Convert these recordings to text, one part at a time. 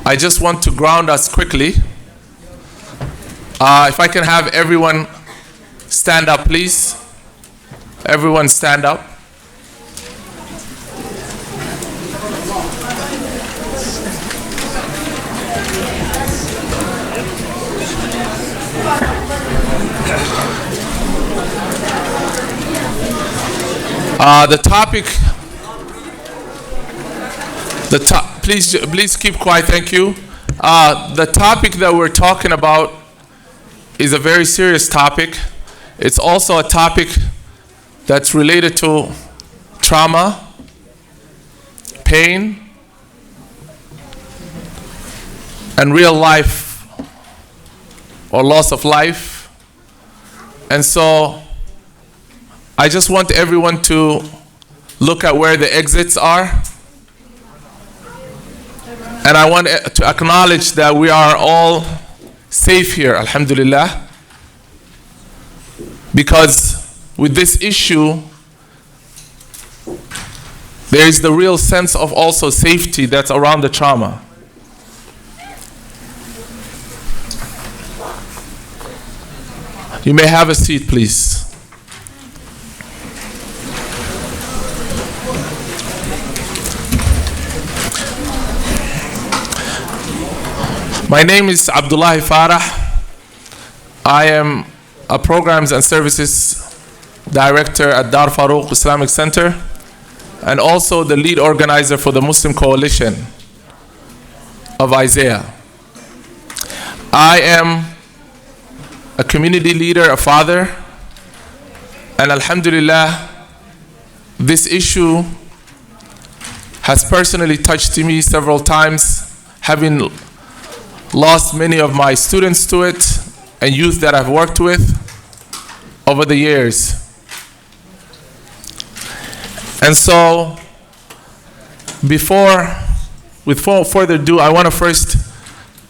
I just want to ground us quickly. If I can have everyone stand up, please. Everyone stand up. Please keep quiet, thank you. The topic that we're talking about is a very serious topic. It's also a topic that's related to trauma, pain, and real life or loss of life. And so I just want everyone to look at where the exits are. And I want to acknowledge that we are all safe here, alhamdulillah. Because with this issue, there is the real sense of also safety that's around the trauma. You may have a seat, please. My name is Abdullah Farah. I am a Programs and Services Director at Dar Farouk Islamic Center and also the lead organizer for the Muslim Coalition of Isaiah. I am a community leader, a father, and alhamdulillah, this issue has personally touched me several times, having lost many of my students to it and youth that I've worked with over the years. And so, without further ado, I want to first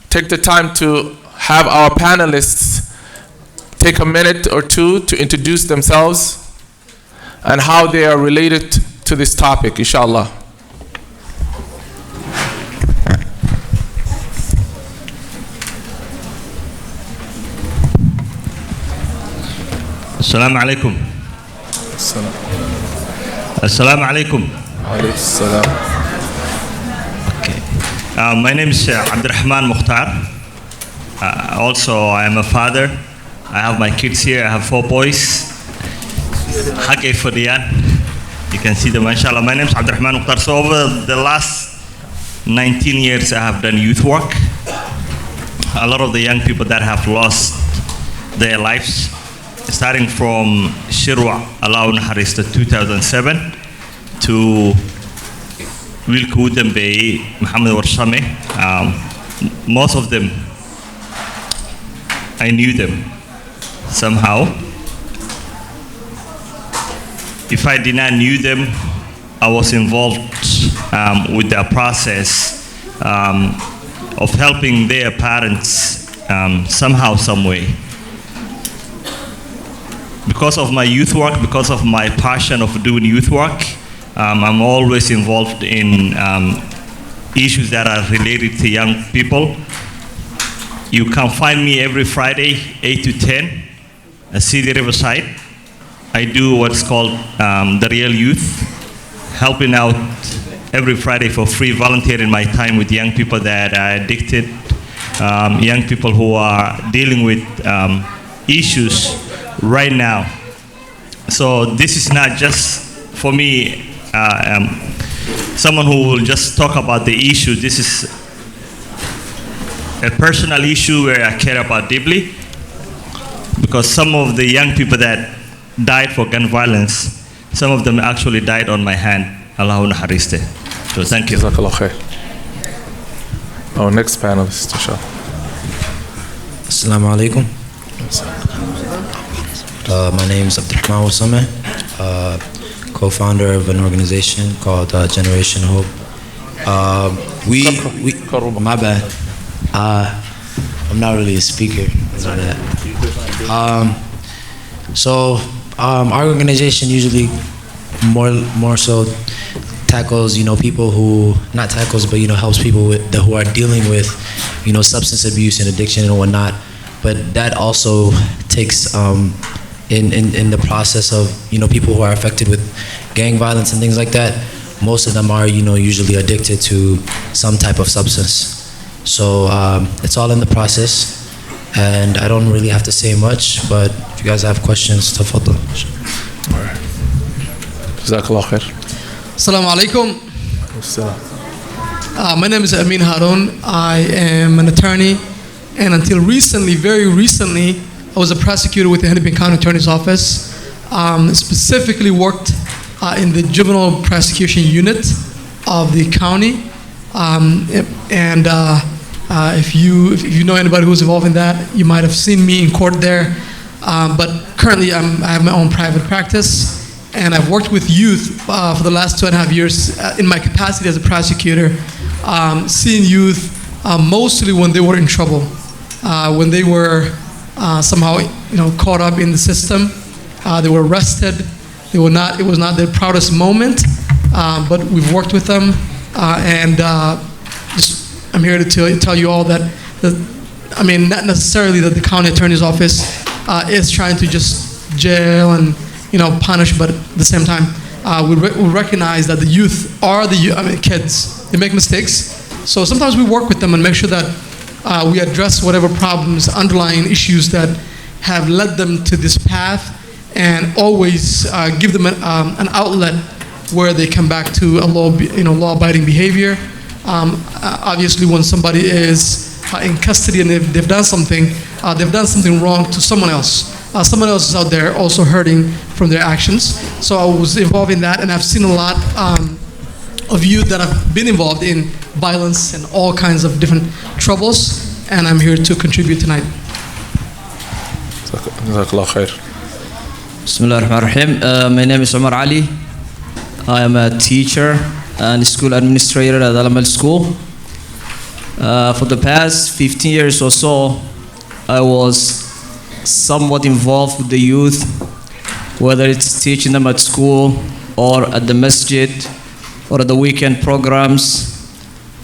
take the time to have our panelists take a minute or two to introduce themselves and how they are related to this topic, inshallah. Assalamu alaikum. Assalamu alaikum. Okay. My name is Abdurrahman Mukhtar. Also, I am a father. I have my kids here. I have 4 boys. Hake Fadiyan. You can see them, mashallah. My name is Abdurrahman Mukhtar. So over the last 19 years, I have done youth work. A lot of the young people that have lost their lives, starting from Shirwa, Alaun Harista 2007 to Wilkudem Bay, Muhammad Warshame. Most of them, I knew them somehow. If I did not knew them, I was involved with the process of helping their parents somehow, some way. Because of my youth work, because of my passion of doing youth work, I'm always involved in issues that are related to young people. You can find me every Friday, 8 to 10, at City Riverside. I do what's called the Real Youth, helping out every Friday for free, volunteering my time with young people that are addicted, young people who are dealing with issues right now. So this is not just for me, someone who will just talk about the issue. This is a personal issue where I care about deeply, because some of the young people that died for gun violence, some of them actually died on my hand. Allahumma hariste. So thank you. Our next panelist, inshallah. Assalamu alaikum. My name is Abdurrahman Wasame, co-founder of an organization called Generation Hope. My bad. I'm not really a speaker. Our organization usually more so tackles, people who, not tackles, but, helps people who are dealing with, substance abuse and addiction and whatnot. But that also takes, in the process of, people who are affected with gang violence and things like that, most of them are, usually addicted to some type of substance. So it's all in the process, and I don't really have to say much, but if you guys have questions, tafaddal. Jazakallah khair. Assalamu alaikum. My name is Amin Harun. I am an attorney, and until recently, very recently, I was a prosecutor with the Hennepin County Attorney's Office. Specifically worked in the juvenile prosecution unit of the county. If you know anybody who's involved in that, you might have seen me in court there. But currently, I have my own private practice. And I've worked with youth for the last 2.5 years in my capacity as a prosecutor, seeing youth mostly when they were in trouble, when they were somehow caught up in the system. They were arrested. It was not their proudest moment, but we've worked with them, and I'm here to tell you all that not necessarily that the county attorney's office is trying to just jail and punish, but at the same time, we recognize that the youth are kids. They make mistakes. So sometimes we work with them and make sure that we address whatever problems, underlying issues that have led them to this path, and always give them an outlet where they come back to a law-abiding behavior. Obviously, when somebody is in custody and they've done something wrong to someone else. Someone else is out there also hurting from their actions. So I was involved in that, and I've seen a lot of youth that have been involved in violence and all kinds of different troubles, and I'm here to contribute tonight. Jazakallah khair. Bismillah ar-Rahman ar-Rahim. My name is Omar Ali. I am a teacher and school administrator at Al-Amal School. For the past 15 years or so, I was somewhat involved with the youth, whether it's teaching them at school or at the masjid or at the weekend programs.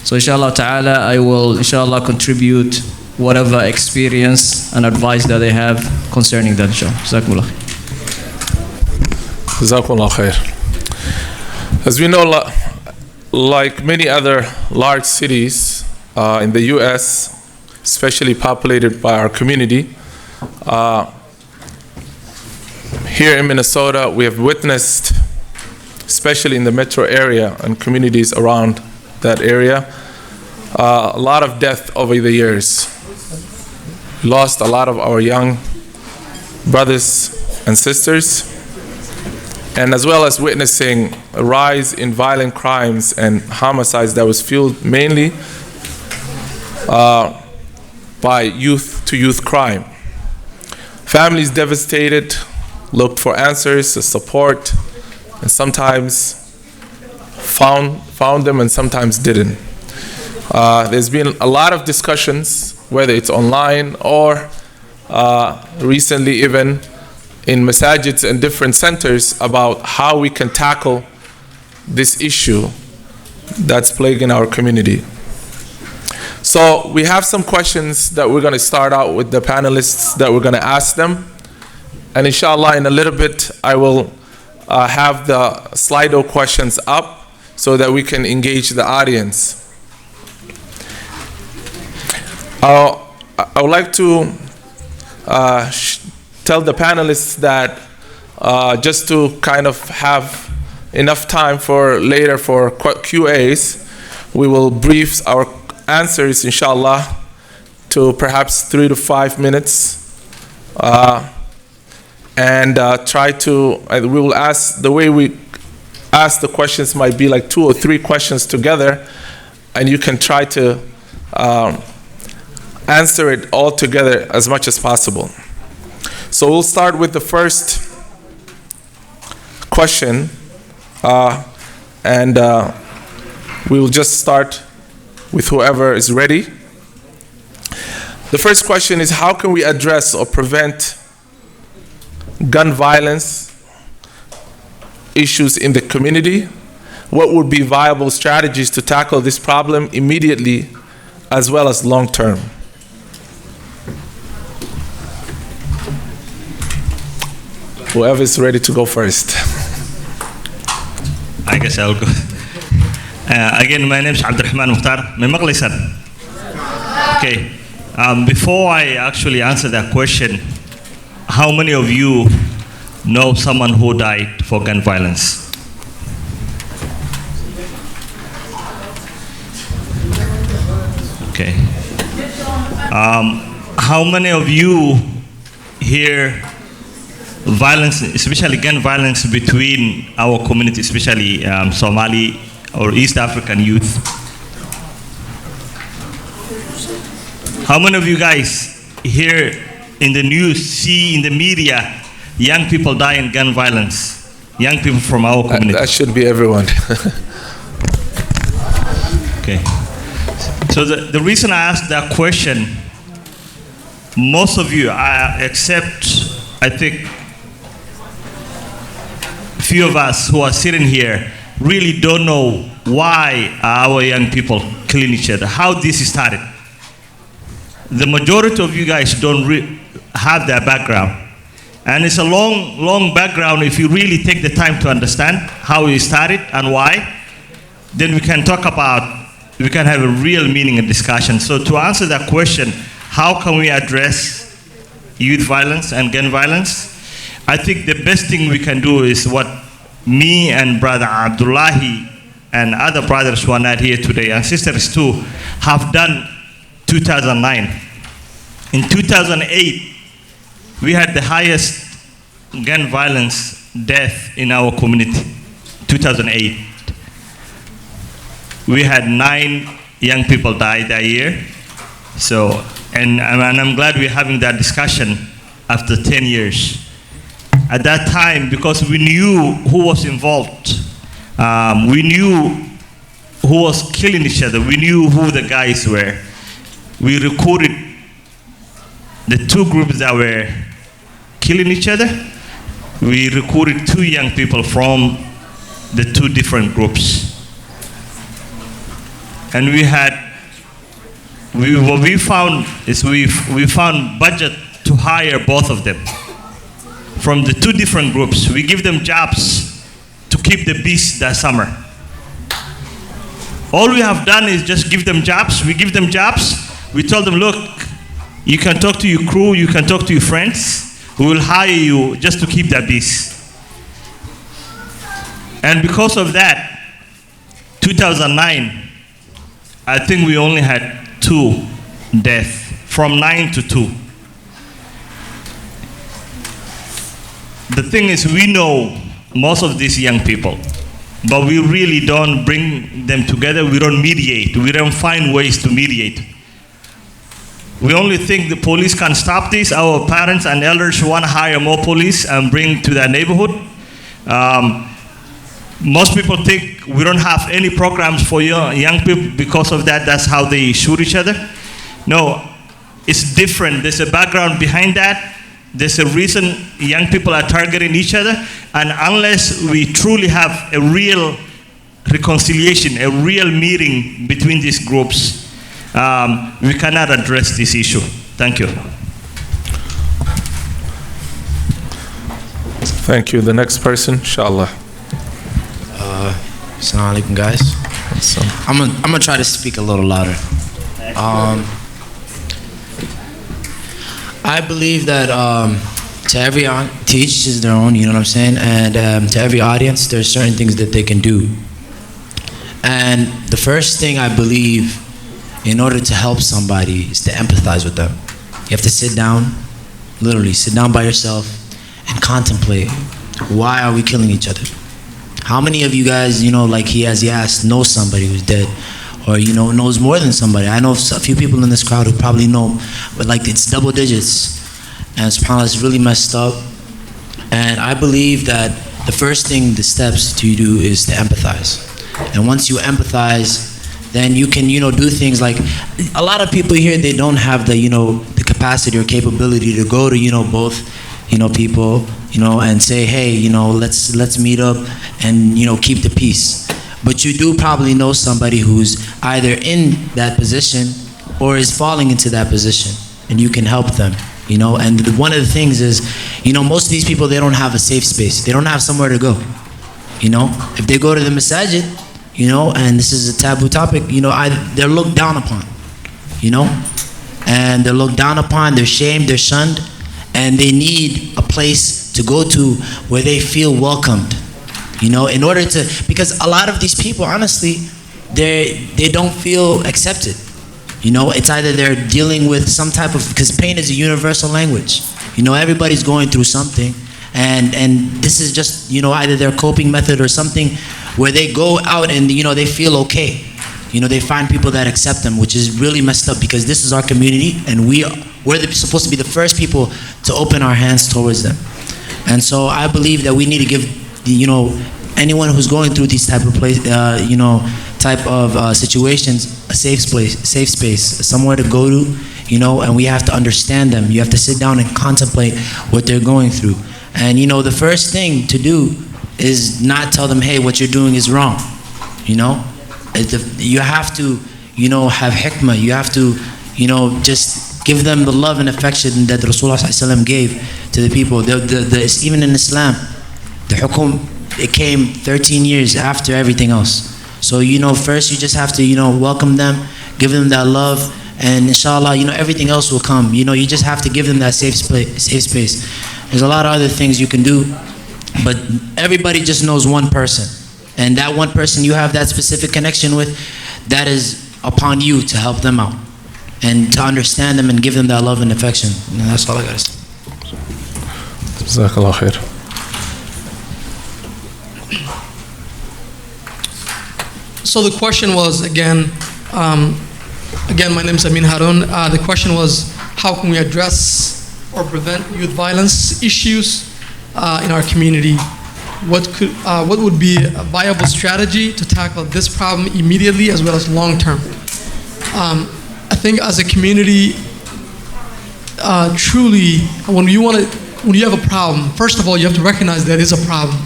So inshallah ta'ala, I will inshallah contribute whatever experience and advice that they have concerning that, inshallah. Jazakumullah. Jazakumullah khair. As we know, like many other large cities in the US, especially populated by our community, here in Minnesota, we have witnessed, especially in the metro area and communities around that area, a lot of death over the years. We lost a lot of our young brothers and sisters, and as well as witnessing a rise in violent crimes and homicides that was fueled mainly by youth-to-youth crime. Families devastated, looked for answers, support, and sometimes found them and sometimes didn't. There's been a lot of discussions, whether it's online or recently even in masajids and different centers, about how we can tackle this issue that's plaguing our community. So we have some questions that we're going to start out with the panelists that we're going to ask them. And inshallah, in a little bit, I will have the Slido questions up so that we can engage the audience. I would like to tell the panelists that just to kind of have enough time for later for QAs, we will brief our answers, inshallah, to perhaps 3 to 5 minutes. And try to, we will ask, the way we ask the questions might be like 2 or 3 questions together, and you can try to answer it all together as much as possible. So we'll start with the first question, and we will just start with whoever is ready. The first question is, how can we address or prevent gun violence issues in the community what would be viable strategies to tackle this problem immediately as well as long term? Whoever is ready to go first. I guess I'll go. Again, my name is Abdurrahman Mukhtar. May maqlaysan? Okay. Before I actually answer that question, how many of you know someone who died for gun violence? Okay. How many of you hear violence, especially gun violence between our community, especially Somali or East African youth? How many of you guys hear in the news, see in the media, young people die in gun violence? Young people from our community. That should be everyone. Okay. So the reason I asked that question, most of you, except I think few of us who are sitting here, really don't know why our young people killing each other, how this started. The majority of you guys don't have that background. And it's a long, long background. If you really take the time to understand how it started and why, then we can talk about, we can have a real meaning and discussion. So to answer that question, how can we address youth violence and gun violence? I think the best thing we can do is what me and Brother Abdullahi and other brothers who are not here today, and sisters too, have done 2009. In 2008, we had the highest gun violence death in our community, 2008. We had 9 young people die that year. So, and I'm glad we're having that discussion after 10 years. At that time, because we knew who was involved, we knew who was killing each other, we knew who the guys were. We recruited the 2 groups that were killing each other. We recruited 2 young people from the 2 different groups. And what we found is we found budget to hire both of them. From the 2 different groups, we give them jobs to keep the peace that summer. All we have done is just give them jobs. We give them jobs. We told them, look, you can talk to your crew, you can talk to your friends. We will hire you just to keep that peace. And because of that, 2009, I think we only had 2 deaths, from 9 to 2. The thing is, we know most of these young people, but we really don't bring them together. We don't mediate. We don't find ways to mediate. We only think the police can stop this. Our parents and elders want to hire more police and bring to their neighborhood. Most people think we don't have any programs for young people. Because of that, that's how they shoot each other. No, it's different. There's a background behind that. There's a reason young people are targeting each other, and unless we truly have a real reconciliation, a real meeting between these groups, we cannot address this issue. Thank you. Thank you. The next person, inshallah. Assalamu alaikum, guys. I'm gonna try to speak a little louder. I believe that to each is their own, you know what I'm saying? And to every audience, there's certain things that they can do. And the first thing I believe, in order to help somebody, is to empathize with them. You have to sit down, literally sit down by yourself and contemplate, why are we killing each other? How many of you guys, like he asked, know somebody who's dead? Or knows more than somebody. I know a few people in this crowd who probably know, but it's double digits. And subhanAllah, it's really messed up. And I believe that the first thing, the steps to do is to empathize. And once you empathize, then you can, do things like, a lot of people here, they don't have the, the capacity or capability to go to, both, people, and say, hey, let's meet up and, keep the peace. but you do probably know somebody who's either in that position or is falling into that position, and you can help them. And one of the things is, most of these people, they don't have a safe space. They don't have somewhere to go. If they go to the masajid, and this is a taboo topic, they're looked down upon, and they're looked down upon, they're shamed, they're shunned, and they need a place to go to where they feel welcomed, in order to, because a lot of these people, honestly, they don't feel accepted. It's either they're dealing with some type of, because pain is a universal language. Everybody's going through something, and this is just, either their coping method or something where they go out and, they feel okay. They find people that accept them, which is really messed up, because this is our community, and we're supposed to be the first people to open our hands towards them. And so I believe that we need to give, anyone who's going through these type of situations, a safe space, somewhere to go to, and we have to understand them. You have to sit down and contemplate what they're going through. And the first thing to do is not tell them, hey, what you're doing is wrong. You have to, have hikmah. You have to, just give them the love and affection that Rasulullah ﷺ gave to the people. Even in Islam, the hukum, it came 13 years after everything else. So, first you just have to, welcome them, give them that love, and inshallah, everything else will come. You just have to give them that safe space. There's a lot of other things you can do, but everybody just knows one person. And that one person you have that specific connection with, that is upon you to help them out and to understand them and give them that love and affection. And that's all I got to say. Jazakallah khair. So the question was, again, my name is Amin Harun. The question was, how can we address or prevent youth violence issues in our community? What would be a viable strategy to tackle this problem immediately as well as long term? I think as a community, truly, when you have a problem, first of all, you have to recognize there is a problem.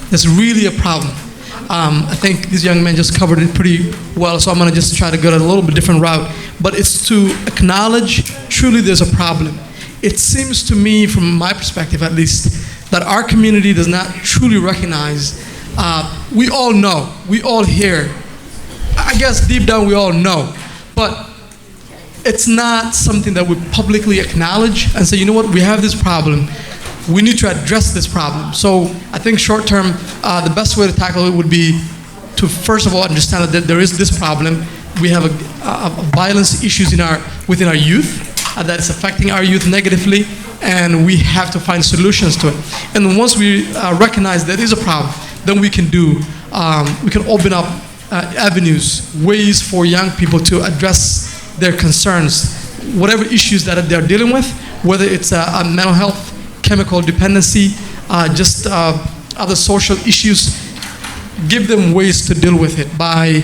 There's really a problem. I think these young men just covered it pretty well, so I'm going to just try to go a little bit different route. But it's to acknowledge truly there's a problem. It seems to me, from my perspective at least, that our community does not truly recognize. We all know, we all hear. I guess deep down we all know, but it's not something that we publicly acknowledge and say, you know what, we have this problem. We need to address this problem. So I think short term, the best way to tackle it would be to first of all understand that there is this problem. We have violence issues within our youth that is affecting our youth negatively, and we have to find solutions to it. And once we recognize there is a problem, then we can open up avenues, ways for young people to address their concerns, whatever issues that they're dealing with, whether it's a mental health, chemical dependency, just other social issues. Give them ways to deal with it by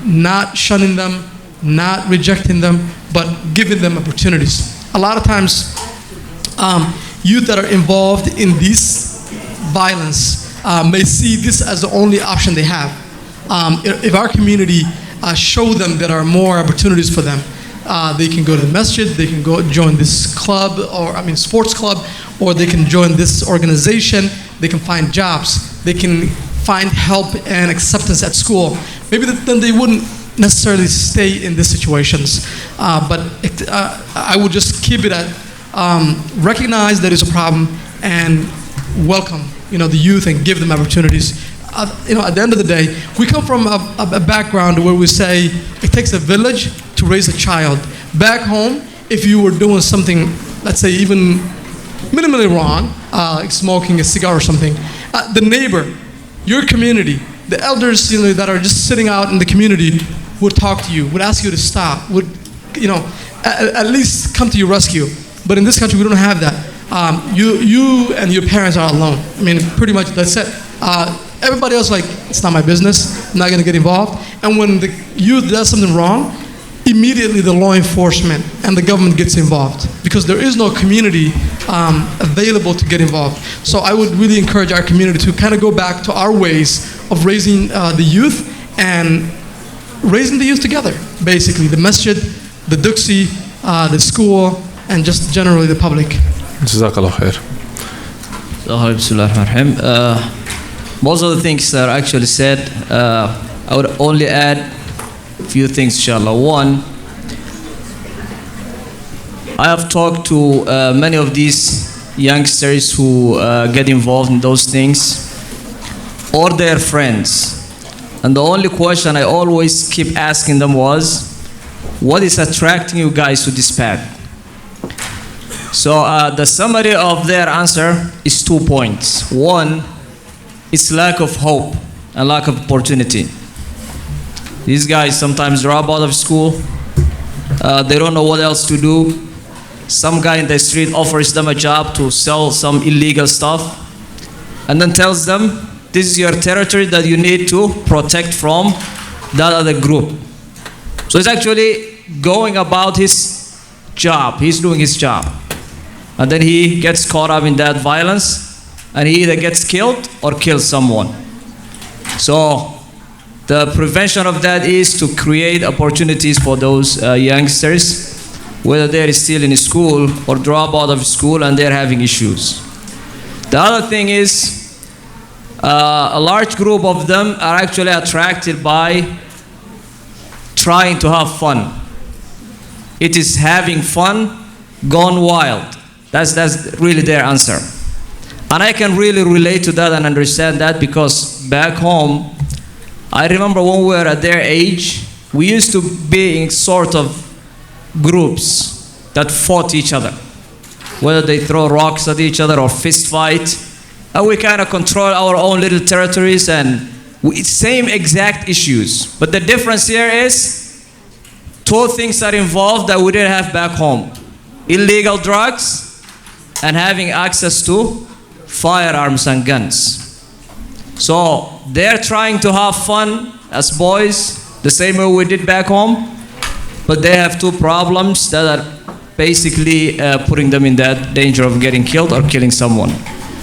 not shunning them, not rejecting them, but giving them opportunities. A lot of times, youth that are involved in this violence may see this as the only option they have. If our community show them there are more opportunities for them, they can go to the masjid, they can go join this club, sports club, or they can join this organization, they can find jobs, they can find help and acceptance at school. Maybe then they wouldn't necessarily stay in these situations. But I would just keep it at recognize there is a problem and welcome the youth and give them opportunities. At the end of the day, we come from a background where we say it takes a village to raise a child. Back home, if you were doing something, let's say even minimally wrong, like smoking a cigar or something, the neighbor, your community, the elders that are just sitting out in the community would talk to you, would ask you to stop, would at least come to your rescue. But in this country, we don't have that. You and your parents are alone. Pretty much that's it. Everybody else it's not my business, I'm not going to get involved. And when the youth does something wrong, immediately the law enforcement and the government gets involved because there is no community available to get involved. So I would really encourage our community to kind of go back to our ways of raising the youth and raising the youth together, basically. The masjid, the duksi, the school, and just generally the public. Jazakallah khair. Most of the things that are actually said, I would only add a few things, inshallah. One, I have talked to many of these youngsters who get involved in those things, or their friends. And the only question I always keep asking them was, what is attracting you guys to this path? So the summary of their answer is 2 points. One is lack of hope and lack of opportunity. These guys sometimes drop out of school. They don't know what else to do. Some guy in the street offers them a job to sell some illegal stuff and then tells them, this is your territory that you need to protect from that other group. So he's actually going about his job. He's doing his job. And then he gets caught up in that violence, and he either gets killed or kills someone. So the prevention of that is to create opportunities for those youngsters, whether they're still in school or drop out of school and they're having issues. The other thing is, a large group of them are actually attracted by trying to have fun. It is having fun gone wild. That's really their answer. And I can really relate to that and understand that, because back home, I remember when we were at their age, we used to be in sort of groups that fought each other. Whether they throw rocks at each other or fist fight. And we kind of control our own little territories, and same exact issues. But the difference here is 2 things are involved that we didn't have back home. Illegal drugs and having access to firearms and guns. So they're trying to have fun as boys, the same way we did back home, but they have 2 problems that are basically putting them in that danger of getting killed or killing someone.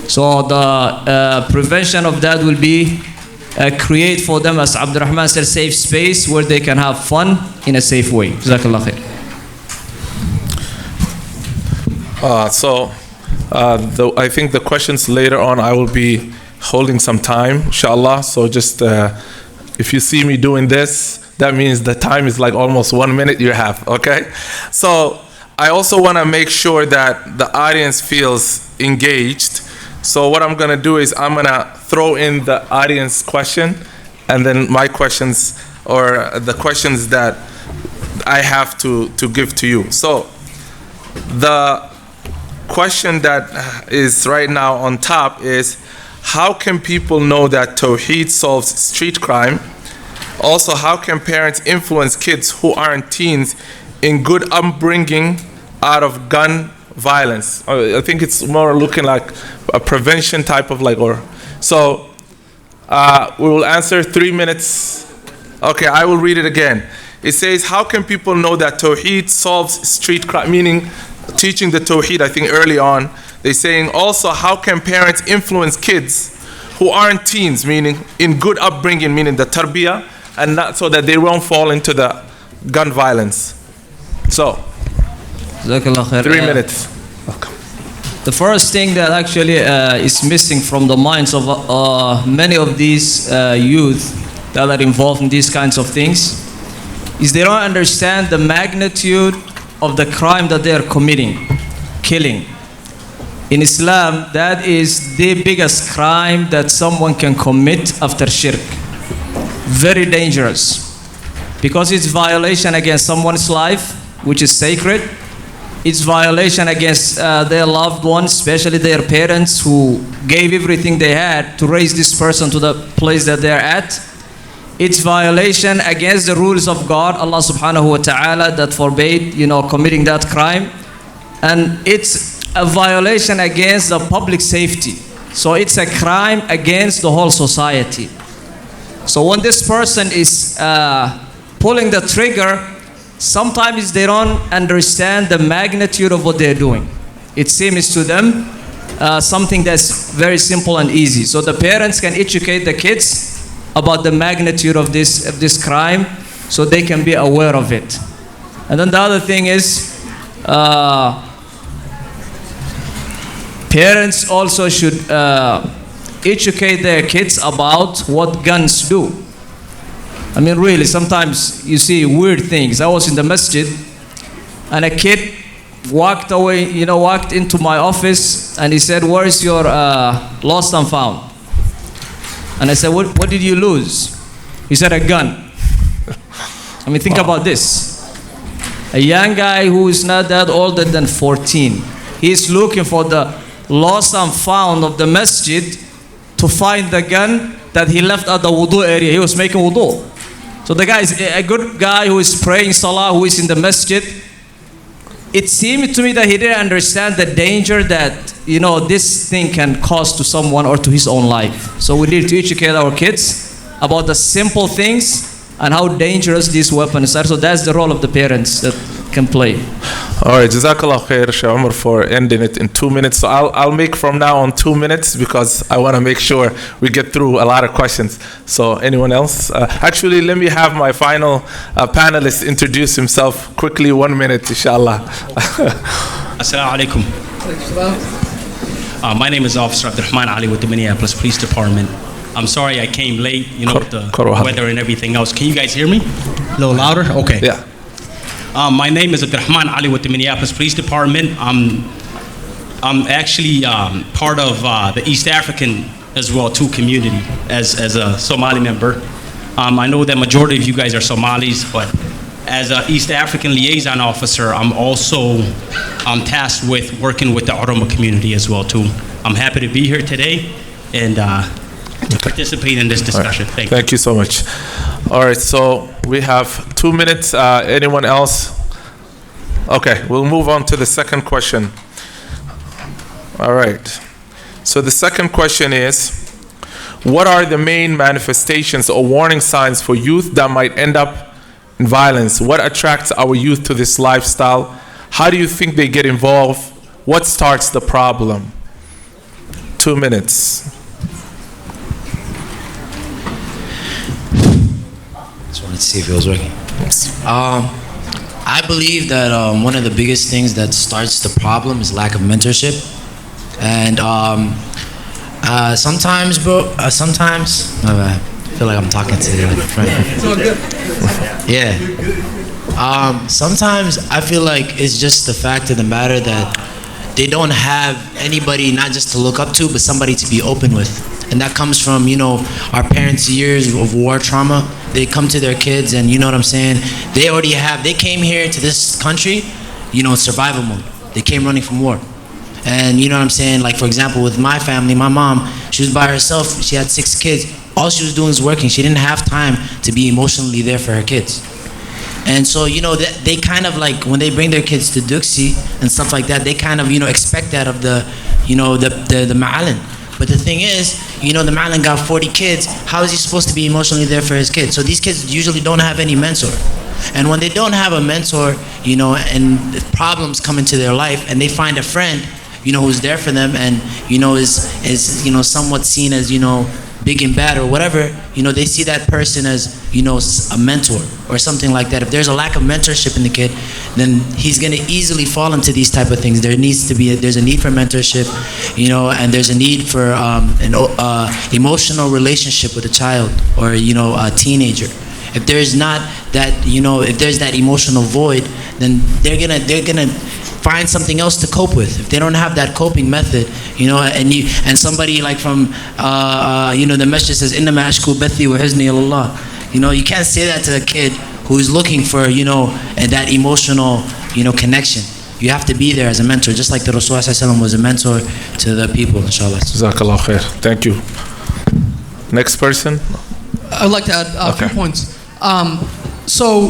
So the prevention of that will be create for them, as Abdurrahman said, safe space where they can have fun in a safe way. Jazakallah khair. I think the questions later on, I will be holding some time, inshallah. So just if you see me doing this, that means the time is like almost 1 minute you have, okay? So I also want to make sure that the audience feels engaged. So what I'm going to do is I'm going to throw in the audience question and then my questions, or the questions that I have to give to you. So the question that is right now on top is, how can people know that Tawheed solves street crime? Also, how can parents influence kids who aren't teens in good upbringing out of gun violence? I think it's more looking like a prevention type of we will answer 3 minutes. Okay, I will read it again. It says, how can people know that Tawheed solves street crime? Meaning teaching the Tawheed, I think early on. They're saying also, how can parents influence kids who aren't teens, meaning in good upbringing, meaning the tarbiyah, and not so that they won't fall into the gun violence. So 3 minutes. Welcome. The first thing that actually is missing from the minds of many of these youth that are involved in these kinds of things is they don't understand the magnitude of the crime that they are committing, killing. In Islam, that is the biggest crime that someone can commit after shirk. Very dangerous, because it's violation against someone's life, which is sacred. It's violation against their loved ones, especially their parents who gave everything they had to raise this person to the place that they're at. It's violation against the rules of God, Allah subhanahu wa ta'ala, that forbade, committing that crime. And it's a violation against the public safety. So it's a crime against the whole society. So when this person is pulling the trigger, sometimes they don't understand the magnitude of what they're doing. It seems to them something that's very simple and easy. So the parents can educate the kids about the magnitude of this crime, so they can be aware of it. And then the other thing is, parents also should educate their kids about what guns do. I mean, really, sometimes you see weird things. I was in the masjid, and a kid walked into my office, and he said, "Where is your lost and found?" And I said, what did you lose? He said, "A gun." I mean, think about this. A young guy who is not that older than 14. He's looking for the lost and found of the masjid to find the gun that he left at the wudu area. He was making wudu. So the guy is a good guy who is praying salah, who is in the masjid. It seemed to me that he didn't understand the danger that, this thing can cause to someone or to his own life. So we need to educate our kids about the simple things and how dangerous these weapons are. So that's the role of the parents that can play. All right, Jazakallah khair, Sheikh Umar, for ending it in 2 minutes. So I'll make from now on 2 minutes, because I want to make sure we get through a lot of questions. So anyone else? Actually, let me have my final panelist introduce himself quickly. 1 minute, inshallah. Assalamu alaikum. My name is Officer Abdurrahman Ali with the Minneapolis Police Department. I'm sorry I came late, with the weather and everything else. Can you guys hear me? A little louder? Okay. Yeah. My name is Abdurrahman Ali with the Minneapolis Police Department. I'm actually part of the East African as well too community as a Somali member. I know that majority of you guys are Somalis, but as an East African liaison officer, I'm also tasked with working with the Oromo community as well too. I'm happy to be here today and participate in this discussion. Right. Thank you so much. All right, so we have 2 minutes. Anyone else? Okay, we'll move on to the second question. All right. So the second question is, what are the main manifestations or warning signs for youth that might end up in violence? What attracts our youth to this lifestyle? How do you think they get involved? What starts the problem? 2 minutes. Just wanted to see if it was working. I believe that one of the biggest things that starts the problem is lack of mentorship. And sometimes, I feel like I'm talking to you like a friend. It's all good. Yeah. Sometimes I feel like it's just the fact of the matter that they don't have anybody not just to look up to, but somebody to be open with. And that comes from, our parents' years of war trauma. They come to their kids and, what I'm saying, they came here to this country, survival mode. They came running from war. And what I'm saying, like for example, with my family, my mom, she was by herself, she had 6 kids. All she was doing was working. She didn't have time to be emotionally there for her kids. And so, they kind of like, when they bring their kids to Duxi and stuff like that, they kind of, expect that of the ma'alin. But the thing is, the ma'alin got 40 kids. How is he supposed to be emotionally there for his kids? So these kids usually don't have any mentor. And when they don't have a mentor, and problems come into their life and they find a friend, who's there for them and, is somewhat seen as, big and bad or whatever, they see that person as, a mentor or something like that. If there's a lack of mentorship in the kid, then he's going to easily fall into these type of things. There's a need for mentorship, and there's a need for an emotional relationship with a child or, a teenager. If there's not that, if there's that emotional void, then they're gonna find something else to cope with. If they don't have that coping method, and somebody like from the message says, "Innama ashku bathi wa huzni ilallah." You can't say that to a kid who's looking for that emotional connection. You have to be there as a mentor, just like the Rasulullah was a mentor to the people. Inshallah. Jazakallah khair. Thank you. Next person. I'd like to add a few points. So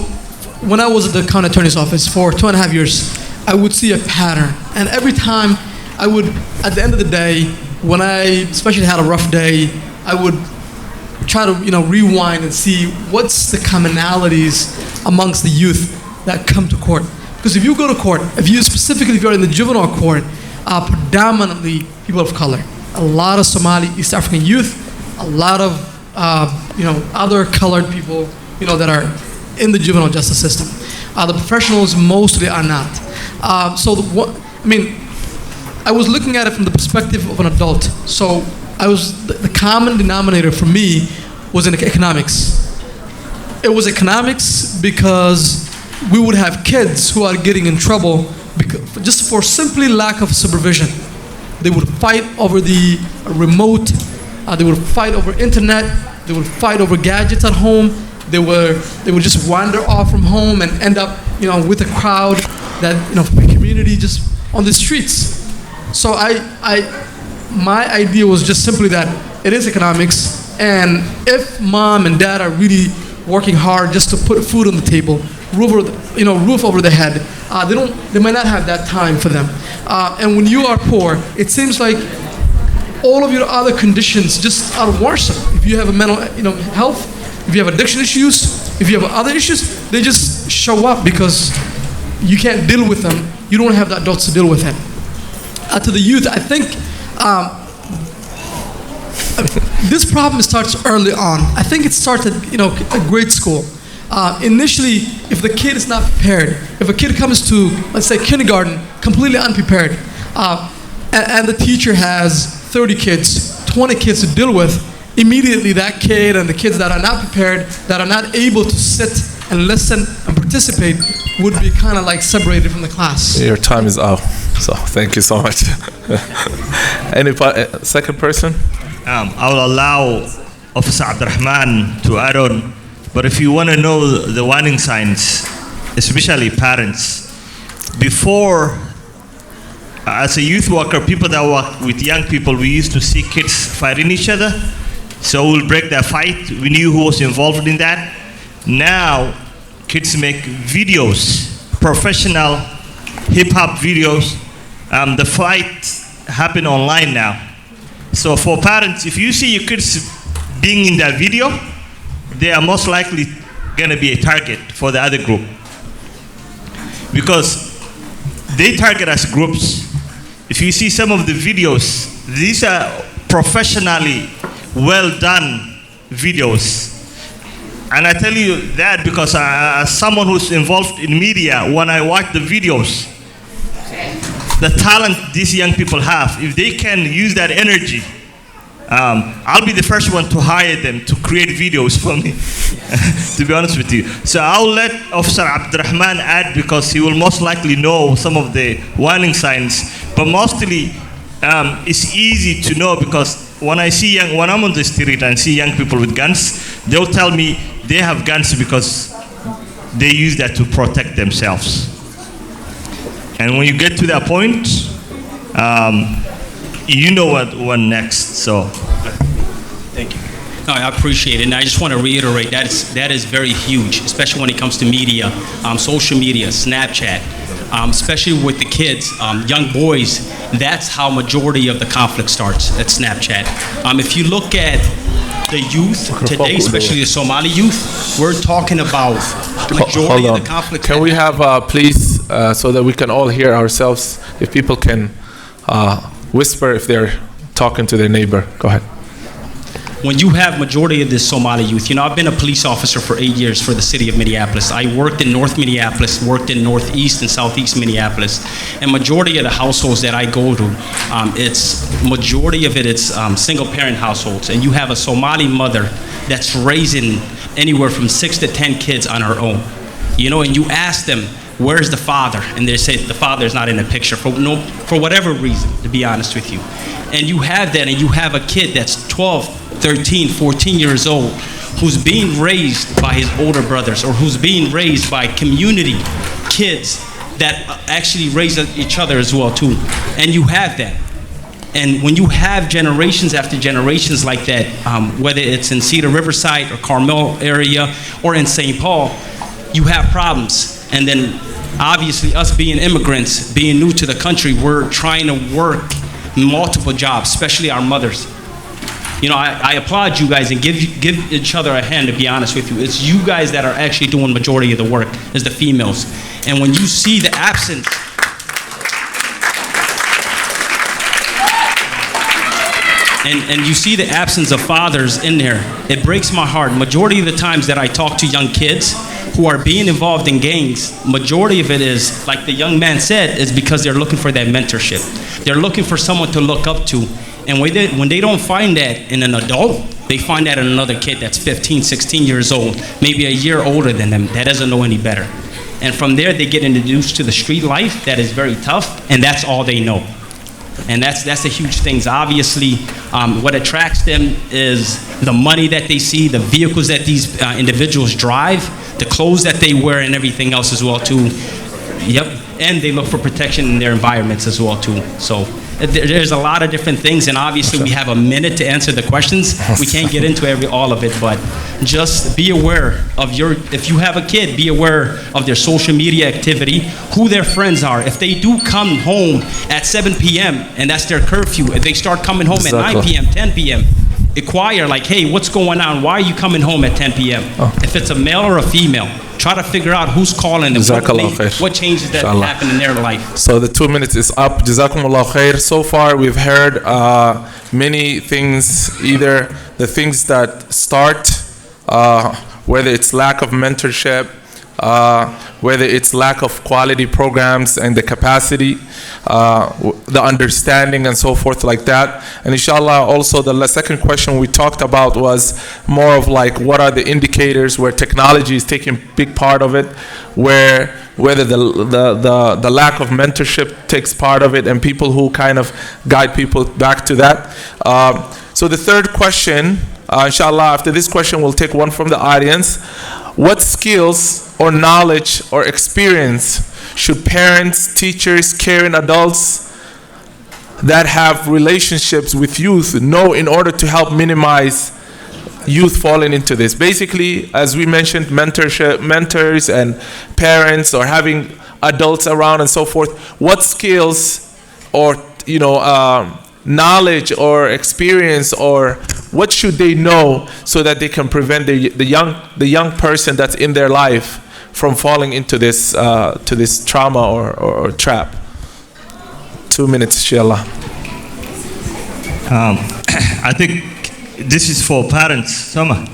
when I was at the county attorney's office for 2.5 years, I would see a pattern. And every time I would, at the end of the day, when I especially had a rough day, I would try to rewind and see what's the commonalities amongst the youth that come to court. Because if you go to court, if you're in the juvenile court, predominantly people of color, a lot of Somali East African youth, a lot of other colored people, that are in the juvenile justice system. The professionals mostly are not. I was looking at it from the perspective of an adult. So the common denominator for me was in economics. It was economics because we would have kids who are getting in trouble just for simply lack of supervision. They would fight over the remote, they would fight over internet, they would fight over gadgets at home, they would just wander off from home and end up with a crowd that from the community just on the streets. So my idea was just simply that it is economics, and if mom and dad are really working hard just to put food on the table, roof over their head, they might not have that time for them. And when you are poor, it seems like all of your other conditions just are worse. If you have a mental health, if you have addiction issues, if you have other issues, they just show up because you can't deal with them. You don't have the adults to deal with it. To the youth, I think this problem starts early on. I think it starts at grade school. Initially, if the kid is not prepared, if a kid comes to, let's say, kindergarten completely unprepared, and the teacher has 30 kids, 20 kids to deal with, immediately that kid and the kids that are not prepared, that are not able to sit and listen and participate, would be kind of like separated from the class. Your time is out, so thank you so much. Any second person? I will allow Officer Abdurrahman to add on, but if you want to know the warning signs, especially parents, before, as a youth worker, people that work with young people, we used to see kids fighting each other, so we'll break that fight. We knew who was involved in that. Now, kids make videos, professional hip-hop videos. The fight happen online now. So for parents, if you see your kids being in that video, they are most likely gonna be a target for the other group. Because they target as groups. If you see some of the videos, these are professionally well done videos. And I tell you that because as someone who's involved in media, when I watch the videos, the talent these young people have, if they can use that energy, I'll be the first one to hire them to create videos for me, to be honest with you. So I'll let Officer Abdurrahman add because he will most likely know some of the warning signs. But mostly, it's easy to know because when I'm on the street and see young people with guns, they'll tell me they have guns because they use that to protect themselves. And when you get to that point, you know what next. So, thank you. No, I appreciate it, and I just want to reiterate that is very huge, especially when it comes to media, social media, Snapchat, especially with the kids, young boys. That's how majority of the conflict starts, at Snapchat. If you look at the youth today, especially the Somali youth, we're talking about the majority of the conflict. Can we have, please, so that we can all hear ourselves, if people can whisper if they're talking to their neighbor. Go ahead. When you have majority of this Somali youth, I've been a police officer for 8 years for the city of Minneapolis. I worked in North Minneapolis, worked in Northeast and Southeast Minneapolis, and majority of the households that I go to, it's single parent households, and you have a Somali mother that's raising anywhere from 6 to 10 kids on her own, and you ask them, where's the father? And they say the father's not in the picture for whatever reason, to be honest with you. And you have that, and you have a kid that's 12, 13, 14 years old who's being raised by his older brothers or who's being raised by community kids that actually raise each other as well too. And you have that. And when you have generations after generations like that, whether it's in Cedar Riverside or Carmel area or in St. Paul, you have problems. And then obviously us being immigrants, being new to the country, we're trying to work multiple jobs, especially our mothers. I applaud you guys and give each other a hand, to be honest with you. It's you guys that are actually doing majority of the work, as the females. And when you see the absence, And you see the absence of fathers in there. It breaks my heart. Majority of the times that I talk to young kids who are being involved in gangs, majority of it is, like the young man said, is because they're looking for that mentorship. They're looking for someone to look up to. And when they don't find that in an adult, they find that in another kid that's 15, 16 years old, maybe a year older than them, that doesn't know any better. And from there, they get introduced to the street life that is very tough, and that's all they know. And that's a huge thing. Obviously, what attracts them is the money that they see, the vehicles that these individuals drive, the clothes that they wear, and everything else as well too. Yep, and they look for protection in their environments as well too. So there's a lot of different things, and obviously we have a minute to answer the questions. We can't get into all of it, but just be aware of if you have a kid, be aware of their social media activity, who their friends are. If they do come home at 7 p.m. and that's their curfew, if they start coming home at 9 p.m., 10 p.m., inquire like, hey, what's going on? Why are you coming home at 10 p.m.? If it's a male or a female, try to figure out who's calling them, what changes that happen in their life. So the 2 minutes is up. Jazakumullah khair. So far we've heard many things, either the things that start, whether it's lack of mentorship, whether it's lack of quality programs and the capacity, the understanding and so forth like that. And inshallah also the second question we talked about was more of like what are the indicators where technology is taking a big part of it, whether the lack of mentorship takes part of it, and people who kind of guide people back to that. So the third question, inshallah, after this question we'll take one from the audience. What skills or knowledge or experience should parents, teachers, caring adults that have relationships with youth know in order to help minimize youth falling into this? Basically, as we mentioned, mentors and parents, or having adults around and so forth. What skills or knowledge or experience, or what should they know so that they can prevent the young person that's in their life from falling into this to this trauma or trap? 2 minutes, inshallah. I think this is for parents, Sama.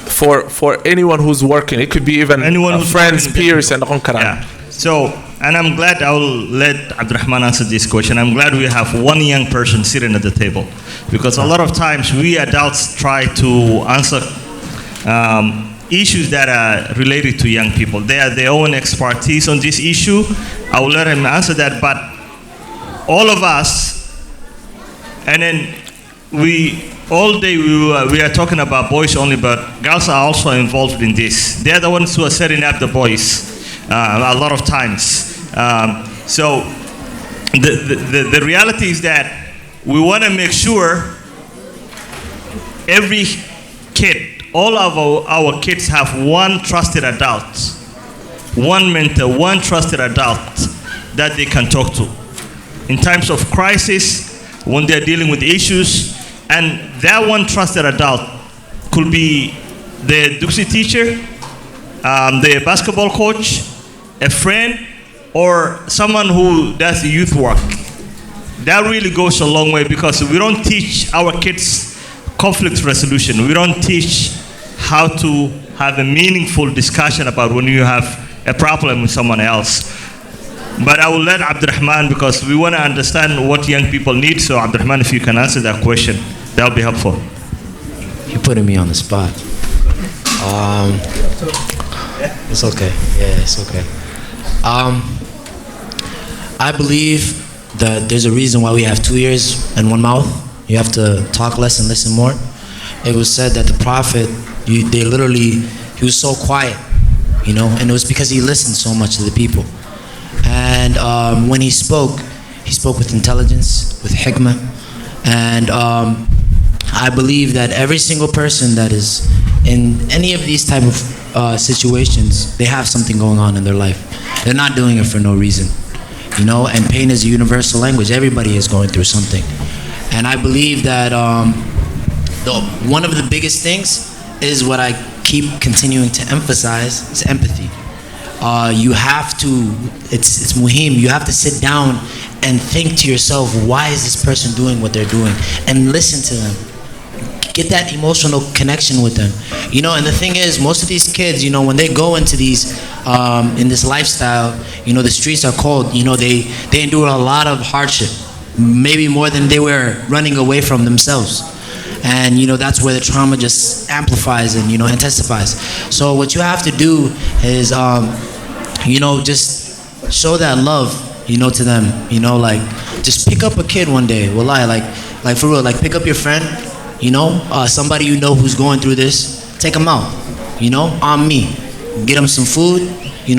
For anyone who's working, it could be even friends, peers, and yeah. So, and I'm glad I will let Abdurrahman answer this question. I'm glad we have one young person sitting at the table, because a lot of times we adults try to answer issues that are related to young people. They have their own expertise on this issue. I will let him answer that, but all of us, and then all day we are talking about boys only, but girls are also involved in this. They're the ones who are setting up the boys a lot of times. So the reality is that we want to make sure every kid, all of our kids have one trusted adult, one mentor, one trusted adult that they can talk to in times of crisis, when they're dealing with issues. And that one trusted adult could be the Duxi teacher, the basketball coach, a friend, or someone who does the youth work. That really goes a long way, because we don't teach our kids conflict resolution. We don't teach how to have a meaningful discussion about when you have a problem with someone else. But I will let Abdurrahman, because we want to understand what young people need. So Abdurrahman, if you can answer that question, that would be helpful. You're putting me on the spot. It's okay. Yeah, it's okay. I believe that there's a reason why we have 2 ears and 1 mouth. You have to talk less and listen more. It was said that the prophet, he was so quiet, and it was because he listened so much to the people. And when he spoke with intelligence, with hikmah. And I believe that every single person that is in any of these type of situations, they have something going on in their life. They're not doing it for no reason, and pain is a universal language. Everybody is going through something. And I believe that one of the biggest things is what I keep continuing to emphasize, is empathy. You have to, it's muhim, you have to sit down and think to yourself, why is this person doing what they're doing? And listen to them. Get that emotional connection with them. And the thing is, most of these kids, when they go into these, in this lifestyle, the streets are cold. They endure a lot of hardship, maybe more than they were running away from themselves. And that's where the trauma just amplifies and intensifies. So what you have to do is just show that love to them. Like just pick up a kid one day, wallahi, like for real, like pick up your friend, somebody who's going through this, take them out, on me, get them some food,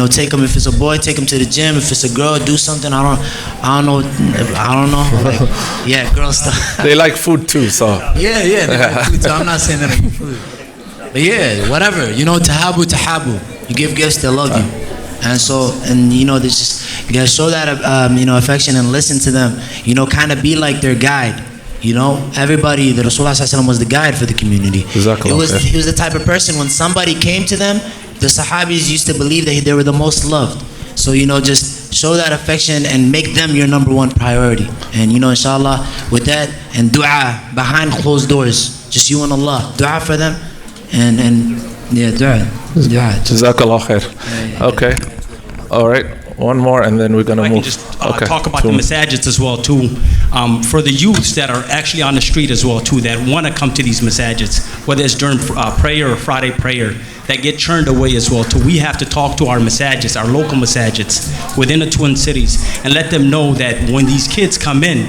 take them, if it's a boy, take them to the gym, if it's a girl, do something. I don't know, like, yeah, girl stuff. They like food too, so. Yeah, they like food too. I'm not saying that I like food. But yeah, whatever, tahabu. You give gifts, they love you. And so, there's just, you gotta show that, affection and listen to them, kind of be like their guide. Everybody, the Rasulullah ﷺ was the guide for the community. He was the type of person, when somebody came to them, the Sahabis used to believe that they were the most loved. So, just show that affection and make them your number one priority. And, inshallah, with that, and dua behind closed doors, just you and Allah, dua for them, and yeah, dua. Jazakallah khair. Okay. All right. One more, and then we're gonna move. I can just talk about the masajids as well too. For the youths that are actually on the street as well too, that want to come to these masajids, whether it's during prayer or Friday prayer, that get turned away as well too. We have to talk to our masajids, our local masajids within the Twin Cities, and let them know that when these kids come in,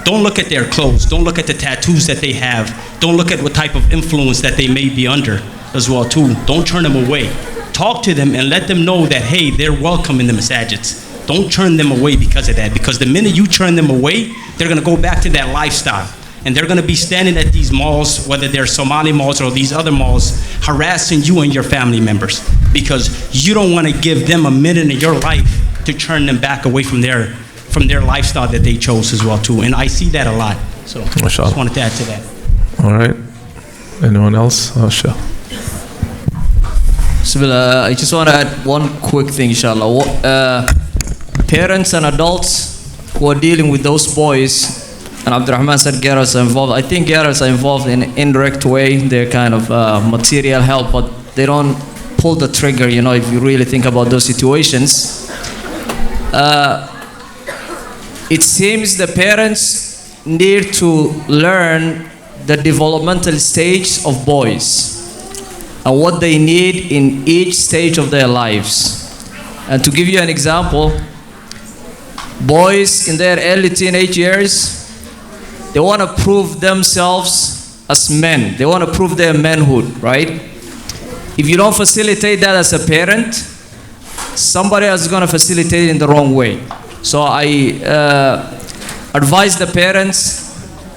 don't look at their clothes, don't look at the tattoos that they have, don't look at what type of influence that they may be under as well too. Don't turn them away. Talk to them and let them know that, hey, they're welcome in the masajids. Don't turn them away because of that, because the minute you turn them away, they're going to go back to that lifestyle. And they're going to be standing at these malls, whether they're Somali malls or these other malls, harassing you and your family members, because you don't want to give them a minute in your life to turn them back away from their lifestyle that they chose as well too. And I see that a lot. So I just wanted to add to that. All right. Anyone else? Oh, sure. I just want to add one quick thing, inshallah. Parents and adults who are dealing with those boys, and Abdurrahman said girls are involved. I think girls are involved in an indirect way. They're kind of material help, but they don't pull the trigger, if you really think about those situations. It seems the parents need to learn the developmental stage of boys and what they need in each stage of their lives. And to give you an example, boys in their early teenage years, they want to prove themselves as men. They want to prove their manhood, right? If you don't facilitate that as a parent, somebody else is going to facilitate it in the wrong way. So I advise the parents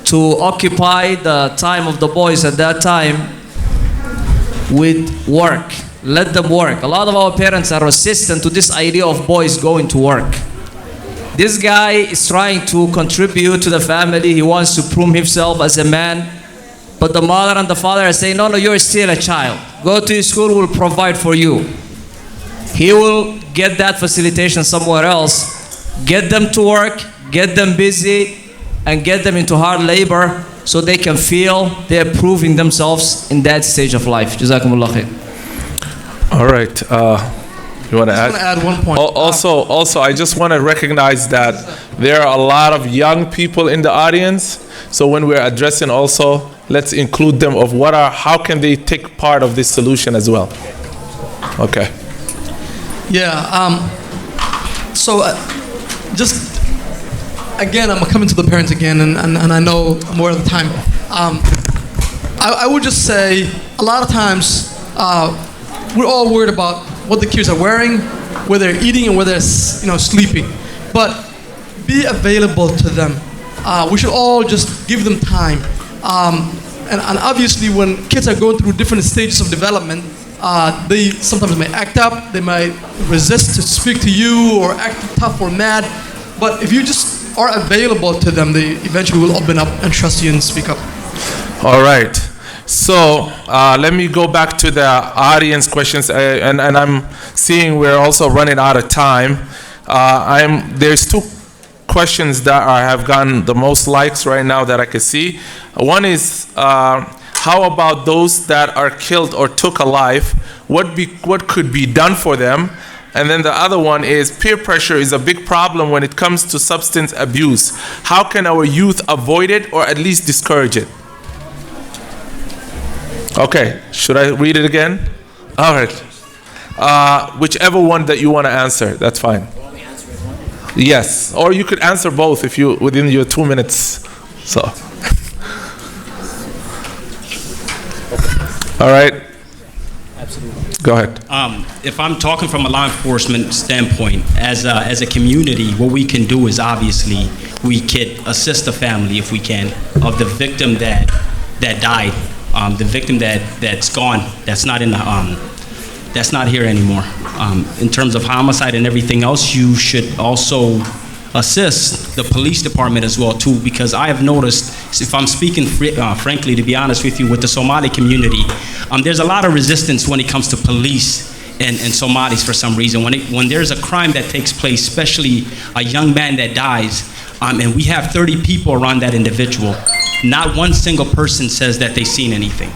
to occupy the time of the boys at that time with work. Let them work. A lot of our parents are resistant to this idea of boys going to work. This guy is trying to contribute to the family. He wants to prove himself as a man. But the mother and the father are saying, no, you're still a child. Go to school, we'll provide for you. He will get that facilitation somewhere else. Get them to work, get them busy, and get them into hard labor so they can feel they're proving themselves in that stage of life. Jazakumullah khair. All right. You want to add? I want to add one point. Also, I just want to recognize that there are a lot of young people in the audience. So when we're addressing also, let's include them of how can they take part of this solution as well. Okay. Yeah. Just again, I'm coming to the parents again, and I know more of the time. I would just say a lot of times we're all worried about what the kids are wearing, whether they're eating, and whether they're sleeping. But be available to them. We should all just give them time. And obviously, when kids are going through different stages of development, they sometimes may act up, they might resist to speak to you or act tough or mad. But if you just are available to them, they eventually will open up and trust you and speak up. All right. So let me go back to the audience questions, and I'm seeing we're also running out of time. There's two questions that have gotten the most likes right now that I can see. One is, how about those that are killed or took alive? What could be done for them? And then the other one is, peer pressure is a big problem when it comes to substance abuse. How can our youth avoid it or at least discourage it? Okay, should I read it again? All right. Whichever one that you want to answer, that's fine. Yes, or you could answer both if you within your 2 minutes. So, all right. Absolutely. Go ahead. If I'm talking from a law enforcement standpoint, as a community, what we can do is obviously we could assist the family if we can of the victim that died, the victim that's gone, that's not in the that's not here anymore. In terms of homicide and everything else, you should also assist the police department as well too, because I have noticed, if I'm speaking frankly, to be honest with you, with the Somali community, there's a lot of resistance when it comes to police and Somalis for some reason. When there's a crime that takes place, especially a young man that dies, and we have 30 people around that individual, not one single person says that they've seen anything.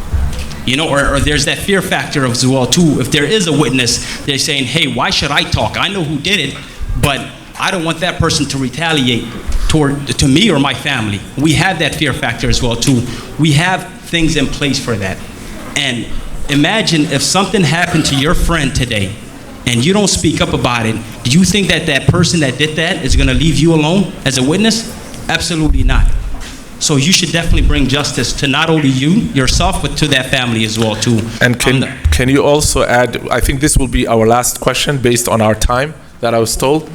You know, or there's that fear factor as well too. If there is a witness, they're saying, hey, why should I talk? I know who did it, but I don't want that person to retaliate to me or my family. We have that fear factor as well too. We have things in place for that. And imagine if something happened to your friend today and you don't speak up about it, do you think that that person that did that is gonna leave you alone as a witness? Absolutely not. So you should definitely bring justice to not only you, yourself, but to that family as well too. And can you also add, I think this will be our last question based on our time that I was told.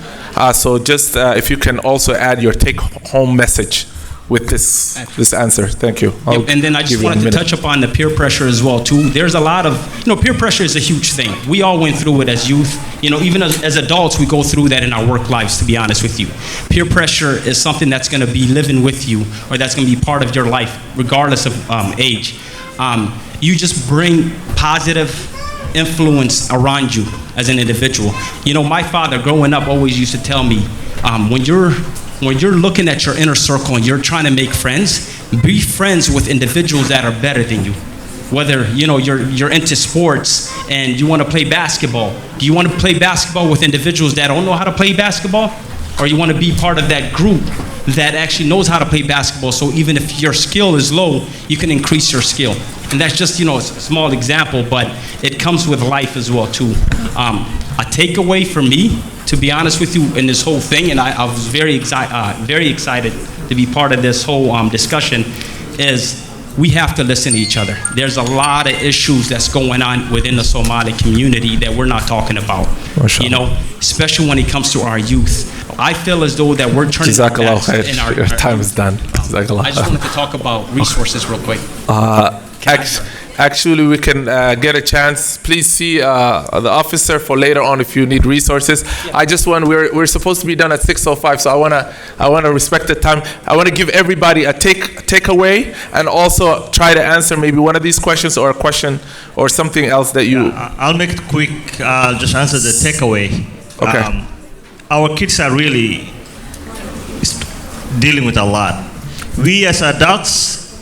So just if you can also add your take-home message with this answer. Thank you. And then I just wanted to touch upon the peer pressure as well too. There's a lot of, peer pressure is a huge thing. We all went through it as youth. Even as adults, we go through that in our work lives, to be honest with you. Peer pressure is something that's going to be living with you, or that's going to be part of your life, regardless of age. You just bring positive influence around you as an individual. My father growing up always used to tell me, when you're looking at your inner circle and you're trying to make friends, be friends with individuals that are better than you. Whether you're into sports and you want to play basketball, do you want to play basketball with individuals that don't know how to play basketball, or you want to be part of that group that actually knows how to play basketball, so even if your skill is low, you can increase your skill? And that's just a small example, but it comes with life as well too. A takeaway for me, to be honest with you, in this whole thing, and I was very excited to be part of this whole discussion, is we have to listen to each other. There's a lot of issues that's going on within the Somali community that we're not talking about. Especially when it comes to our youth. I feel as though that we're turning backs in our your time is done. I just wanted to talk about resources real quick. Actually, we can get a chance. Please see the officer for later on if you need resources. Yeah. I just want, we're supposed to be done at 6:05, so I wanna respect the time. I wanna give everybody a takeaway, and also try to answer maybe one of these questions or a question or something else that you. I'll make it quick. Just answer the takeaway. Okay. Our kids are really dealing with a lot. We as adults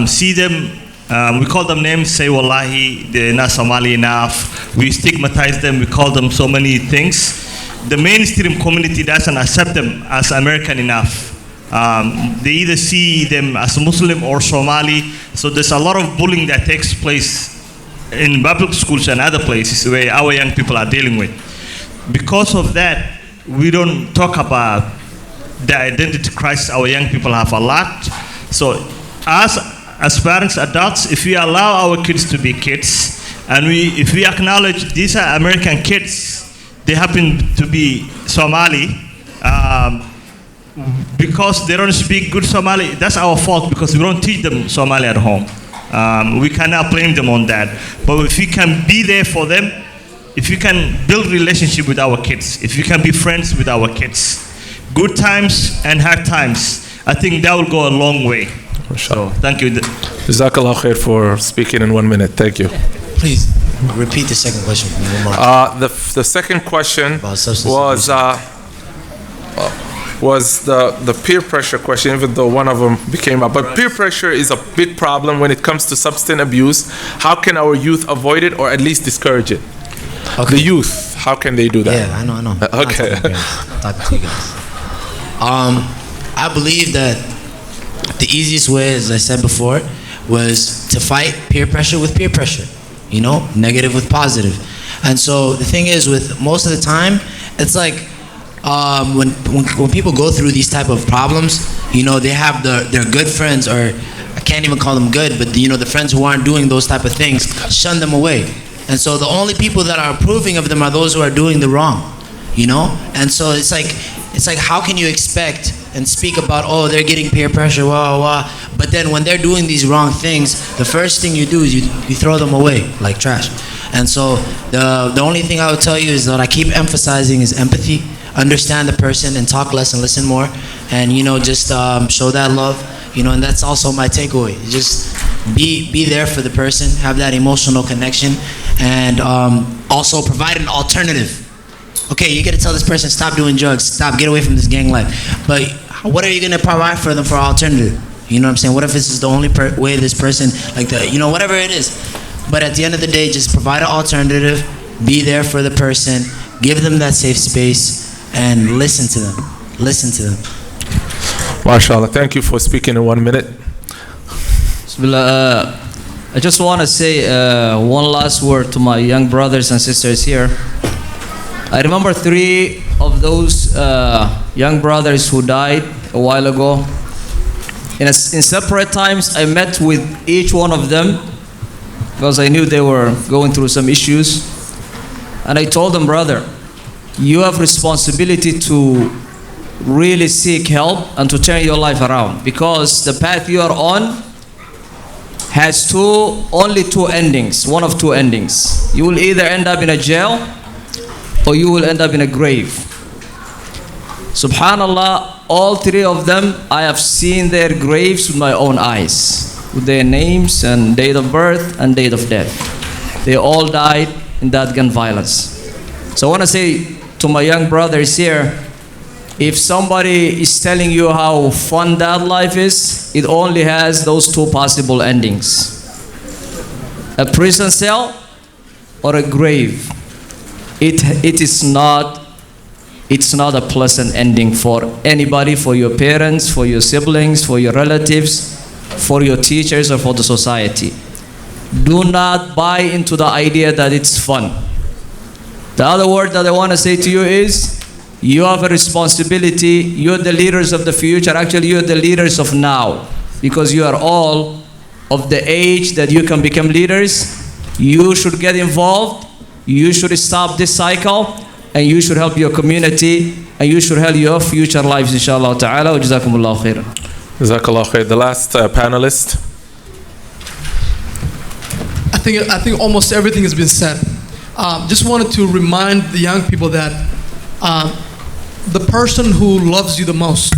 see them. We call them names, say wallahi, they're not Somali enough. We stigmatize them, we call them so many things. The mainstream community doesn't accept them as American enough. They either see them as Muslim or Somali. So there's a lot of bullying that takes place in public schools and other places where our young people are dealing with. Because of that, we don't talk about the identity crisis our young people have a lot. So as parents, adults, if we allow our kids to be kids, and if we acknowledge these are American kids, they happen to be Somali, because they don't speak good Somali, that's our fault, because we don't teach them Somali at home. We cannot blame them on that. But if we can be there for them, if we can build relationship with our kids, if we can be friends with our kids, good times and hard times, I think that will go a long way. So, thank you. Jazakallah khair for speaking in 1 minute. Thank you. Please repeat the second question for me one more time. The second question was was the peer pressure question, even though one of them became up. But peer pressure is a big problem when it comes to substance abuse. How can our youth avoid it or at least discourage it? Okay. The youth, how can they do that? Yeah, I know. Okay. I'm talking to you guys. I believe that the easiest way, as I said before, was to fight peer pressure with peer pressure. You know, negative with positive. And so the thing is, with most of the time, it's like when people go through these type of problems, you know, they have their good friends, or I can't even call them good, but you know, the friends who aren't doing those type of things, shun them away. And so the only people that are approving of them are those who are doing the wrong, you know? And so it's like how can you expect and speak about, oh, they're getting peer pressure, but then when they're doing these wrong things, the first thing you do is you throw them away like trash. And so the only thing I would tell you is that I keep emphasizing is empathy. Understand the person and talk less and listen more, and you know, just show that love, you know. And that's also my takeaway. Just be there for the person, have that emotional connection, and also provide an alternative. Okay, you got to tell this person, stop doing drugs, stop, get away from this gang life. But what are you going to provide for them for alternative? You know what I'm saying? What if this is the only way this person, like the, you know, whatever it is. But at the end of the day, just provide an alternative, be there for the person, give them that safe space, and listen to them. Listen to them. MashaAllah. Thank you for speaking in 1 minute. Bismillah. I just want to say one last word to my young brothers and sisters here. I remember 3 of those young brothers who died a while ago. In separate times, I met with each one of them because I knew they were going through some issues. And I told them, brother, you have responsibility to really seek help and to turn your life around, because the path you are on has only 2 endings, one of 2 endings. You will either end up in a jail or you will end up in a grave. Subhanallah, all 3 of them, I have seen their graves with my own eyes, with their names and date of birth and date of death. They all died in that gun violence. So I want to say to my young brothers here, if somebody is telling you how fun that life is, it only has those 2 possible endings: a prison cell or a grave. It's not a pleasant ending for anybody, for your parents, for your siblings, for your relatives, for your teachers, or for the society. Do not buy into the idea that it's fun. The other word that I want to say to you is, you have a responsibility. You're the leaders of the future. Actually, you're the leaders of now, because you are all of the age that you can become leaders. You should get involved. You should stop this cycle, and you should help your community, and you should help your future lives, inshallah ta'ala. Wa jazakumullahu khairan. Jazakallah khair. The last panelist. I think almost everything has been said. Just wanted to remind the young people that the person who loves you the most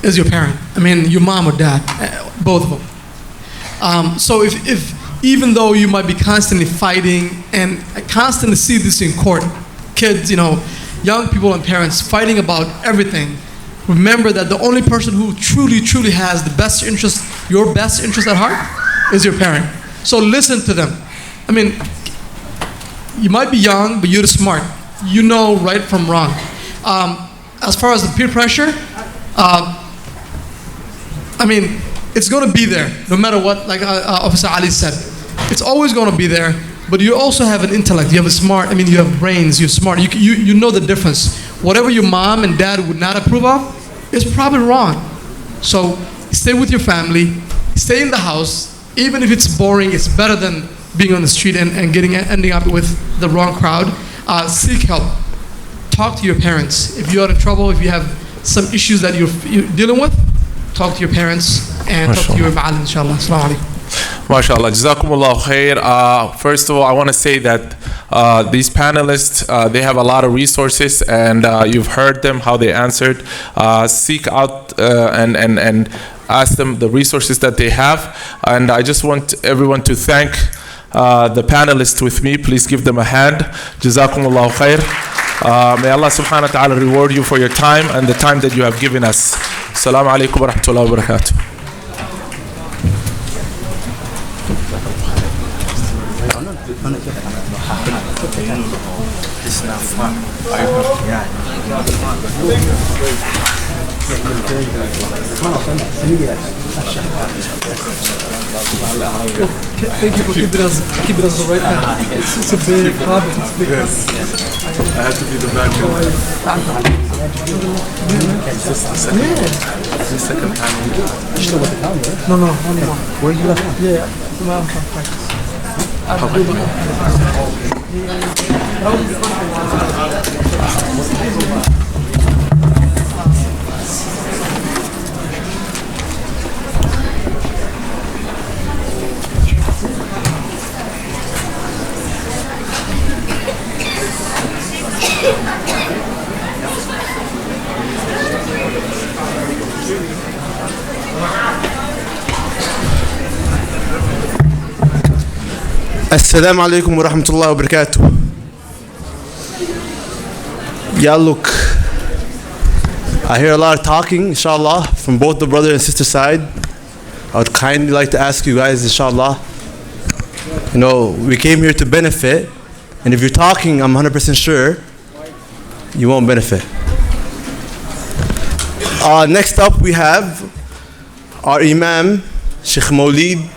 is your parent. I mean, your mom or dad, both of them. So if even though you might be constantly fighting, and I constantly see this in court, kids, you know, young people and parents fighting about everything, remember that the only person who truly has the best interest, your best interest at heart, is your parent. So listen to them. I mean, you might be young, but you're smart. You know right from wrong. As far as the peer pressure, I mean, it's going to be there no matter what, like Officer Ali said. It's always going to be there, but you also have an intellect. You have a smart, I mean, you have brains, you're smart. You know the difference. Whatever your mom and dad would not approve of is probably wrong. So stay with your family, stay in the house. Even if it's boring, it's better than being on the street and ending up with the wrong crowd. Seek help. Talk to your parents. If you're in trouble, if you have some issues that you're dealing with, talk to your parents and talk to your ma'al, inshallah. Assalamu alaikum. MashaAllah. Jazakumullah khair. First of all, I want to say that these panelists, they have a lot of resources, and you've heard them, how they answered. Seek out and ask them the resources that they have. And I just want everyone to thank the panelists with me. Please give them a hand. Jazakumullah khair. May Allah subhanahu wa ta'ala reward you for your time and the time that you have given us. Assalamu alaikum wa rahmatullahi wa barakatuh. Thank you for keeping us right now. It's a big problem. It's big. I have to be the background. Just the second time. No, only one. Where you left? Yeah. Tomorrow I'm practice. As-Salamu alaikum wa rahmatullahi wa barakatuh. Yeah, look, I hear a lot of talking, inshallah, from both the brother and sister side. I would kindly like to ask you guys, inshallah, we came here to benefit, and if you're talking, I'm 100% sure you won't benefit. Next up, we have our Imam, Sheikh Maulid,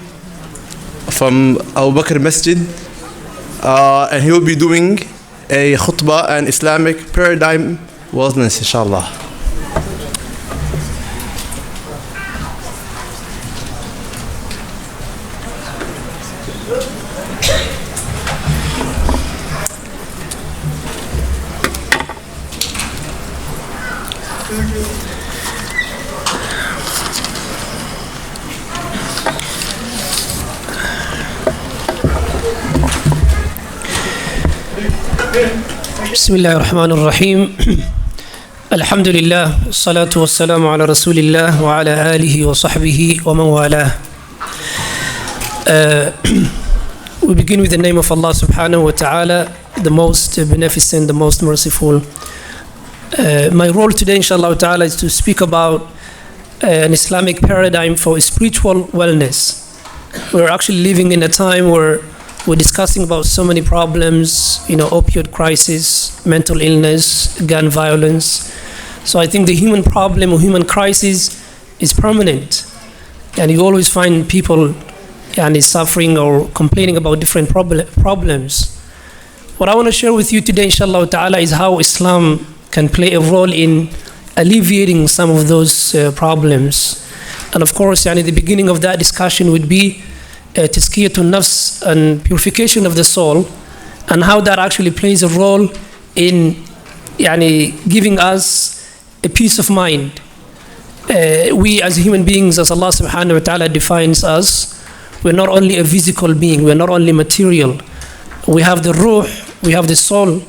from Abu Bakr Masjid, and he will be doing a khutbah and Islamic paradigm wellness, inshallah. بسم الله الرحمن الرحيم الحمد لله والصلاة والسلام على رسول الله وعلى آله وصحبه ومن والاه. We begin with the name of Allah subhanahu wa ta'ala, the most beneficent, the most merciful. My role today, inshallah ta'ala, is to speak about an Islamic paradigm for spiritual wellness. We're actually living in a time where we're discussing about so many problems, opioid crisis, mental illness, gun violence. So I think the human problem or human crisis is permanent. And you always find people suffering or complaining about different problems. What I want to share with you today, inshallah ta'ala, is how Islam can play a role in alleviating some of those problems. And of course, the beginning of that discussion would be tazkiyatun nafs and purification of the soul, and how that actually plays a role in giving us a peace of mind. We as human beings, as Allah subhanahu wa ta'ala defines us, we're not only a physical being, we're not only material. We have the ruh, we have the soul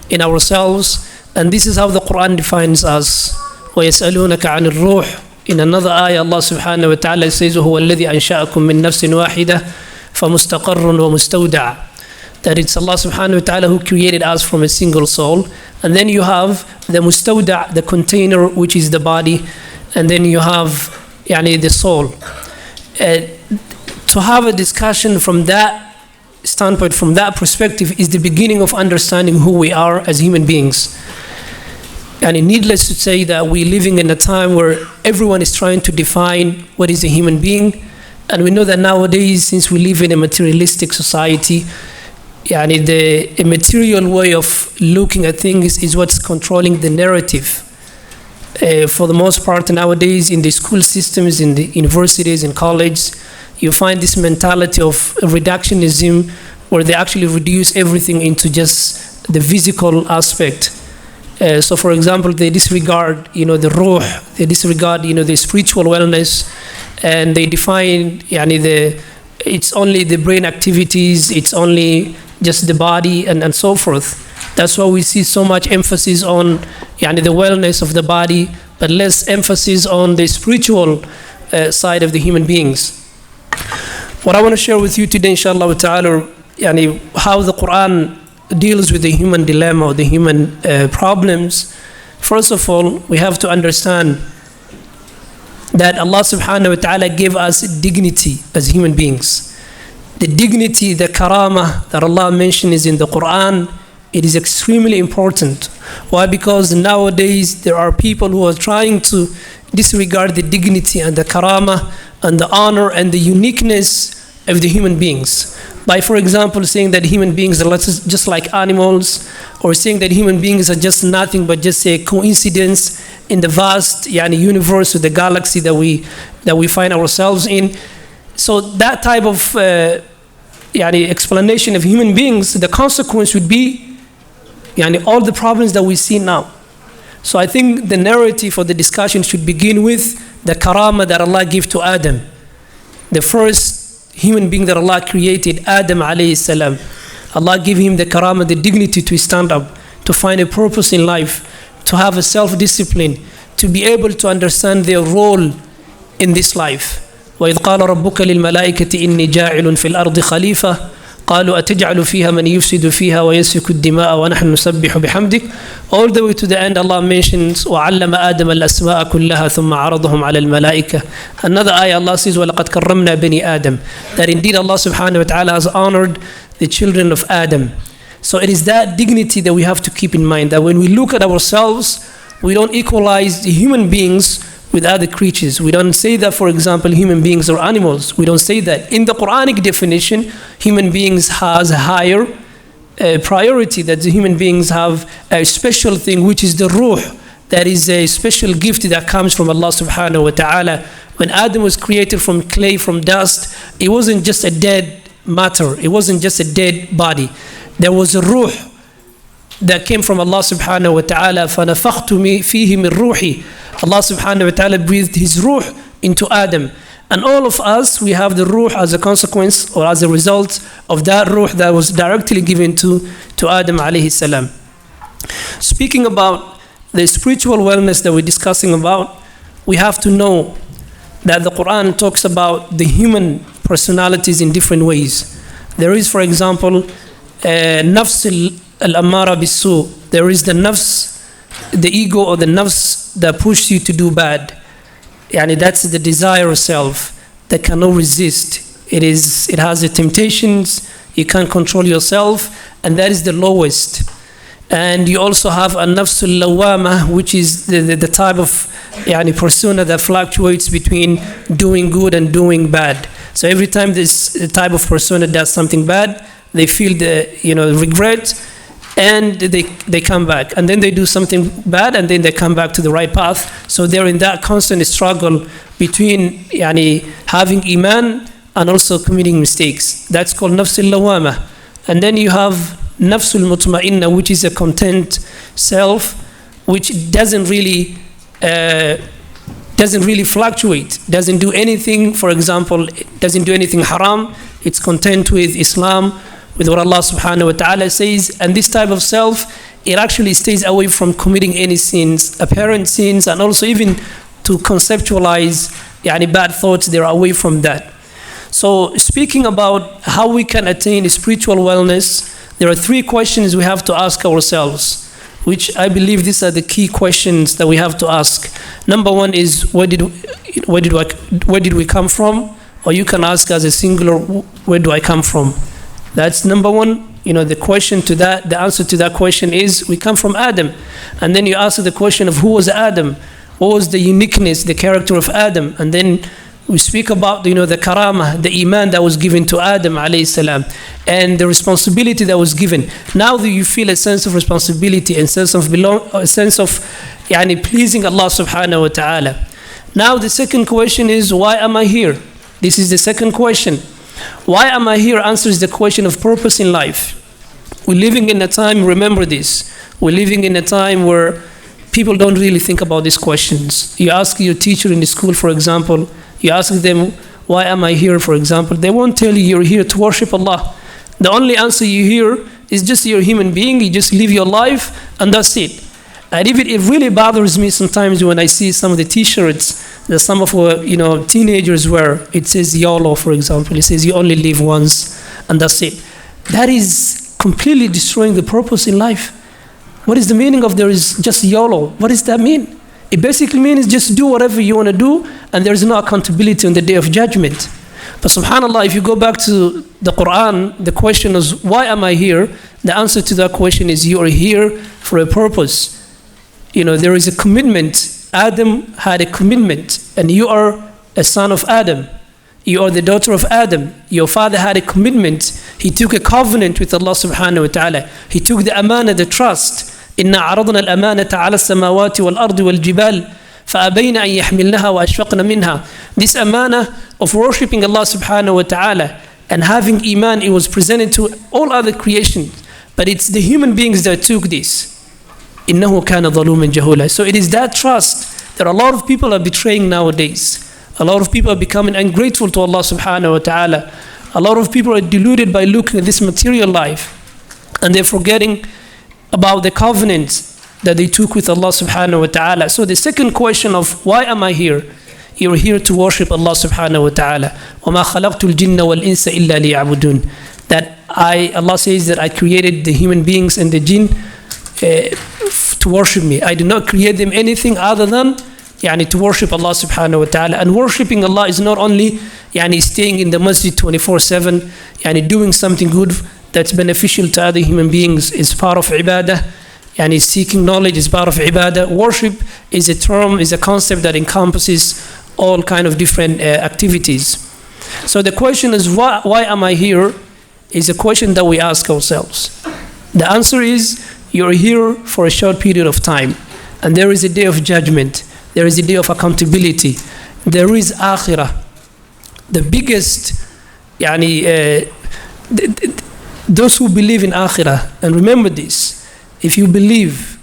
in ourselves, and this is how the Quran defines us. وَيَسْأَلُونَكَ عَنِ الرُّوحِ. In another ayah, Allah subhanahu wa ta'ala says, هُوَ الَّذِي أَنْشَأَكُم مِّن نَفْسٍ وَاحِدَةٍ فَمُسْتَقَرٌّ وَمُسْتَوْدَعٌ. That it's Allah subhanahu wa ta'ala who created us from a single soul. And then you have the mustawda', the container, which is the body. And then you have the soul. To have a discussion from that standpoint, from that perspective, is the beginning of understanding who we are as human beings. And needless to say that we're living in a time where everyone is trying to define what is a human being. And we know that nowadays, since we live in a materialistic society, a material way of looking at things is what's controlling the narrative. For the most part nowadays, in the school systems, in the universities, in colleges, you find this mentality of reductionism, where they actually reduce everything into just the physical aspect. So for example, they disregard, the ruh, they disregard, the spiritual wellness, and they define, it's only the brain activities, it's only just the body, and so forth. That's why we see so much emphasis on, the wellness of the body, but less emphasis on the spiritual side of the human beings. What I want to share with you today, inshallah ta'ala, how the Quran deals with the human dilemma or the human problems, first of all, we have to understand that Allah subhanahu wa ta'ala gave us dignity as human beings. The dignity, the karama that Allah mentions in the Quran, it is extremely important. Why? Because nowadays there are people who are trying to disregard the dignity and the karama and the honor and the uniqueness of the human beings. By, for example, saying that human beings are just like animals, or saying that human beings are just nothing but just a coincidence in the vast universe or the galaxy that we find ourselves in. So that type of explanation of human beings, the consequence would be all the problems that we see now. So I think the narrative for the discussion should begin with the karama that Allah gave to Adam, the first human being that Allah created, Adam alayhi salam. Allah gave him the karama, the dignity to stand up, to find a purpose in life, to have a self-discipline, to be able to understand their role in this life. وَإِذْ قَالَ رَبُّكَ لِلْمَلَائِكَةِ إِنِّي جَاعِلٌ فِي الْأَرْضِ خَلِيفَةً قالوا أتجعل فيها من يفسد فيها ويسفك الدماء ونحن نسبح بحمدك. All the way to the end, Allah mentions وعلم آدم الأسماء كلها ثم عرضهم على الملائكة. Another ayah, Allah says وَلَقَدْ كَرَّمْنَا بَنِي آدم, that indeed Allah subhanahu wa ta'ala has honored the children of Adam. So it is that dignity that we have to keep in mind, that when we look at ourselves, we don't equalize the human beings with other creatures. We don't say that, for example, human beings are animals. We don't say that. In the Quranic definition, human beings has a higher priority, that the human beings have a special thing, which is the ruh. That is a special gift that comes from Allah subhanahu wa ta'ala. When Adam was created from clay, from dust, it wasn't just a dead matter. It wasn't just a dead body. There was a ruh that came from Allah subhanahu wa ta'ala. فَنَفَخْتُ فِيهِ مِنْ رُوحِي. Allah subhanahu wa ta'ala breathed His ruh into Adam. And all of us, we have the ruh as a consequence or as a result of that ruh that was directly given to Adam alayhi salam. Speaking about the spiritual wellness that we're discussing about, we have to know that the Quran talks about the human personalities in different ways. There is, for example, nafs al-ammara bis-su. There is the nafs, the ego or the nafs that pushes you to do bad. That's the desire of self that cannot resist. It has the temptations, you can't control yourself, and that is the lowest. And you also have a nafs al-lawama, which is the type of persona that fluctuates between doing good and doing bad. So every time this type of persona does something bad, they feel the regret, and they come back, and then they do something bad, and then they come back to the right path. So they're in that constant struggle between having iman and also committing mistakes. That's called nafs al-lawama. And then you have nafs al-mutma'inna, which is a content self, which doesn't really fluctuate, doesn't do anything. For example, it doesn't do anything haram. It's content with Islam, with what Allah subhanahu wa ta'ala says. And this type of self, it actually stays away from committing any sins, apparent sins, and also even to conceptualize bad thoughts, they're away from that. So speaking about how we can attain spiritual wellness, there are 3 questions we have to ask ourselves, which I believe these are the key questions that we have to ask. Number 1 is, where did we come from? Or you can ask as a singular, where do I come from? That's number 1. The question to that, the answer to that question is, we come from Adam. And then you ask the question of who was Adam? What was the uniqueness, the character of Adam? And then we speak about the karama, the iman that was given to Adam alayhi salam, and the responsibility that was given. Now that you feel a sense of responsibility and sense of pleasing Allah subhanahu wa ta'ala. Now the second question is, why am I here? This is the second question. Why am I here answers the question of purpose in life. We're living in a time, remember this, we're living in a time where people don't really think about these questions. You ask your teacher in the school, for example, you ask them, why am I here, for example, they won't tell you you're here to worship Allah. The only answer you hear is just you're a human being, you just live your life, and that's it. And even it really bothers me sometimes when I see some of the t-shirts that some of teenagers wear. It says YOLO, for example. It says you only live once, and that's it. That is completely destroying the purpose in life. What is the meaning of there is just YOLO? What does that mean? It basically means just do whatever you want to do, and there is no accountability on the day of judgment. But subhanAllah, if you go back to the Quran, the question is, why am I here? The answer to that question is, you are here for a purpose. There is a commitment. Adam had a commitment, and you are a son of Adam. You are the daughter of Adam. Your father had a commitment. He took a covenant with Allah subhanahu wa ta'ala. He took the amana, the trust. إِنَّا عَرَضْنَا الْأَمَانَةَ عَلَى السَّمَاوَاتِ وَالْأَرْضِ وَالْجِبَالِ فَأَبَيْنَ أَن يَحْمِلْنَهَا وَأَشْفَقْنَ مِنْهَا. This amana of worshipping Allah subhanahu wa ta'ala and having iman, it was presented to all other creation. But it's the human beings that took this. إِنَّهُ كَانَ ظَلُومًا جَهُولًا. So it is that trust that a lot of people are betraying nowadays. A lot of people are becoming ungrateful to Allah subhanahu wa ta'ala. A lot of people are deluded by looking at this material life, and they're forgetting about the covenants that they took with Allah subhanahu wa ta'ala. So the second question of why am I here? You're here to worship Allah subhanahu wa ta'ala. وَمَا خَلَقْتُ الْجِنَّ وَالْإِنسَ إِلَّا لِيَعْبُدُونَ. That Allah says that I created the human beings and the jinn to worship me. I did not create them anything other than to worship Allah subhanahu wa ta'ala. And worshipping Allah is not only staying in the masjid 24/7, doing something good that's beneficial to other human beings is part of ibadah. Seeking knowledge is part of ibadah. Worship is a term, is a concept that encompasses all kind of different activities. So the question is, why am I here? Is a question that we ask ourselves. The answer is, you're here for a short period of time, and there is a day of judgment. There is a day of accountability. There is akhirah. The biggest, those who believe in akhirah, and remember this, if you believe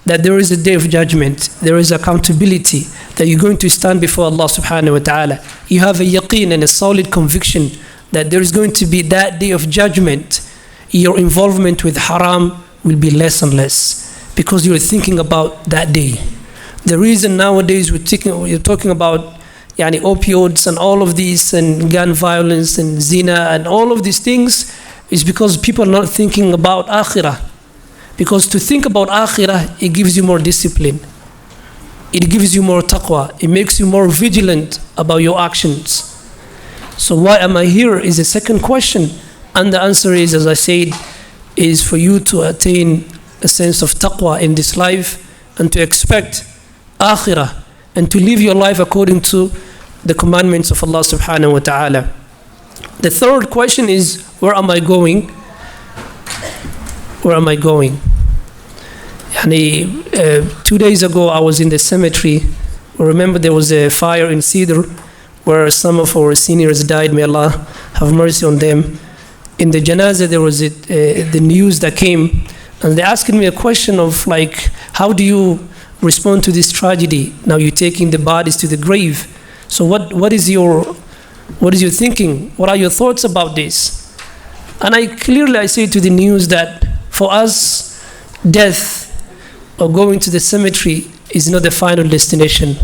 that there is a day of judgment, there is accountability, that you're going to stand before Allah subhanahu wa ta'ala, you have a yaqeen and a solid conviction that there is going to be that day of judgment, your involvement with haram will be less and less, because you're thinking about that day. The reason nowadays we're talking about opioids and all of these, and gun violence and zina and all of these things, is because people are not thinking about akhirah. Because to think about akhirah, it gives you more discipline. It gives you more taqwa. It makes you more vigilant about your actions. So why am I here is the second question. And the answer is, as I said, is for you to attain a sense of taqwa in this life, and to expect akhirah, and to live your life according to the commandments of Allah subhanahu wa ta'ala. The third question is, where am I going? Where am I going? 2 days ago, I was in the cemetery. Remember, there was a fire in Cedar where some of our seniors died. May Allah have mercy on them. In the janazah, there was the news that came, and they asked me a question of how do you respond to this tragedy? Now you're taking the bodies to the grave. So what is your thinking? What are your thoughts about this? And I say to the news that for us, death or going to the cemetery is not the final destination.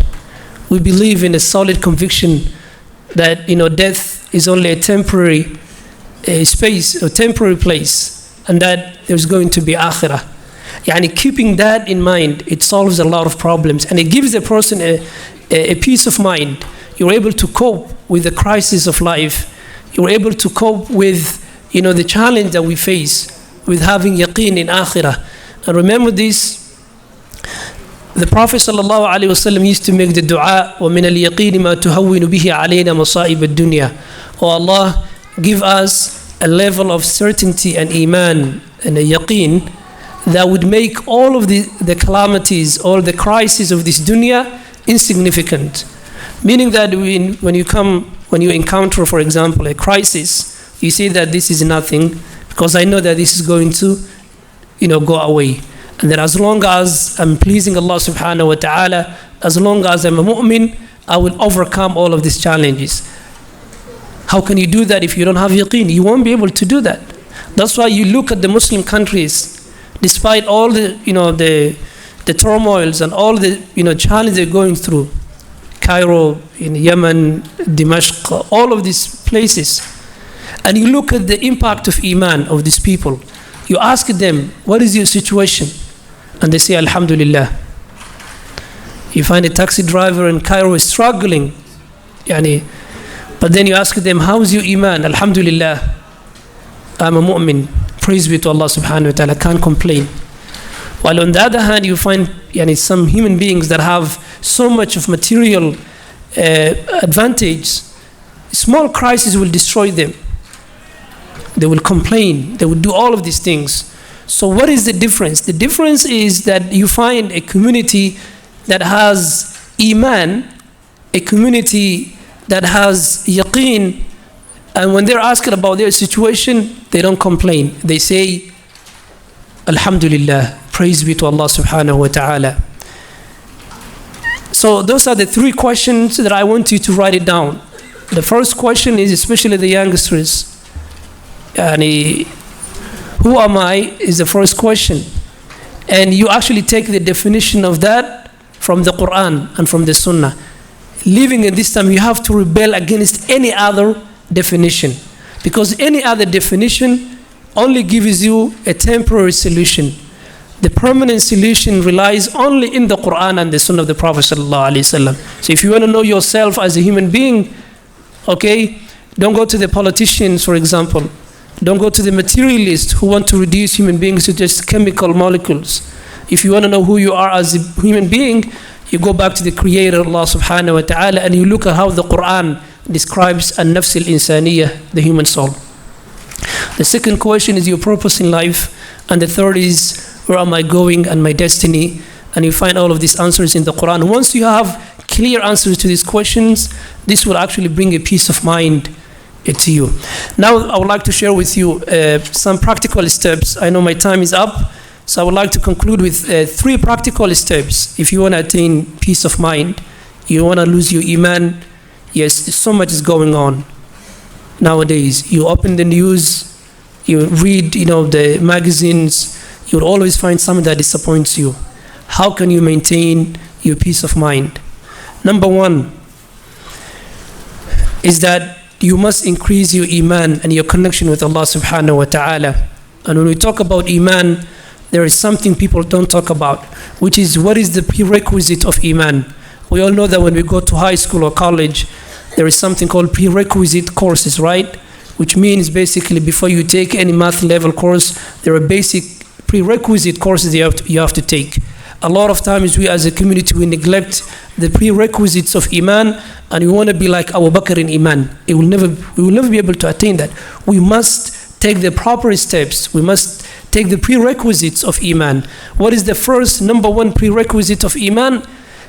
We believe in a solid conviction that death is only a temporary space, a temporary place, and that there's going to be akhirah. Keeping that in mind, it solves a lot of problems, and it gives a person a peace of mind. You're able to cope with the crisis of life. You're able to cope with the challenge that we face with having yaqeen in akhirah. And remember this, the Prophet ﷺ used to make the dua, وَمِنَ الْيَقِينِ مَا تُهَوِّنُ بِهِ عَلَيْنَا مَصَائِبَ الدُّنْيَا. Oh Allah, give us a level of certainty and iman and a yaqeen that would make all of the calamities, all the crises of this dunya insignificant. Meaning that when you encounter, for example, a crisis, you say that this is nothing, because I know that this is going to go away. And that as long as I'm pleasing Allah subhanahu wa ta'ala, as long as I'm a mu'min, I will overcome all of these challenges. How can you do that if you don't have yaqeen? You won't be able to do that. That's why you look at the Muslim countries, despite all the the turmoils and all the challenges they're going through, Cairo, in Yemen, Damascus, all of these places, and you look at the impact of iman of these people, You ask them, what is your situation? And they say, Alhamdulillah. You find a taxi driver in Cairo is struggling. But then you ask them, how's your iman? Alhamdulillah. I'm a mu'min. Praise be to Allah subhanahu wa ta'ala. Can't complain. While on the other hand, you find some human beings that have so much of material advantage, small crisis will destroy them. They will complain. They will do all of these things. So what is the difference? The difference is that you find a community that has iman, a community that has yaqeen, and when they're asked about their situation, they don't complain. They say, Alhamdulillah, praise be to Allah subhanahu wa ta'ala. So those are the three questions that I want you to write it down. The first question is, especially the youngsters, who am I is the first question. And you actually take the definition of that from the Quran and from the Sunnah. Living in this time, you have to rebel against any other definition, because any other definition only gives you a temporary solution. The permanent solution relies only in the Quran and the Sunnah of the Prophet ﷺ. So if you want to know yourself as a human being, okay, don't go to the politicians, for example. Don't go to the materialists who want to reduce human beings to just chemical molecules. If you want to know who you are as a human being, you go back to the Creator, Allah subhanahu wa ta'ala, and you look at how the Quran describes an-nafs al-insaniyah, the human soul. The second question is your purpose in life, and the third is, where am I going and my destiny? And you find all of these answers in the Quran. Once you have clear answers to these questions, this will actually bring a peace of mind to you. Now I would like to share with you some practical steps. I know my time is up, so I would like to conclude with 3 practical steps. If you want to attain peace of mind, you want to lose your iman. Yes, so much is going on nowadays. You open the news, you read the magazines, you'll always find something that disappoints you. How can you maintain your peace of mind? Number 1 is that you must increase your iman and your connection with Allah subhanahu wa ta'ala. And when we talk about iman, there is something people don't talk about, which is what is the prerequisite of iman. We all know that when we go to high school or college, there is something called prerequisite courses, right? Which means basically before you take any math level course, there are basic prerequisite courses you have to take. A lot of times we as a community, we neglect the prerequisites of iman, and we want to be like Abu Bakr in iman. We will never be able to attain that. We must take the proper steps. We must take the prerequisites of iman. What is the first, number 1 prerequisite of iman?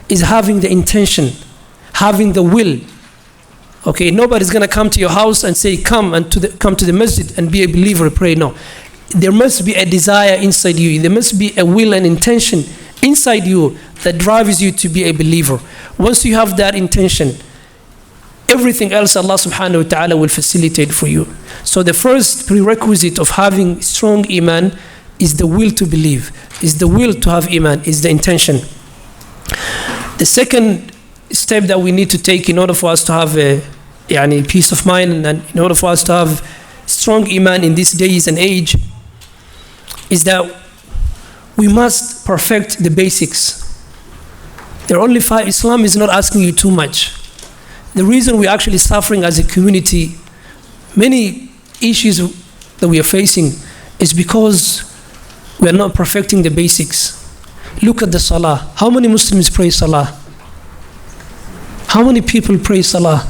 Is having the intention, having the will. Okay, nobody's going to come to your house and say, come to the masjid and be a believer, pray. No. There must be a desire inside you. There must be a will and intention inside you that drives you to be a believer. Once you have that intention, everything else Allah subhanahu wa ta'ala will facilitate for you. So the first prerequisite of having strong iman is the will to believe, is the will to have iman, is the intention. The second step that we need to take in order for us to have a peace of mind, and in order for us to have strong iman in these days and age, is that we must perfect the basics. There are only 5. Islam is not asking you too much. The reason we're actually suffering as a community, many issues that we are facing, is because we are not perfecting the basics. Look at the salah. How many Muslims pray salah? How many people pray salah?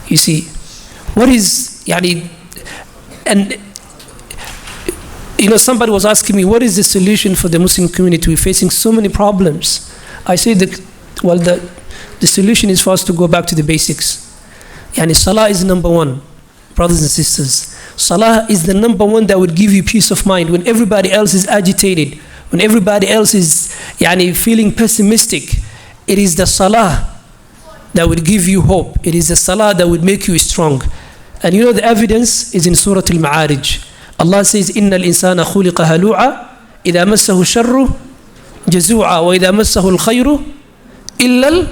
You see, what is, and somebody was asking me, what is the solution for the Muslim community? We're facing so many problems. I say that, well, the solution is for us to go back to the basics. Salah is number 1, brothers and sisters. Salah is the number 1 that would give you peace of mind when everybody else is agitated, when everybody else is feeling pessimistic. It is the salah that would give you hope. It is the salah that would make you strong. And the evidence is in Surah Al-Ma'arij. Allah says, إِنَّ الْإِنسَانَ خُلِقَ هَلُوعًا إِذَا مَسَّهُ الشَّرُّ جَزُوعًا وَإِذَا مَسَّهُ الْخَيْرُ إِلَّا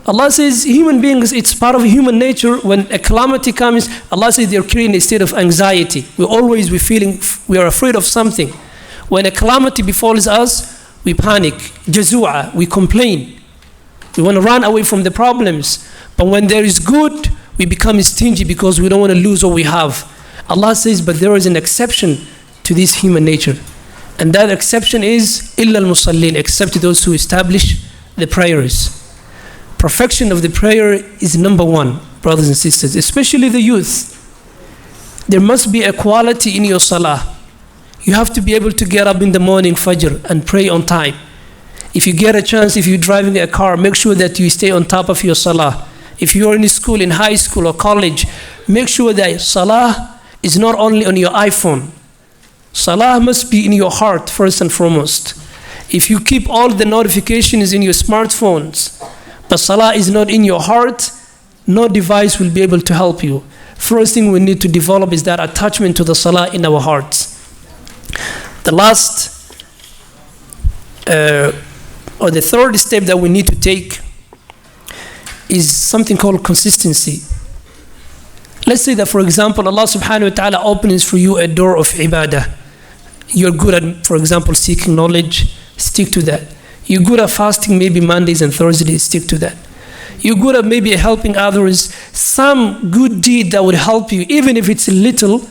Allah says human beings, it's part of human nature. When a calamity comes, Allah says they're creating a state of anxiety. We're feeling, we are afraid of something. When a calamity befalls us, we panic, jazua, we complain. We want to run away from the problems. But when there is good, we become stingy because we don't want to lose what we have. Allah says, but there is an exception to this human nature. And that exception is illa al-musallin, except those who establish the prayers. Perfection of the prayer is number one, brothers and sisters, especially the youth. There must be a quality in your salah. You have to be able to get up in the morning, Fajr, and pray on time. If you get a chance, if you're driving a car, make sure that you stay on top of your salah. If you're in school, in high school or college, make sure that salah is not only on your iPhone. Salah must be in your heart first and foremost. If you keep all the notifications in your smartphones, but salah is not in your heart, no device will be able to help you. First thing we need to develop is that attachment to the salah in our hearts. The last or the third step that we need to take is something called consistency. Let's say that, for example, Allah subhanahu wa ta'ala opens for you a door of ibadah. You're good at, for example, seeking knowledge, stick to that. You're good at fasting maybe Mondays and Thursdays, stick to that. You're good at maybe helping others, some good deed that would help you, even if it's a little,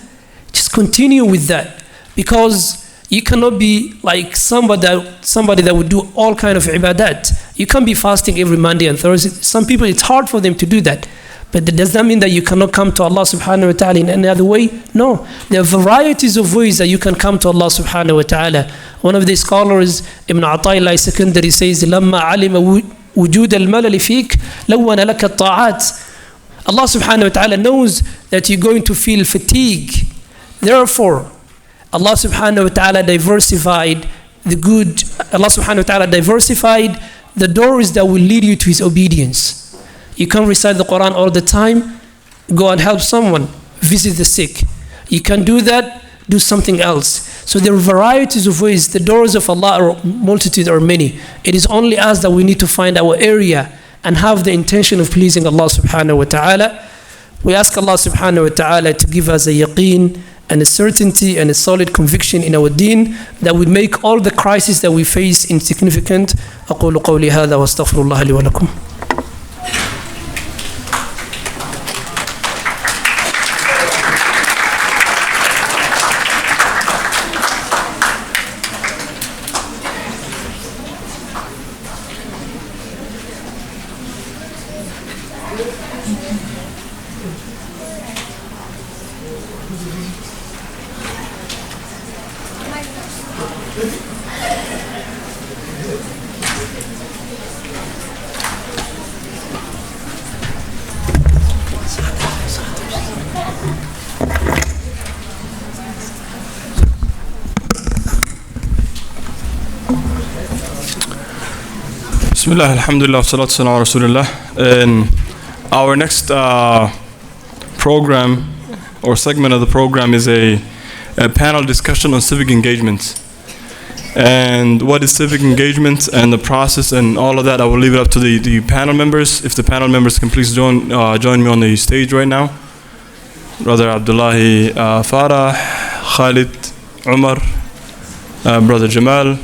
just continue with that. Because you cannot be like somebody that would do all kind of ibadat. You can't be fasting every Monday and Thursday. Some people, it's hard for them to do that. But does that mean that you cannot come to Allah subhanahu wa ta'ala in any other way? No. There are varieties of ways that you can come to Allah subhanahu wa ta'ala. One of the scholars, Ibn Ata'illah Secondary, says, لَمَّا عَلِمَ وُجُودَ الْمَلَلِ فِيكَ لَوَّنَ لَكَ الطَّاعَاتِ. Allah subhanahu wa ta'ala knows that you're going to feel fatigue. Therefore, Allah subhanahu wa ta'ala diversified the good. Allah subhanahu wa ta'ala diversified the doors that will lead you to His obedience. You can't recite the Quran all the time. Go and help someone. Visit the sick. You can do that. Do something else. So there are varieties of ways. The doors of Allah are multitude or many. It is only us that we need to find our area and have the intention of pleasing Allah subhanahu wa ta'ala. We ask Allah subhanahu wa ta'ala to give us a yaqeen and a certainty and a solid conviction in our deen that would make all the crises that we face insignificant. أقول قولي هذا واستغفر الله لي ولكم. Bismillah, alhamdulillah, salatu salam rasulullah. And our next program or segment of the program is a panel discussion on civic engagement. And what is civic engagement and the process and all of that, I will leave it up to the panel members. If the panel members can please join me on the stage right now. Brother Abdullahi Farah, Khalid, Umar, Brother Jamal.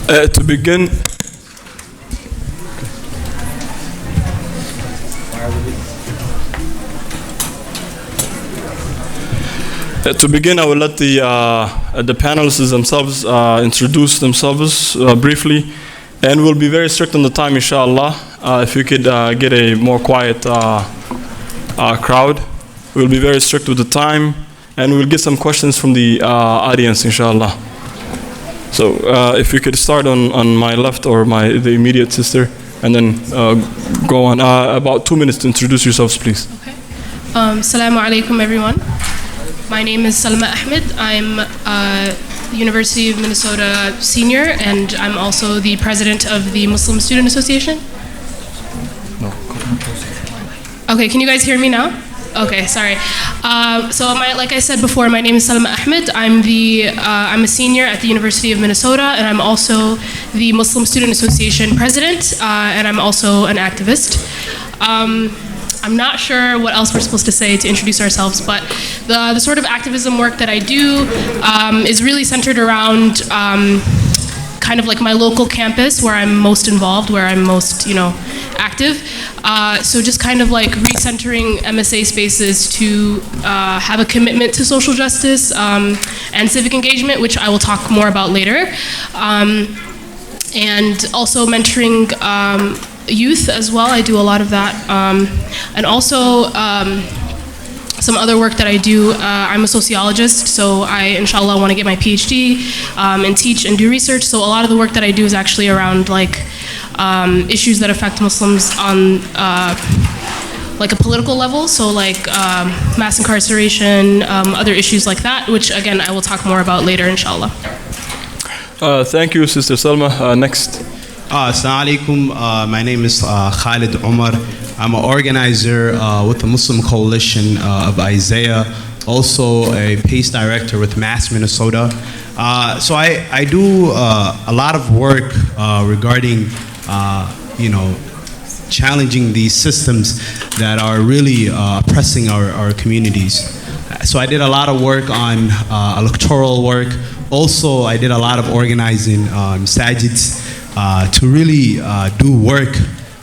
To begin, To begin, I will let the panelists themselves introduce themselves briefly, and we'll be very strict on the time, inshallah. If you could get a more quiet crowd, we'll be very strict with the time, and we'll get some questions from the audience, inshallah. So if we could start on my left or the immediate sister, and then go on. About 2 minutes to introduce yourselves, please. Okay. Assalamu alaikum, everyone. My name is Salma Ahmed. I'm a University of Minnesota senior, and I'm also the president of the Muslim Student Association. No. Okay, can you guys hear me now? Okay, sorry. Like I said before, my name is Salma Ahmed. I'm a senior at the University of Minnesota, and I'm also the Muslim Student Association president, and I'm also an activist. I'm not sure what else we're supposed to say to introduce ourselves, but the sort of activism work that I do is really centered around kind of like my local campus where I'm most involved, where I'm most, active. So just kind of like recentering MSA spaces to have a commitment to social justice and civic engagement, which I will talk more about later. And also mentoring youth as well. I do a lot of that. And also some other work that I do. I'm a sociologist, so I, inshallah, want to get my PhD and teach and do research. So a lot of the work that I do is actually around like issues that affect Muslims on like a political level. So like mass incarceration, other issues like that, which again, I will talk more about later, inshallah. Thank you, Sister Salma. Next. Assalamu alaikum. My name is Khalid Umar. I'm an organizer with the Muslim Coalition of Isaiah, also a PACE director with Mass Minnesota. So I do a lot of work regarding, challenging these systems that are really oppressing our communities. So I did a lot of work on electoral work. Also, I did a lot of organizing Sajid's to really do work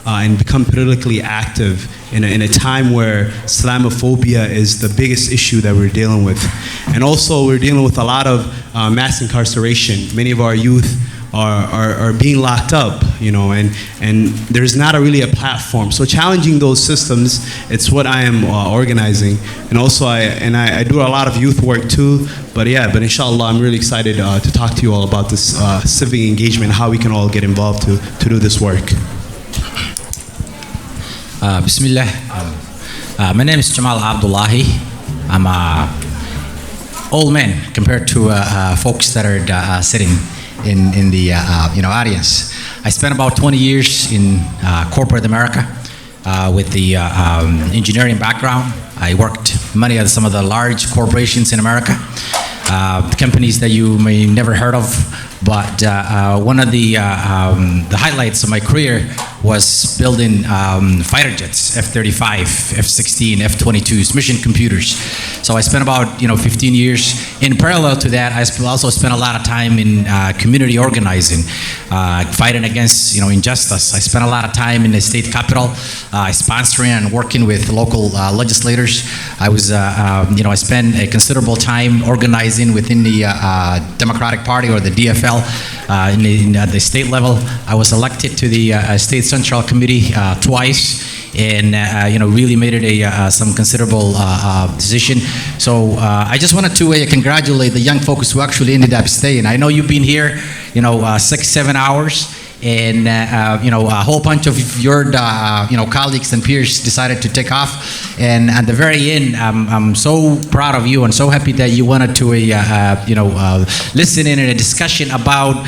and become politically active in a time where Islamophobia is the biggest issue that we're dealing with. And also we're dealing with a lot of mass incarceration. Many of our youth are being locked up, and there's not really a platform. So challenging those systems, it's what I am organizing. And also I do a lot of youth work too, but inshallah I'm really excited to talk to you all about this civic engagement, how we can all get involved to do this work. Bismillah. My name is Jamal Abdullahi. I'm a old man compared to folks that are sitting in the audience. I spent about 20 years in corporate America with the engineering background. I worked many of some of the large corporations in America, companies that you may never heard of. But one of the highlights of my career was building fighter jets, F-35, F-16, F-22s, mission computers. So I spent about 15 years. In parallel to that, I also spent a lot of time in community organizing, fighting against injustice. I spent a lot of time in the state capitol, sponsoring and working with local legislators. I was, I spent a considerable time organizing within the Democratic Party, or the DFL. At the state level, I was elected to the State Central Committee twice, and really made it some considerable decision. So I just wanted to congratulate the young folks who actually ended up staying. I know you've been here, 6-7 hours. And a whole bunch of your colleagues and peers decided to take off, and at the very end, I'm so proud of you and so happy that you wanted to listen in a discussion about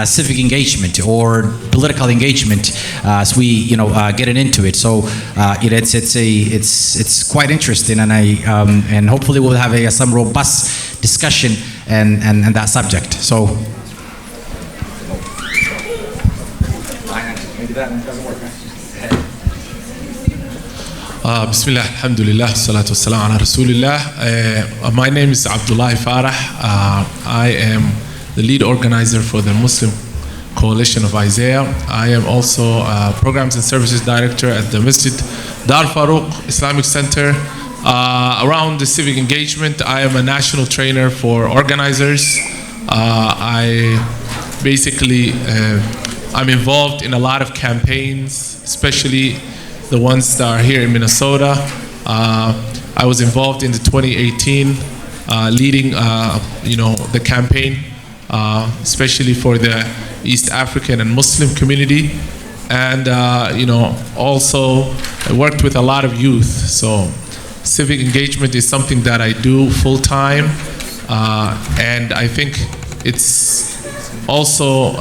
civic engagement or political engagement as we get into it. So it's quite interesting, and and hopefully we'll have some robust discussion and that subject. So. Bismillah, alhamdulillah, salatu wassalam ala rasulillah. My name is Abdullahi Farah. I am the lead organizer for the Muslim Coalition of Isaiah. I am also Programs and Services Director at the Masjid Dar Farouk Islamic Center, Around the civic engagement, I am a national trainer for organizers. I basically, I'm involved in a lot of campaigns, especially the ones that are here in Minnesota. I was involved in the 2018 leading, the campaign, especially for the East African and Muslim community, and also I worked with a lot of youth. So civic engagement is something that I do full time, and I think it's also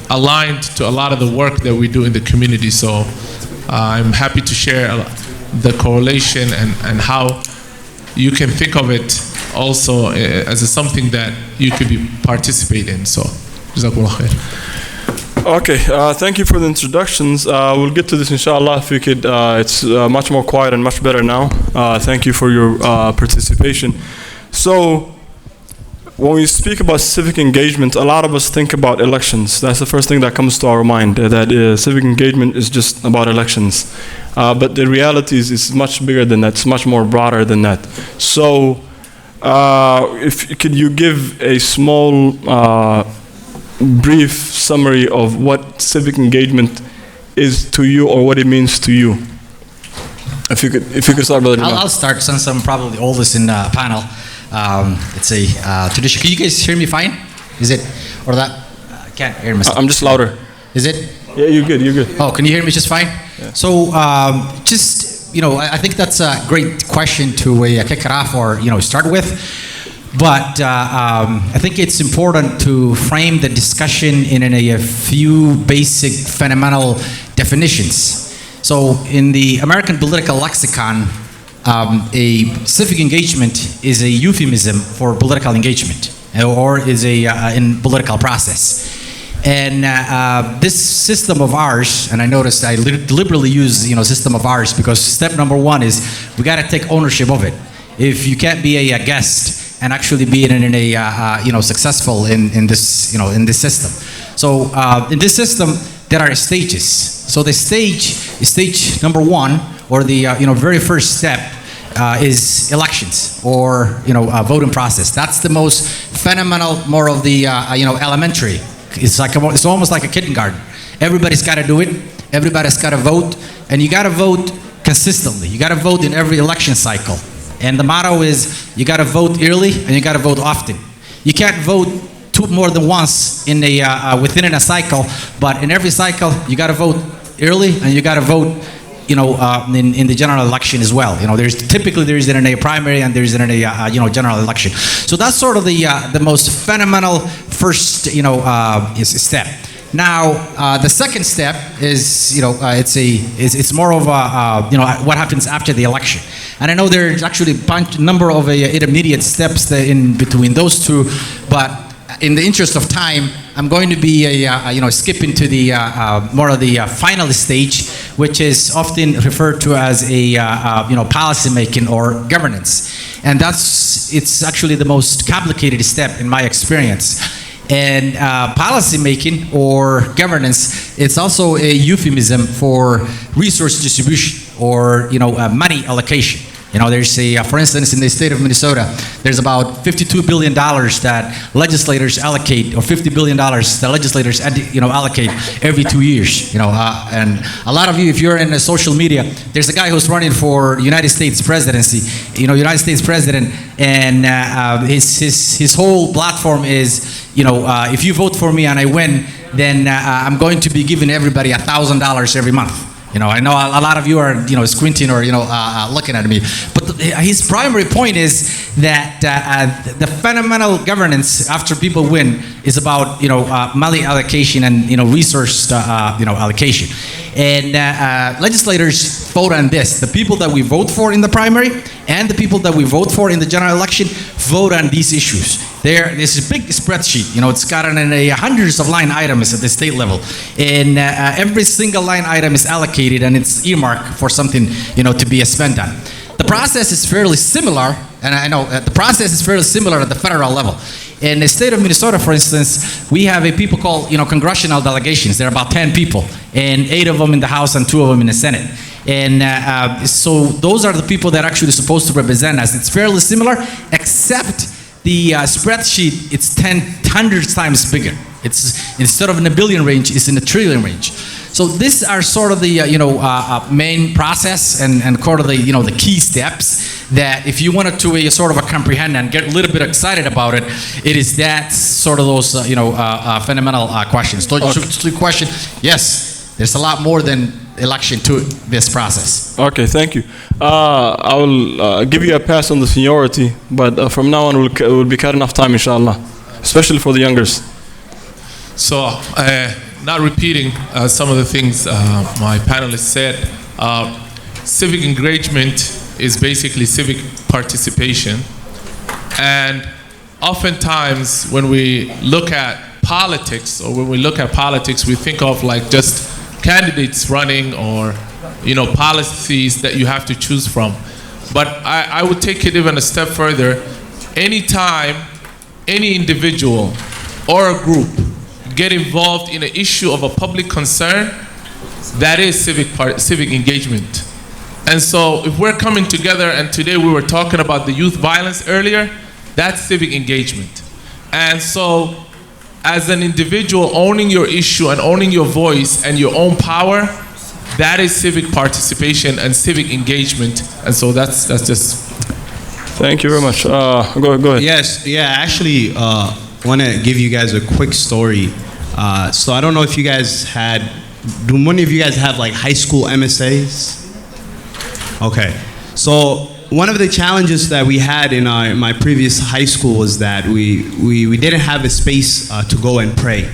aligned to a lot of the work that we do in the community. So I'm happy to share the correlation and how you can think of it also as something that you could participate in. So, Jazakumullah khair. Okay, thank you for the introductions. We'll get to this inshallah if we could. It's much more quiet and much better now. Thank you for your participation. So, when we speak about civic engagement, a lot of us think about elections. That's the first thing that comes to our mind, that civic engagement is just about elections. But the reality is it's much bigger than that. It's much more broader than that. So, could you give a small, brief summary of what civic engagement is to you, or what it means to you? If you could start, Brother Jamal. I'll start, since I'm probably the oldest in the panel. It's a tradition. Can you guys hear me fine? Is it, or that? I can't hear myself. I'm just louder. Is it? Yeah, you're good. You're good. Oh, can you hear me just fine? Yeah. So, I think that's a great question to kick it off or start with. But I think it's important to frame the discussion in a few basic fundamental definitions. So, in the American political lexicon, a civic engagement is a euphemism for political engagement, or is in political process. And this system of ours, and I noticed I deliberately use system of ours because step number one is we got to take ownership of it. If you can't be a guest and actually be in a successful in this in this system. So in this system there are stages. So the stage number one, or the very first step, is elections, or voting process. That's the most fundamental, more of the elementary. It's almost like a kindergarten. Everybody's got to do it. Everybody's got to vote, and you got to vote consistently. You got to vote in every election cycle. And the motto is you got to vote early and you got to vote often. You can't vote more than once in within a cycle, but in every cycle you got to vote early and you got to vote in the general election as well. There's in a primary and there's in a general election. So that's sort of the most fundamental first step. Now the second step is it's more of what happens after the election. And I know there's actually a number of intermediate steps in between those two, but in the interest of time, I'm going to be skipping to the more of the final stage, which is often referred to as a policy making or governance, and it's actually the most complicated step in my experience. And policy making or governance, it's also a euphemism for resource distribution or money allocation. There's for instance, in the state of Minnesota, there's about $52 billion that legislators allocate, or $50 billion that legislators allocate every 2 years. And a lot of you, if you're in social media, there's a guy who's running for United States presidency, United States president, and his whole platform is, if you vote for me and I win, then I'm going to be giving everybody $1,000 every month. I know a lot of you are, squinting or, looking at me. But his primary point is that the fundamental governance after people win is about, money allocation and, resource, allocation. And legislators vote on this. The people that we vote for in the primary and the people that we vote for in the general election vote on these issues. There's a big spreadsheet. It's got hundreds of line items at the state level. And every single line item is allocated and it's earmarked for something, to be spent on. The process is fairly similar, and I know the process is fairly similar at the federal level. In the state of Minnesota, for instance, we have a people called, congressional delegations. There are about 10 people, and 8 of them in the House and 2 of them in the Senate. And so those are the people that are actually supposed to represent us. It's fairly similar, except the spreadsheet, it's 100 times bigger. It's instead of in a billion range, it's in a trillion range. So these are sort of the main process and sort of the the key steps that if you wanted to sort of comprehend and get a little bit excited about it, it is that sort of those fundamental questions. So the question, yes, there's a lot more than election to this process. Okay, thank you. I will give you a pass on the seniority, but from now on we'll be cutting off time, inshallah, especially for the youngers. So, not repeating some of the things my panelists said, civic engagement is basically civic participation. And oftentimes when we look at politics, we think of like just candidates running or policies that you have to choose from. But I would take it even a step further. Anytime any individual or a group get involved in an issue of a public concern, that is civic engagement. And so if we're coming together, and today we were talking about the youth violence earlier, that's civic engagement. And so as an individual owning your issue and owning your voice and your own power, that is civic participation and civic engagement. And so that's just... Thank you very much. Go ahead. Yes, actually, want to give you guys a quick story. So I don't know if you guys do many of you guys have like high school MSAs? Okay. So one of the challenges that we had in my previous high school was that we didn't have a space to go and pray.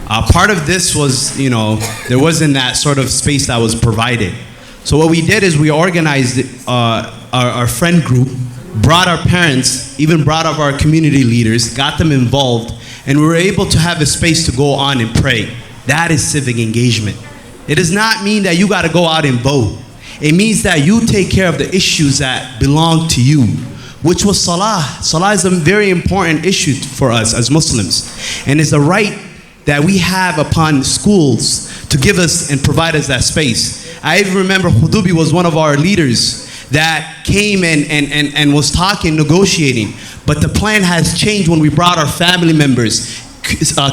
Part of this was, there wasn't that sort of space that was provided. So what we did is we organized our friend group, brought our parents, even brought up our community leaders, got them involved, and we were able to have a space to go on and pray. That is civic engagement. It does not mean that you got to go out and vote. It means that you take care of the issues that belong to you, which was salah. Salah is a very important issue for us as Muslims, and it's a right that we have upon schools to give us and provide us that space. I even remember Hudubi was one of our leaders that came and was talking, negotiating. But the plan has changed when we brought our family members,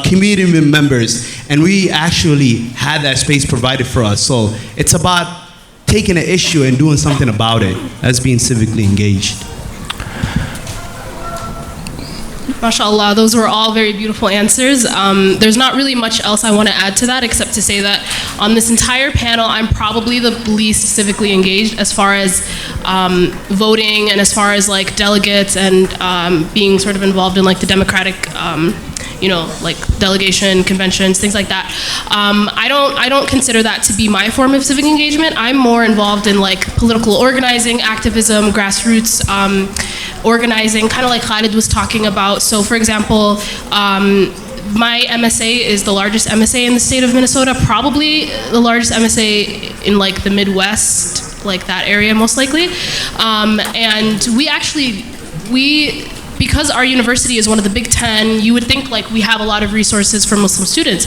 community members, and we actually had that space provided for us. So it's about taking an issue and doing something about it. That's being civically engaged. MashaAllah, those were all very beautiful answers. There's not really much else I want to add to that except to say that on this entire panel, I'm probably the least civically engaged as far as voting and as far as like delegates and being sort of involved in like the democratic like delegation, conventions, things like that. I don't consider that to be my form of civic engagement. I'm more involved in like political organizing, activism, grassroots organizing, kind of like Khalid was talking about. So for example, my MSA is the largest MSA in the state of Minnesota, probably the largest MSA in like the Midwest, like that area most likely. And we because our university is one of the Big Ten, you would think like we have a lot of resources for Muslim students.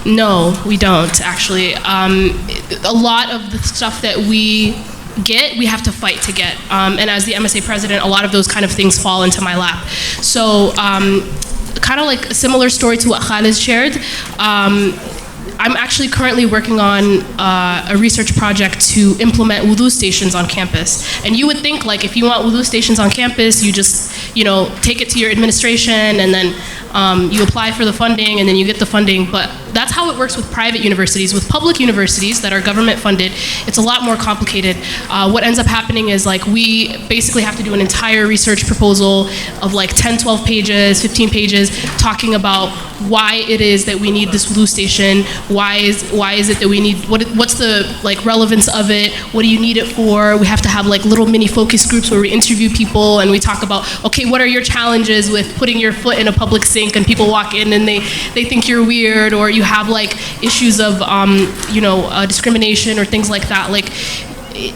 No, we don't actually. A lot of the stuff that we get, we have to fight to get. And as the MSA president, a lot of those kind of things fall into my lap. So kind of like a similar story to what Khalid shared. I'm actually currently working on a research project to implement wudu stations on campus. And you would think like if you want wudu stations on campus, you just take it to your administration and then you apply for the funding and then you get the funding. But that's how it works with private universities. With public universities that are government funded, it's a lot more complicated. What ends up happening is like we basically have to do an entire research proposal of like 10, 12 pages, 15 pages, talking about why it is that we need this wudu station. Why is it that we need, what's the like relevance of it? What do you need it for? We have to have like little mini focus groups where we interview people and we talk about, okay, what are your challenges with putting your foot in a public sink and people walk in and they think you're weird, or you have like issues of discrimination or things like that. Like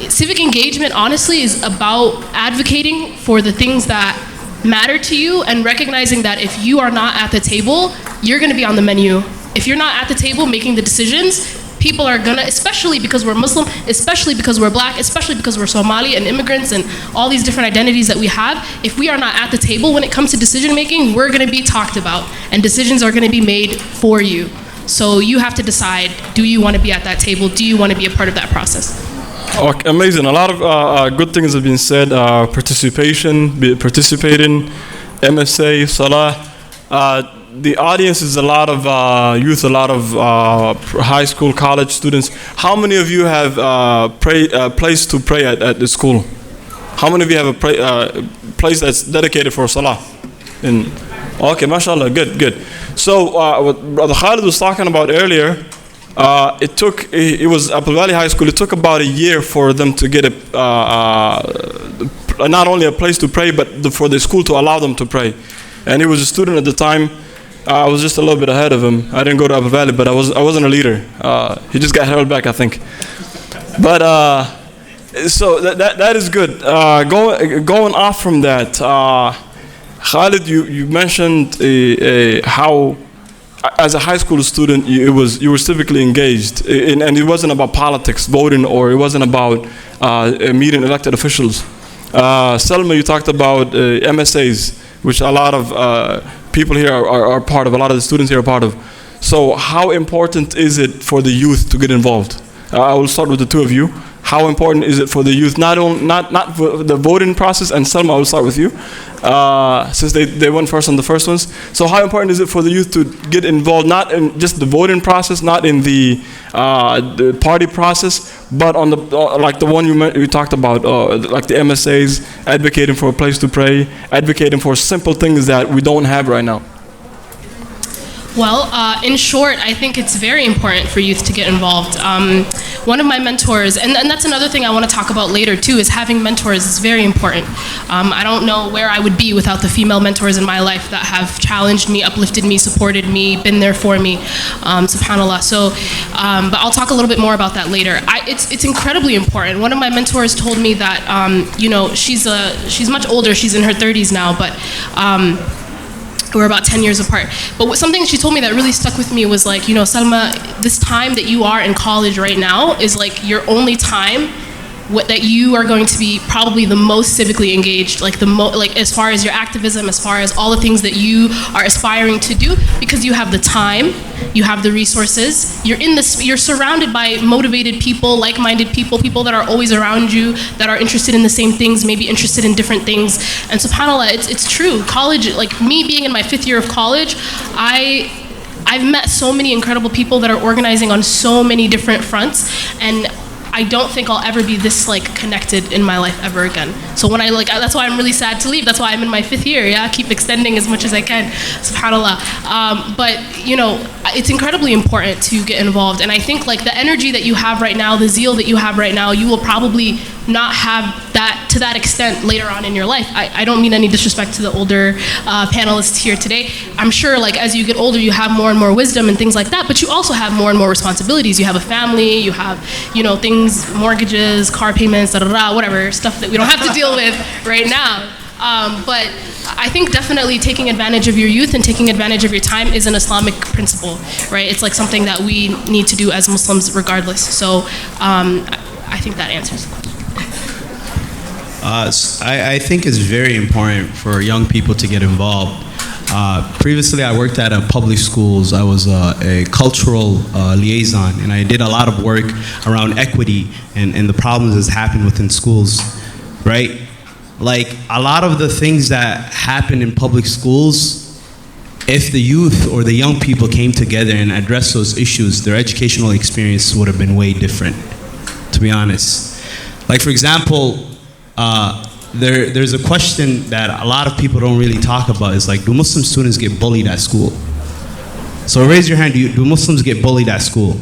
civic engagement honestly is about advocating for the things that matter to you and recognizing that if you are not at the table, you're going to be on the menu. If you're not at the table making the decisions, people are gonna, especially because we're Muslim, especially because we're black, especially because we're Somali and immigrants and all these different identities that we have, if we are not at the table when it comes to decision making, we're gonna be talked about and decisions are gonna be made for you. So you have to decide, do you wanna be at that table? Do you wanna be a part of that process? Okay, amazing. A lot of good things have been said. Participating, MSA, Salah. The audience is a lot of youth, a lot of high school, college students. How many of you have place to pray at the school? How many of you have a place that's dedicated for Salah? Okay, mashallah, good. So what Brother Khalid was talking about earlier, it was Apple Valley High School. It took about a year for them to get not only a place to pray, but for the school to allow them to pray. And he was a student at the time. I was just a little bit ahead of him. I didn't go to Apple Valley, but I wasn't a leader. He just got held back, I think. But so that is good. Going off from that, Khalid, you mentioned how, as a high school student, you were civically engaged, and it wasn't about politics, voting, or it wasn't about meeting elected officials. Selma, you talked about MSAs, which a lot of people here are part of, a lot of the students here are part of. So how important is it for the youth to get involved? I will start with the two of you. How important is it for the youth, not for the voting process, and Selma, I will start with you, since they went first on the first ones. So how important is it for the youth to get involved, not in just the voting process, not in the party process, but on like the one you talked about, like the MSAs, advocating for a place to pray, advocating for simple things that we don't have right now? Well, in short, I think it's very important for youth to get involved. One of my mentors, and that's another thing I want to talk about later too, is having mentors is very important. I don't know where I would be without the female mentors in my life that have challenged me, uplifted me, supported me, been there for me, subhanAllah. So, but I'll talk a little bit more about that later. It's incredibly important. One of my mentors told me that, you know, she's much older, she's in her 30s now, but we're about 10 years apart. But something she told me that really stuck with me was like, you know, Salma, this time that you are in college right now is like your only time that you are going to be probably the most civically engaged, like like as far as your activism, as far as all the things that you are aspiring to do, because you have the time, you have the resources, you're surrounded by motivated people, like-minded people, people that are always around you, that are interested in the same things, maybe interested in different things. And subhanAllah, it's true. College, like me being in my 5th year of college, I've met so many incredible people that are organizing on so many different fronts, and I don't think I'll ever be this like connected in my life ever again. So when that's why I'm really sad to leave. That's why I'm in my 5th year. Yeah, keep extending as much as I can, subhanAllah. But you know, it's incredibly important to get involved. And I think like the energy that you have right now, the zeal that you have right now, you will probably not have that to that extent later on in your life. I don't mean any disrespect to the older panelists here today. I'm sure like as you get older, you have more and more wisdom and things like that, but you also have more and more responsibilities. You have a family, you have, you know, things, mortgages, car payments, whatever, stuff that we don't have to deal with right now. But I think definitely taking advantage of your youth and taking advantage of your time is an Islamic principle, right? It's like something that we need to do as Muslims regardless. So I think that answers the question. I think it's very important for young people to get involved. Previously, I worked at public schools. I was a cultural liaison, and I did a lot of work around equity and the problems that's happened within schools, right? Like, a lot of the things that happen in public schools, if the youth or the young people came together and addressed those issues, their educational experience would have been way different, to be honest. Like, for example, there's a question that a lot of people don't really talk about. Is like, do Muslim students get bullied at school? So raise your hand. Do Muslims get bullied at school?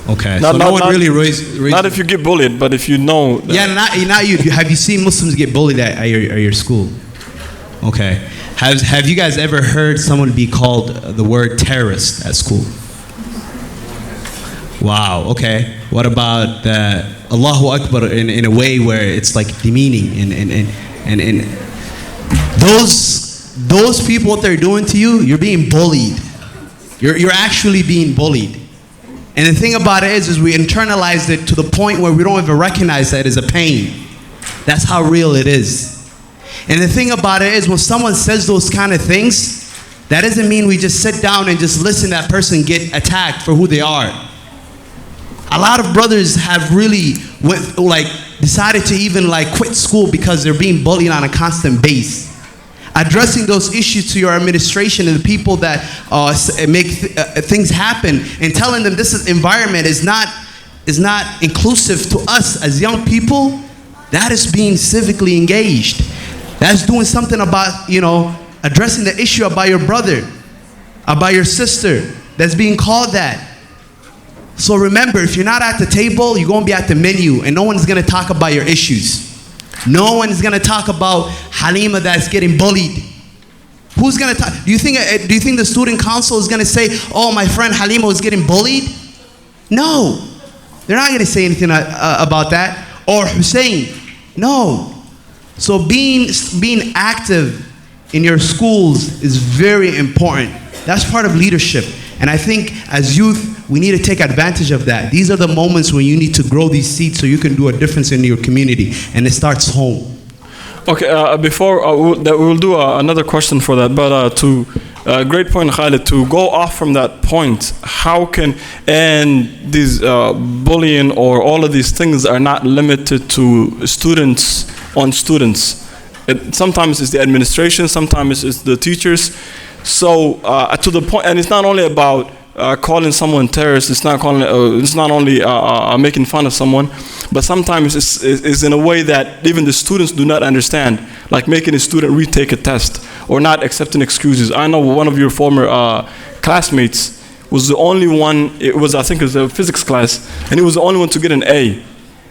Okay. So no one really raised. Not if you get bullied, but if you know. Yeah, not you. Have you seen Muslims get bullied at your school? Okay. Have you guys ever heard someone be called the word terrorist at school? Wow. Okay. What about Allahu Akbar in a way where it's like demeaning and those people, what they're doing to you, you're being bullied. You're actually being bullied. And the thing about it is we internalized it to the point where we don't even recognize that as a pain. That's how real it is. And the thing about it is when someone says those kind of things, that doesn't mean we just sit down and just listen to that person get attacked for who they are. A lot of brothers have really decided to even quit school because they're being bullied on a constant basis. Addressing those issues to your administration and the people that make things happen, and telling them this environment is not inclusive to us as young people, that is being civically engaged. That's doing something about, addressing the issue about your brother, about your sister that's being called that. So remember, if you're not at the table, you're going to be at the menu, and no one's going to talk about your issues. No one's going to talk about Halima that's getting bullied. Who's going to talk? Do you think the student council is going to say, oh, my friend Halima was getting bullied? No. They're not going to say anything about that. Or Hussein. No. So being active in your schools is very important. That's part of leadership. And I think as youth, we need to take advantage of that. These are the moments when you need to grow these seeds so you can do a difference in your community. And it starts home. Okay, before we'll do another question for that, but great point, Khalid, to go off from that point, how can, and these bullying or all of these things are not limited to students on students. Sometimes it's the administration, sometimes it's the teachers. So to the point, and it's not only about calling someone terrorist, it's not only making fun of someone, but sometimes it's in a way that even the students do not understand, like making a student retake a test or not accepting excuses. I know one of your former classmates was the only one, I think it was a physics class, and he was the only one to get an A.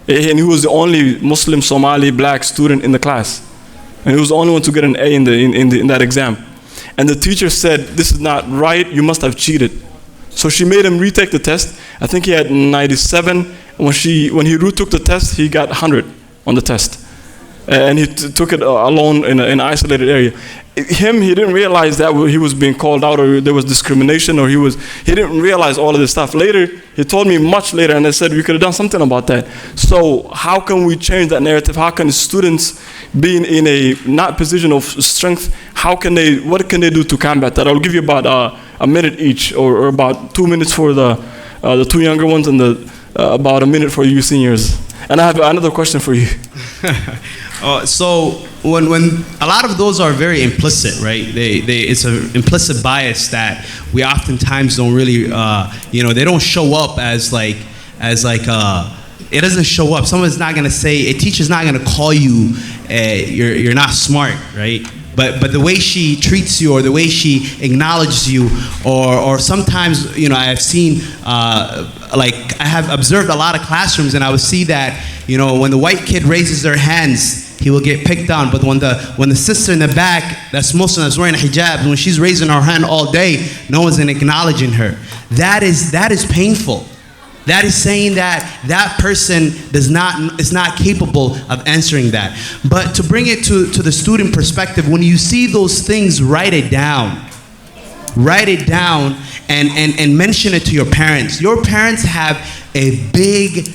And he was the only Muslim, Somali, black student in the class. And he was the only one to get an A in that exam. And the teacher said, this is not right, you must have cheated. So she made him retake the test. I think he had 97. When he retook the test, he got 100 on the test. And he took it alone in an isolated area. He didn't realize that he was being called out or there was discrimination or he didn't realize all of this stuff. Later, he told me much later and I said, we could have done something about that. So how can we change that narrative? How can students being in a not position of strength, what can they do to combat that? I'll give you about a minute each or about 2 minutes for the two younger ones and about a minute for you seniors. And I have another question for you. So when a lot of those are very implicit, right? It's an implicit bias that we oftentimes don't really, they don't show up as it doesn't show up. Someone's not gonna say, a teacher's not gonna call you, you're not smart, right? But the way she treats you or the way she acknowledges you, or sometimes, I have seen, I have observed a lot of classrooms and I would see that, when the white kid raises their hands, he will get picked on. But when the sister in the back, that's Muslim, that's wearing a hijab, when she's raising her hand all day, no one's acknowledging her. That is painful. That is saying that person is not capable of answering that. But to bring it to the student perspective, when you see those things, write it down. Write it down and mention it to your parents. Your parents have a big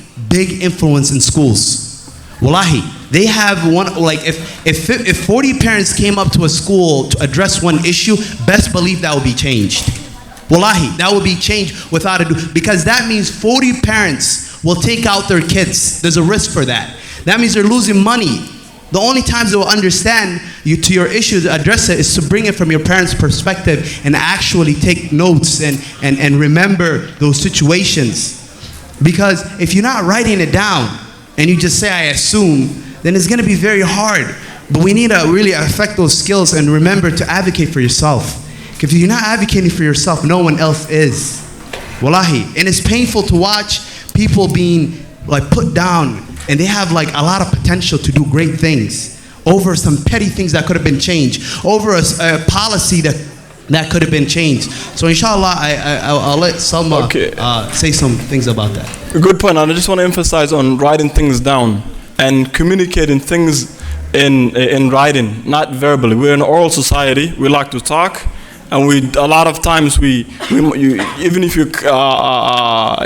influence in schools. Wallahi, they have one, if 40 parents came up to a school to address one issue, best believe that will be changed. Wallahi, that will be changed without a doubt, because that means 40 parents will take out their kids. There's a risk for that. That means they're losing money. The only times they will understand you to your issue to address it is to bring it from your parents' perspective and actually take notes and remember those situations. Because if you're not writing it down and you just say, I assume, then it's going to be very hard. But we need to really affect those skills and remember to advocate for yourself. If you're not advocating for yourself, no one else is. Wallahi. And it's painful to watch people being put down, and they have a lot of potential to do great things over some petty things that could have been changed, over a policy that could have been changed. So inshallah, I'll let Salma say some things about that. Good point. And I just want to emphasize on writing things down and communicating things in writing, not verbally. We're an oral society. We like to talk. and a lot of times even if you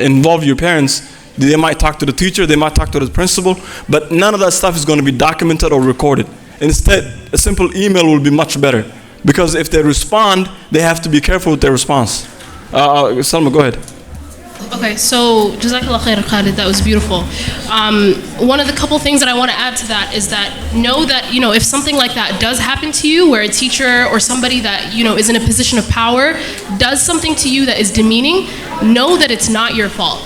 involve your parents, they might talk to the teacher, they might talk to the principal, but none of that stuff is going to be documented or recorded. Instead, a simple email will be much better, because if they respond, they have to be careful with their response. Salma, go ahead. Okay, so Jazakallah khair Khalid, that was beautiful. One of the couple things that I want to add to that is that know that, you know, if something like that does happen to you, where a teacher or somebody that, you know, is in a position of power does something to you that is demeaning, know that it's not your fault.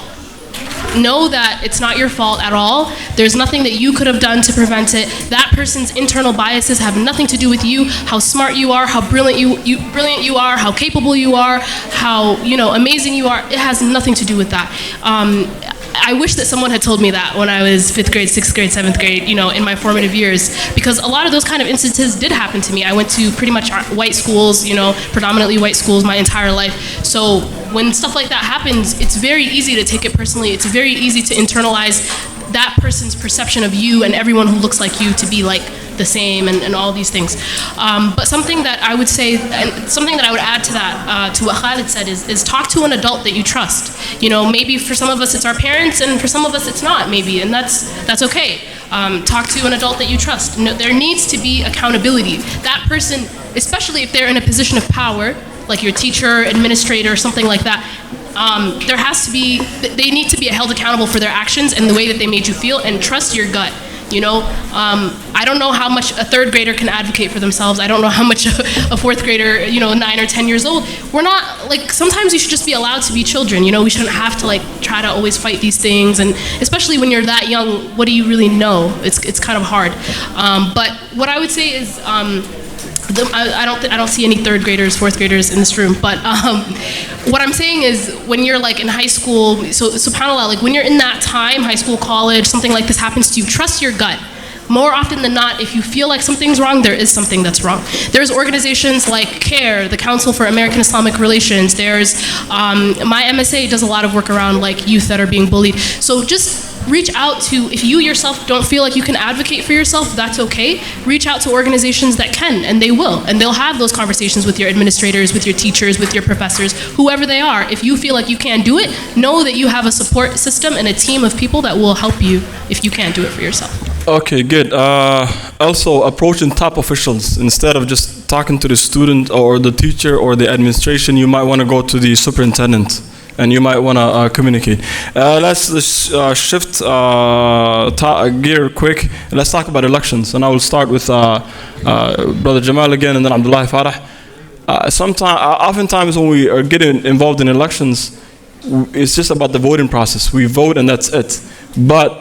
Know that it's not your fault at all. There's nothing that you could have done to prevent it. That person's internal biases have nothing to do with you, how smart you are, how brilliant you are, how capable you are, how, you know, amazing you are. It has nothing to do with that. I wish that someone had told me that when I was 5th grade, 6th grade, 7th grade, you know, in my formative years, because a lot of those kind of instances did happen to me. I went to pretty much white schools, you know, predominantly white schools my entire life. So when stuff like that happens, it's very easy to take it personally. It's very easy to internalize that person's perception of you and everyone who looks like you to be like the same and all these things. But something that I would say, and something that I would add to that, to what Khalid said, is talk to an adult that you trust. You know, maybe for some of us it's our parents, and for some of us it's not, maybe, and that's okay. Talk to an adult that you trust. No, there needs to be accountability. That person, especially if they're in a position of power, like your teacher, administrator, something like that, there has to be, they need to be held accountable for their actions and the way that they made you feel, and trust your gut. You know, I don't know how much a 3rd grader can advocate for themselves. I don't know how much a 4th grader, you know, 9 or 10 years old. We're not, like, sometimes you should just be allowed to be children. You know, we shouldn't have to, like, try to always fight these things. And especially when you're that young, what do you really know? It's kind of hard. But what I would say is, I don't see any 3rd graders, 4th graders in this room, but what I'm saying is, when you're like in high school, so subhanAllah, like when you're in that time, high school, college, something like this happens to you, trust your gut. More often than not, if you feel like something's wrong, there is something that's wrong. There's organizations like CARE, the Council for American Islamic Relations. There's, my MSA does a lot of work around like youth that are being bullied. So just reach out to, if you yourself don't feel like you can advocate for yourself, that's okay. Reach out to organizations that can, and they will. And they'll have those conversations with your administrators, with your teachers, with your professors, whoever they are. If you feel like you can't do it, know that you have a support system and a team of people that will help you if you can't do it for yourself. Okay, good. Also, approaching top officials. Instead of just talking to the student or the teacher or the administration, you might want to go to the superintendent, and you might want to communicate. Let's shift gear quick. Let's talk about elections. And I will start with Brother Jamal again, and then Abdullah Farah. Oftentimes when we are getting involved in elections, it's just about the voting process. We vote and that's it. But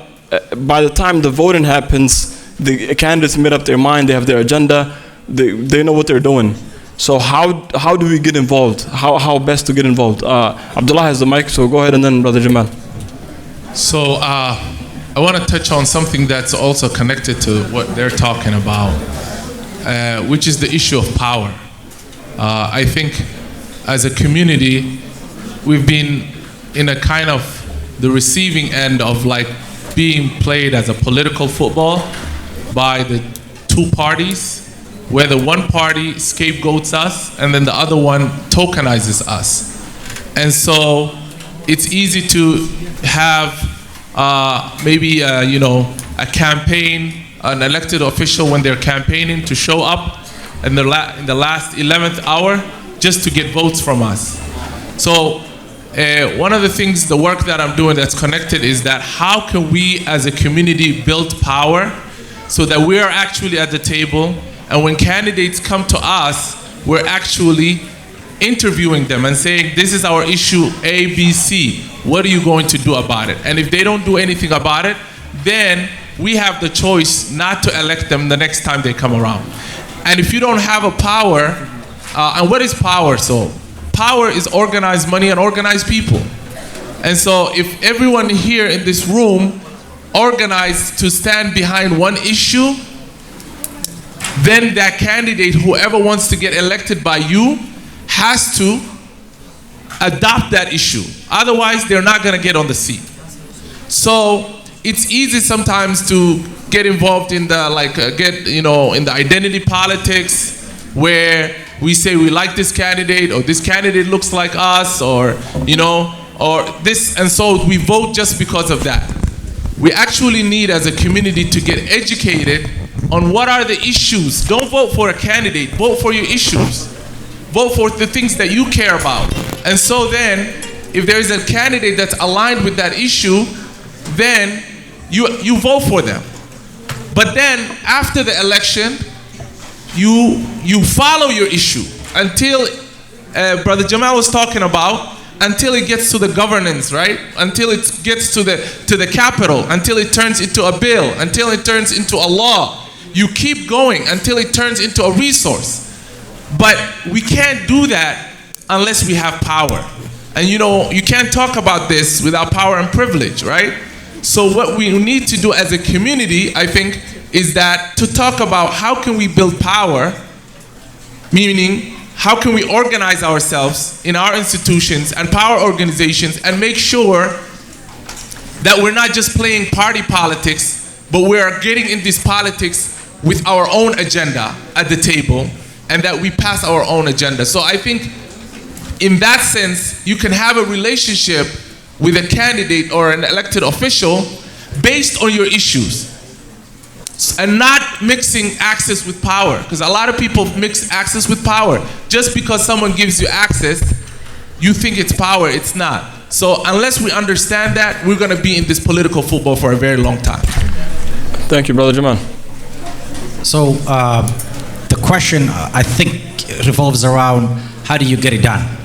by the time the voting happens, the candidates made up their mind, they have their agenda, they know what they're doing. So how do we get involved? How best to get involved? Abdullah has the mic, so go ahead, and then Brother Jamal. So I want to touch on something that's also connected to what they're talking about, which is the issue of power. I think as a community, we've been in a kind of the receiving end of like being played as a political football by the two parties, where the one party scapegoats us and then the other one tokenizes us. And so it's easy to have maybe a campaign, an elected official when they're campaigning to show up in the last 11th hour just to get votes from us. So one of the things, the work that I'm doing that's connected is that how can we as a community build power so that we are actually at the table, and when candidates come to us, we're actually interviewing them and saying, this is our issue A, B, C. What are you going to do about it? And if they don't do anything about it, then we have the choice not to elect them the next time they come around. And if you don't have a power, and what is power? So power is organized money and organized people. And so if everyone here in this room organized to stand behind one issue, then that candidate, whoever wants to get elected by you, has to adopt that issue. Otherwise, they're not going to get on the seat. So it's easy sometimes to get involved in the in the identity politics, where we say we like this candidate, or this candidate looks like us, or or this, and so we vote just because of that. We actually need, as a community, to get educated on what are the issues. Don't vote for a candidate, vote for your issues. Vote for the things that you care about. And so then, if there is a candidate that's aligned with that issue, then you vote for them. But then, after the election, you follow your issue until Brother Jamal was talking about, until it gets to the governance, right? Until it gets to the capital, until it turns into a bill, until it turns into a law. You keep going until it turns into a resource. But we can't do that unless we have power. And you can't talk about this without power and privilege, right? So what we need to do as a community, I think, is that to talk about how can we build power, meaning how can we organize ourselves in our institutions and power organizations and make sure that we're not just playing party politics, but we are getting in this politics with our own agenda at the table, and that we pass our own agenda. So I think in that sense, you can have a relationship with a candidate or an elected official based on your issues, and not mixing access with power, because a lot of people mix access with power. Just because someone gives you access, you think it's power. It's not. So unless we understand that, we're going to be in this political football for a very long time. Thank you, Brother Jamal. So the question, I think, revolves around how do you get it done?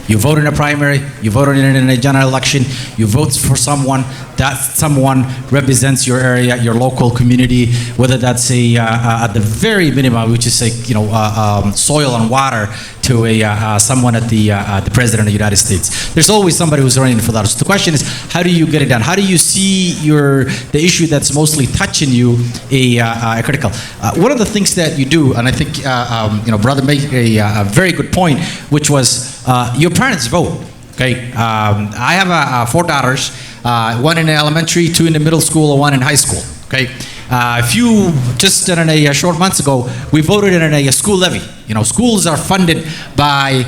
You vote in a primary, you vote in a general election, you vote for someone, that someone represents your area, your local community, whether that's at the very minimum, which is soil and water, to someone at the President of the United States. There's always somebody who's running for that. So the question is, how do you get it done? How do you see the issue that's mostly touching you critical? One of the things that you do, and I think brother made a very good point, which was your parents vote. Okay, I have 4 daughters, one in elementary, 2 in the middle school, and 1 in high school. Okay, just in a short months ago, we voted in a school levy. Schools are funded by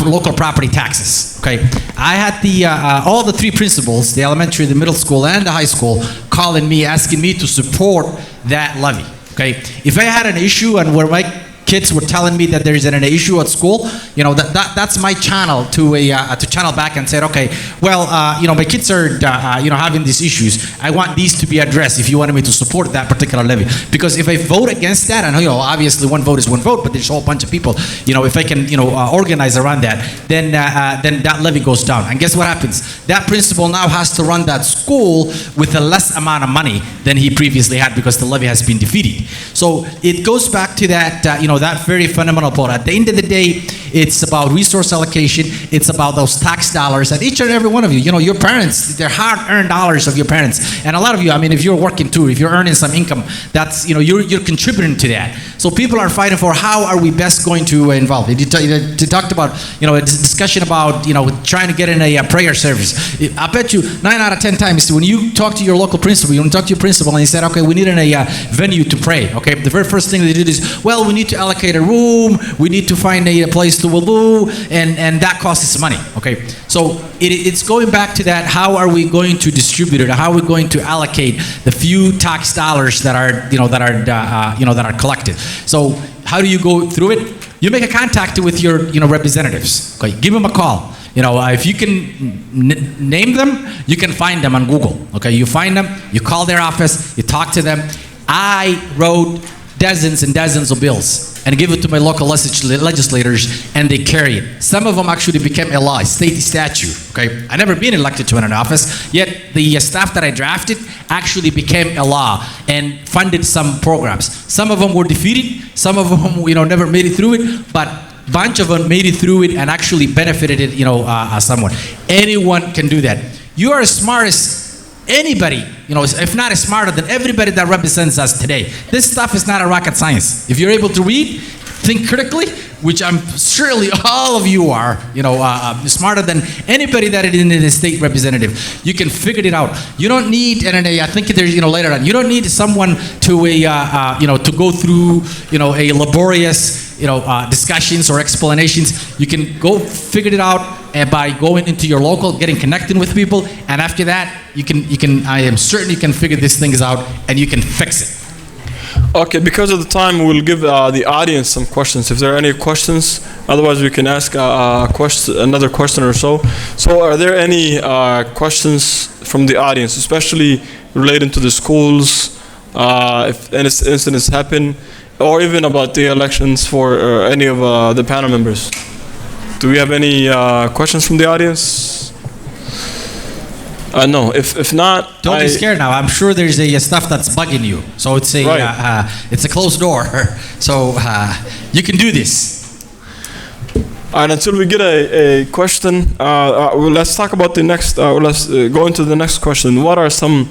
local property taxes. Okay, I had all the 3 principals, the elementary, the middle school, and the high school, calling me, asking me to support that levy. Okay, if I had an issue and where my kids were telling me that there is an issue at school, that's my channel to channel back and say, okay, well, my kids are having these issues. I want these to be addressed. If you wanted me to support that particular levy, because if I vote against that, and obviously one vote is one vote, but there's a whole bunch of people. If I can organize around that, then that levy goes down. And guess what happens? That principal now has to run that school with a less amount of money than he previously had because the levy has been defeated. So it goes back to that that very fundamental point. At the end of the day, it's about resource allocation. It's about those tax dollars. And each and every one of you, your parents, they're hard-earned dollars of your parents. And a lot of you, if you're working too, if you're earning some income, that's, you're contributing to that. So people are fighting for how are we best going to involve. You talked about, a discussion about, trying to get in a prayer service. I bet you 9 out of 10 times when you talk to your local principal, you talk to your principal and he said, okay, we need a venue to pray. Okay, the very first thing they did is, well, we need to allocate a room, we need to find a place to wudu, and that costs us money. Okay, so it's going back to that. How are we going to distribute it? How are we going to allocate the few tax dollars that are collected? So how do you go through it? You make a contact with your representatives. Okay, give them a call. If you can name them, you can find them on Google. Okay, you find them, you call their office, you talk to them. I wrote dozens and dozens of bills and give it to my local legislators, and they carry it. Some of them actually became a law, a state statute. Okay, I never been elected to an office, yet the staff that I drafted actually became a law and funded some programs. Some of them were defeated, some of them never made it through it, but bunch of them made it through it and actually benefited it, someone. Anyone can do that. You are as smart as anybody, if not as smarter than everybody that represents us today. This stuff is not a rocket science. If you're able to read, think critically, which I'm surely all of you are, smarter than anybody that is in the state representative. You can figure it out. You don't need, and I think there's, later on, you don't need someone to to go through, a laborious discussions or explanations. You can go figure it out by going into your local, getting connected with people, and after that, I am certain you can figure these things out and you can fix it. Okay, because of the time, we'll give the audience some questions. If there are any questions, otherwise we can ask another question or so. So are there any questions from the audience, especially relating to the schools, if any incidents happen, or even about the elections for any of the panel members? Do we have any questions from the audience? No. If not, don't be scared now. I'm sure there's stuff that's bugging you. So it's it's a closed door. So you can do this. And until we get a question, let's talk about the next. Let's go into the next question. What are some?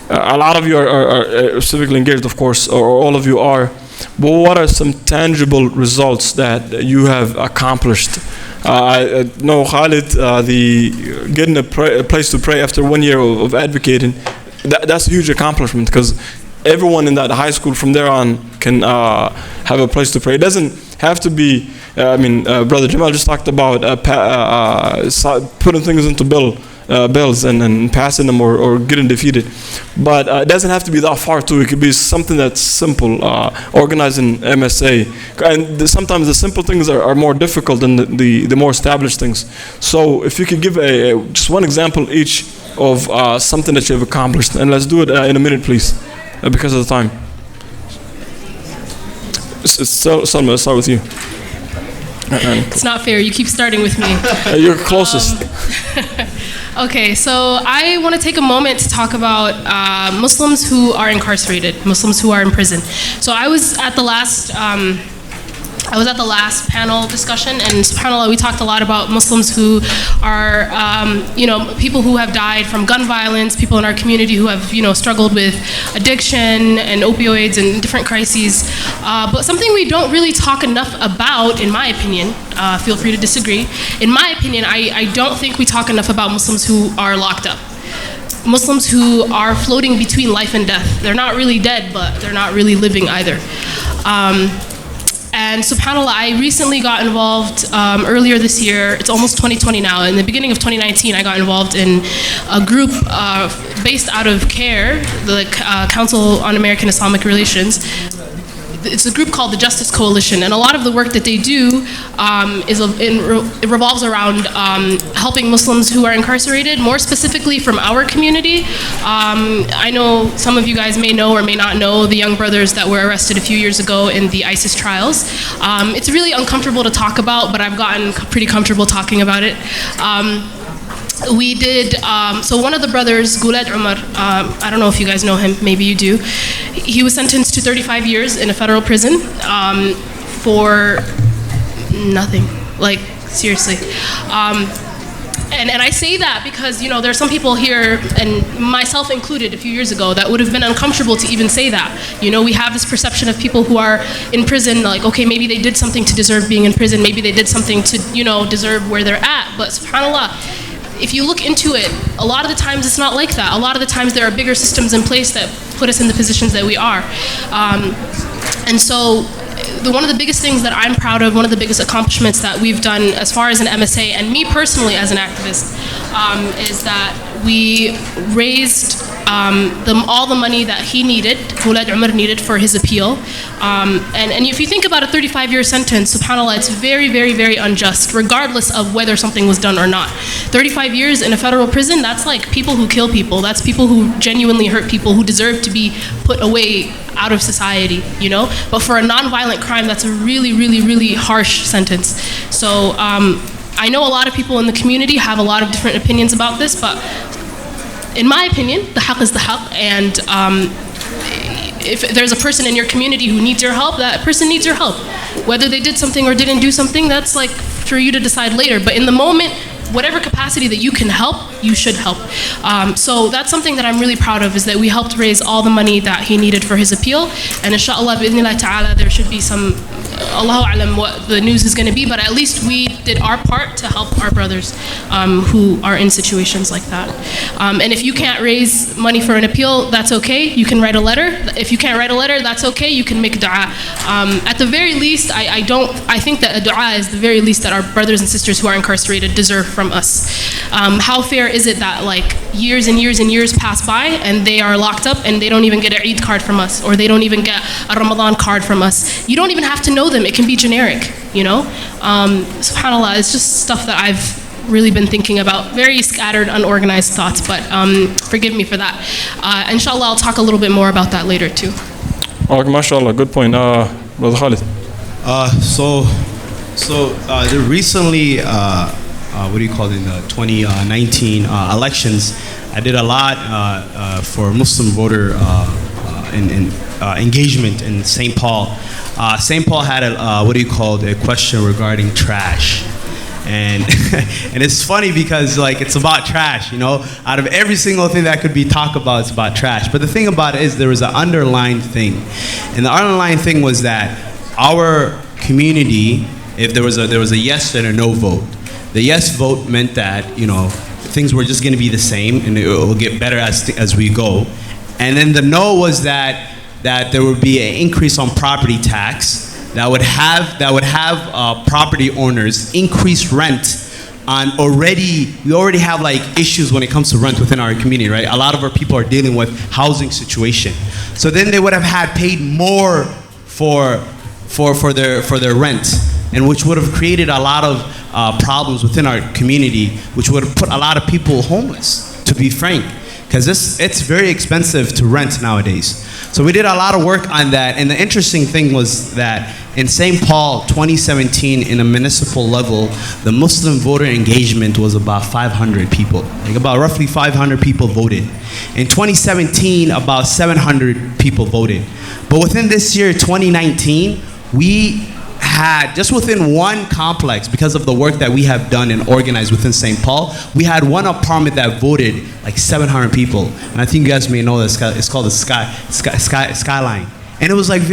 A lot of you are civically engaged, of course, or all of you are. But what are some tangible results that you have accomplished? I know Khalid, getting a place to pray after 1 year of advocating, that's a huge accomplishment, because everyone in that high school from there on can have a place to pray. It doesn't have to be, Brother Jamal just talked about putting things into bills and passing them or getting defeated. But it doesn't have to be that far too. It could be something that's simple, organizing MSA. And sometimes the simple things are more difficult than the more established things. So if you could give just one example each of something that you've accomplished. And let's do it in a minute, please, because of the time. Salma, let's start with you. It's not fair. You keep starting with me. You're closest. Okay, so I want to take a moment to talk about Muslims who are incarcerated, Muslims who are in prison. So I was at the last panel discussion, and subhanAllah, we talked a lot about Muslims who are, people who have died from gun violence, people in our community who have, struggled with addiction and opioids and different crises. But something we don't really talk enough about, in my opinion, feel free to disagree. In my opinion, I don't think we talk enough about Muslims who are locked up. Muslims who are floating between life and death. They're not really dead, but they're not really living either. And subhanAllah, I recently got involved earlier this year. It's almost 2020 now. In the beginning of 2019, I got involved in a group based out of CARE, the Council on American Islamic Relations. It's a group called the Justice Coalition, and a lot of the work that they do it revolves around helping Muslims who are incarcerated, more specifically from our community. I know some of you guys may know or may not know the young brothers that were arrested a few years ago in the ISIS trials. It's really uncomfortable to talk about, but I've gotten pretty comfortable talking about it. We did, so one of the brothers, Gulad Umar, I don't know if you guys know him, maybe you do. He was sentenced to 35 years in a federal prison for nothing, like seriously. And I say that because, there are some people here, and myself included a few years ago, that would have been uncomfortable to even say that. We have this perception of people who are in prison, like, okay, maybe they did something to deserve being in prison, maybe they did something to, deserve where they're at, but subhanAllah, if you look into it, a lot of the times it's not like that. A lot of the times there are bigger systems in place that put us in the positions that we are. And so one of the biggest things that I'm proud of, one of the biggest accomplishments that we've done as far as an MSA, and me personally as an activist, is that we raised all the money that he needed, Gulad Umar needed for his appeal. And if you think about a 35-year sentence, subhanAllah, it's very, very, very unjust, regardless of whether something was done or not. 35 years in a federal prison, that's like people who kill people. That's people who genuinely hurt people, who deserve to be put away out of society, But for a non-violent crime, that's a really, really, really harsh sentence. So I know a lot of people in the community have a lot of different opinions about this, but in my opinion, the haqq is the haqq, and if there's a person in your community who needs your help, that person needs your help. Whether they did something or didn't do something, that's like for you to decide later. But in the moment, whatever capacity that you can help, you should help. So that's something that I'm really proud of, is that we helped raise all the money that he needed for his appeal. And inshallah, bi'idhnillah ta'ala, there should be some, Allahu a'lam what the news is going to be, but at least we did our part to help our brothers who are in situations like that. And if you can't raise money for an appeal, that's okay. You can write a letter. If you can't write a letter, that's okay. You can make dua. At the very least, I think that a dua is the very least that our brothers and sisters who are incarcerated deserve from us. How fair is it that like years and years and years pass by and they are locked up and they don't even get an Eid card from us, or they don't even get a Ramadan card from us? You don't even have to know them. It can be generic, you know? SubhanAllah, it's just stuff that I've really been thinking about. Very scattered, unorganized thoughts, but forgive me for that. Inshallah, I'll talk a little bit more about that later too. Oh, mashallah, good point. Brother Khalid. Recently, what do you call it, in the 2019 elections, I did a lot for Muslim voter engagement in St. Paul. St. Paul had a question regarding trash. And and it's funny because like it's about trash, you know. Out of every single thing that could be talked about, it's about trash. But the thing about it is there was an underlying thing, and the underlying thing was that our community, if there was a yes and a no vote, the yes vote meant that, you know, things were just going to be the same and it will get better as we go, and then the no was that there would be an increase on property tax. That would have property owners increase rent on we already have like issues when it comes to rent within our community, right? A lot of our people are dealing with housing situation. So then they would have had paid more for their rent, and which would have created a lot of problems within our community, which would have put a lot of people homeless, to be frank. Because it's very expensive to rent nowadays. So we did a lot of work on that, and the interesting thing was that in St. Paul 2017, in a municipal level, the Muslim voter engagement was about 500 people. Like about roughly 500 people voted. In 2017, about 700 people voted. But within this year, 2019, we had, just within one complex, because of the work that we have done and organized within St. Paul, we had one apartment that voted like 700 people. And I think you guys may know this, it's called the Skyline. And it was like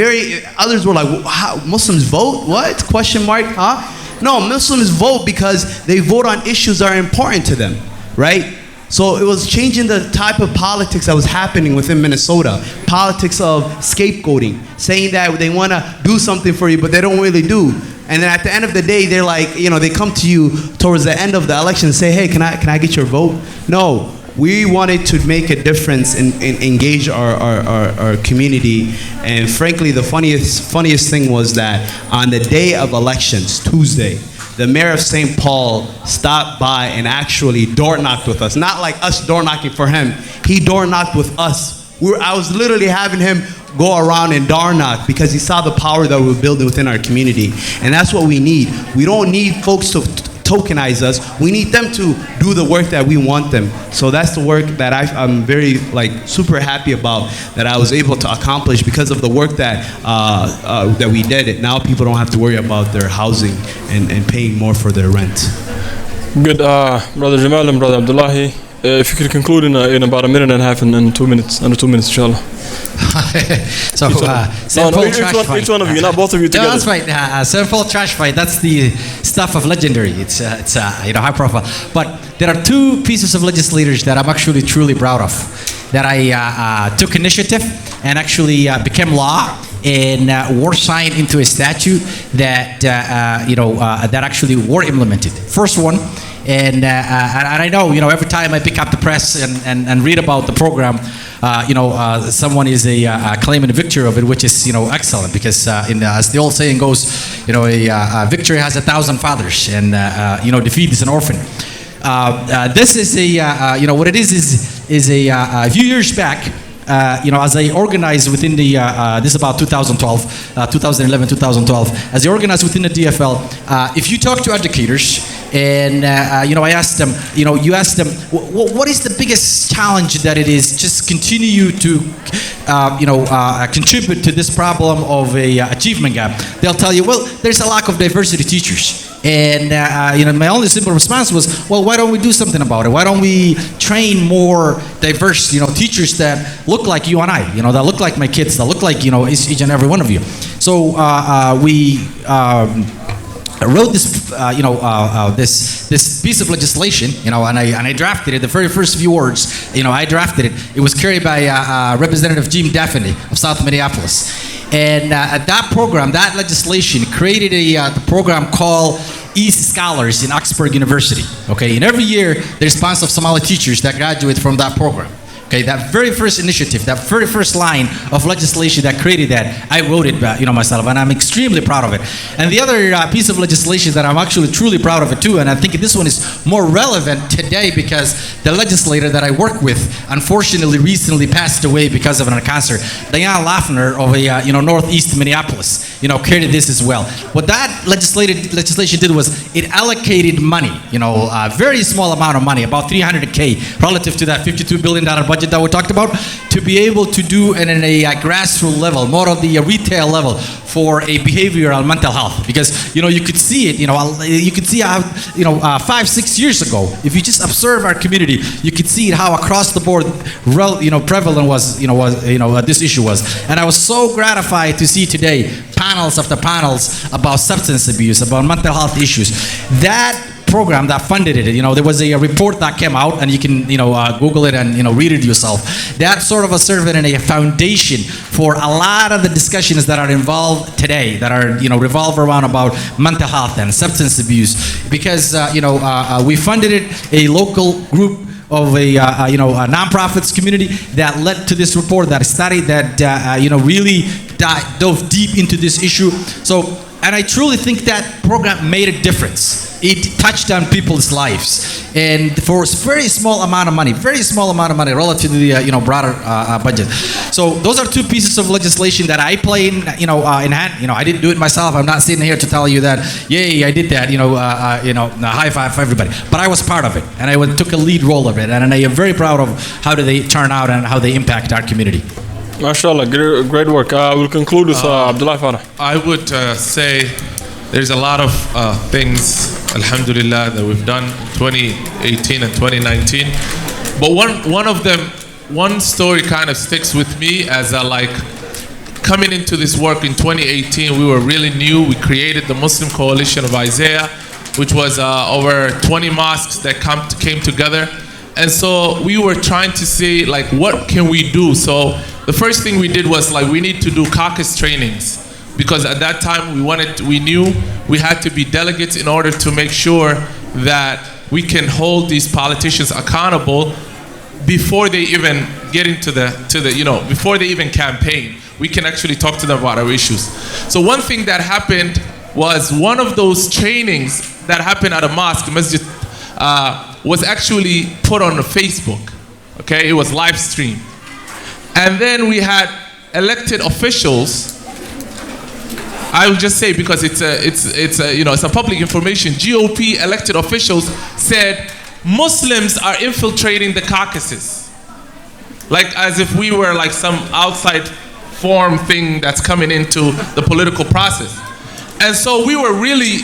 others were like, how, Muslims vote? What? Question mark, huh? No, Muslims vote because they vote on issues that are important to them, right? So it was changing the type of politics that was happening within Minnesota. Politics of scapegoating, saying that they want to do something for you, but they don't really do. And then at the end of the day, they're like, you know, they come to you towards the end of the election and say, hey, can I get your vote? No, we wanted to make a difference and engage our community. And frankly, the funniest thing was that on the day of elections, Tuesday, the mayor of St. Paul stopped by and actually door knocked with us. Not like us door knocking for him. He door knocked with us. I was literally having him go around and door knock because he saw the power that we're building within our community. And that's what we need. We don't need folks to tokenize us. We need them to do the work that we want them. So that's the work that I'm very super happy about, that I was able to accomplish because of the work that we did. Now people don't have to worry about their housing and paying more for their rent. Good, Brother Jamal and Brother Abdullahi. If you could conclude in about a minute and a half and 2 minutes, under 2 minutes, inshallah. So, each one of you, not both of you together. No, that's right. St. Paul trash fight. That's the stuff of legendary. It's high profile. But there are two pieces of legislators that I'm actually truly proud of. That I took initiative and actually became law and were signed into a statute that that actually were implemented. First one. And I know, every time I pick up the press and read about the program, someone is claiming a victory of it, which is, excellent, because as the old saying goes, a victory has 1,000 fathers, and defeat is an orphan. This is what it is a few years back. As I organized within the, this is about 2012, 2011, 2012, as I organized within the DFL, if you talk to educators And I asked them, you asked them, what is the biggest challenge that it is just continue to, contribute to this problem of a achievement gap? They'll tell you, well, there's a lack of diversity teachers. And my only simple response was, well, why don't we do something about it? Why don't we train more diverse, teachers that look like you and I, that look like my kids, that look like, each and every one of you. So we wrote this, this piece of legislation, and I drafted it. The very first few words, I drafted it. It was carried by Representative Jim Daphne of South Minneapolis. And that program, that legislation, created the program called East Scholars in Oxford University. Okay, and every year there's bunch of Somali teachers that graduate from that program. Okay, that very first initiative, that very first line of legislation that created that, I wrote it, myself, and I'm extremely proud of it. And the other piece of legislation that I'm actually truly proud of it too, and I think this one is more relevant today because the legislator that I work with, unfortunately, recently passed away because of cancer. Diane Laffner of Northeast Minneapolis, created this as well. What that legislation did was it allocated money, a very small amount of money, about $300K, relative to that $52 billion budget that we talked about, to be able to do in a grassroots level, more of the retail level, for a behavioral mental health. Because you could see it, you could see how 5-6 years ago, if you just observe our community, you could see how across the board, prevalent was this issue was. And I was so gratified to see today panels after panels about substance abuse, about mental health issues. That program that funded it, there was a report that came out, and you can Google it and read it yourself. That sort of a served in a foundation for a lot of the discussions that are involved today, that are revolve around about mental health and substance abuse, because we funded it, a local group of a nonprofits community that led to this report, that study that really dove deep into this issue. So, and I truly think that program made a difference. It touched on people's lives, and for a very small amount of money, relative to the broader budget. So those are two pieces of legislation that I play in hand. I didn't do it myself. I'm not sitting here to tell you that, yay, I did that. High five for everybody. But I was part of it, and I took a lead role of it, and I am very proud of how do they turn out and how they impact our community. MashaAllah, great work. We'll conclude with Abdullah Farah. I would say there's a lot of things, alhamdulillah, that we've done in 2018 and 2019. But one of them, one story kind of sticks with me as coming into this work in 2018, we were really new. We created the Muslim Coalition of Isaiah, which was over 20 mosques that came together. And so we were trying to see what can we do? So the first thing we did was we need to do caucus trainings, because at that time we knew we had to be delegates in order to make sure that we can hold these politicians accountable before they even get into before they even campaign. We can actually talk to them about our issues. So one thing that happened was one of those trainings that happened at a mosque, masjid, was actually put on Facebook. Okay, it was live streamed. And then we had elected officials. I will just say, because it's a public information. GOP elected officials said Muslims are infiltrating the caucuses, as if we were some outside form thing that's coming into the political process. And so we were really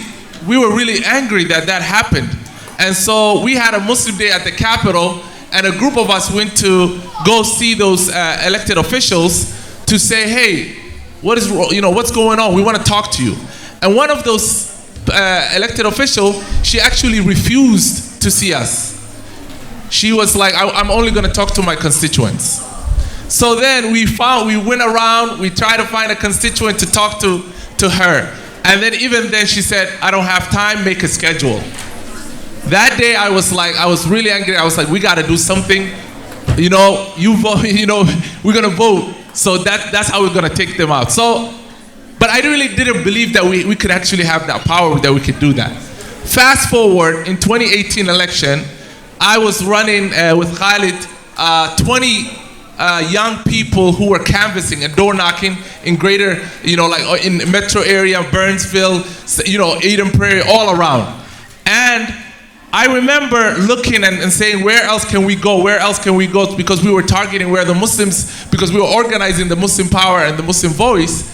angry that happened. And so we had a Muslim Day at the Capitol, and a group of us went to go see those elected officials to say, hey, what's going on? We want to talk to you. And one of those elected officials, she actually refused to see us. She was like, I'm only going to talk to my constituents. So then we went around, we tried to find a constituent to talk to her. And then even then she said, I don't have time, make a schedule. That day I was really angry. I was like, we got to do something. You vote, we're going to vote. So that's how we're going to take them out. So, but I really didn't believe that we could actually have that power, that we could do that. Fast forward, in 2018 election, I was running with Khalid, 20 young people who were canvassing and door knocking in greater, in metro area, Burnsville, Eden Prairie, all around. And I remember looking and saying, where else can we go? Where else can we go? Because we were targeting where the Muslims, because we were organizing the Muslim Power and the Muslim Voice.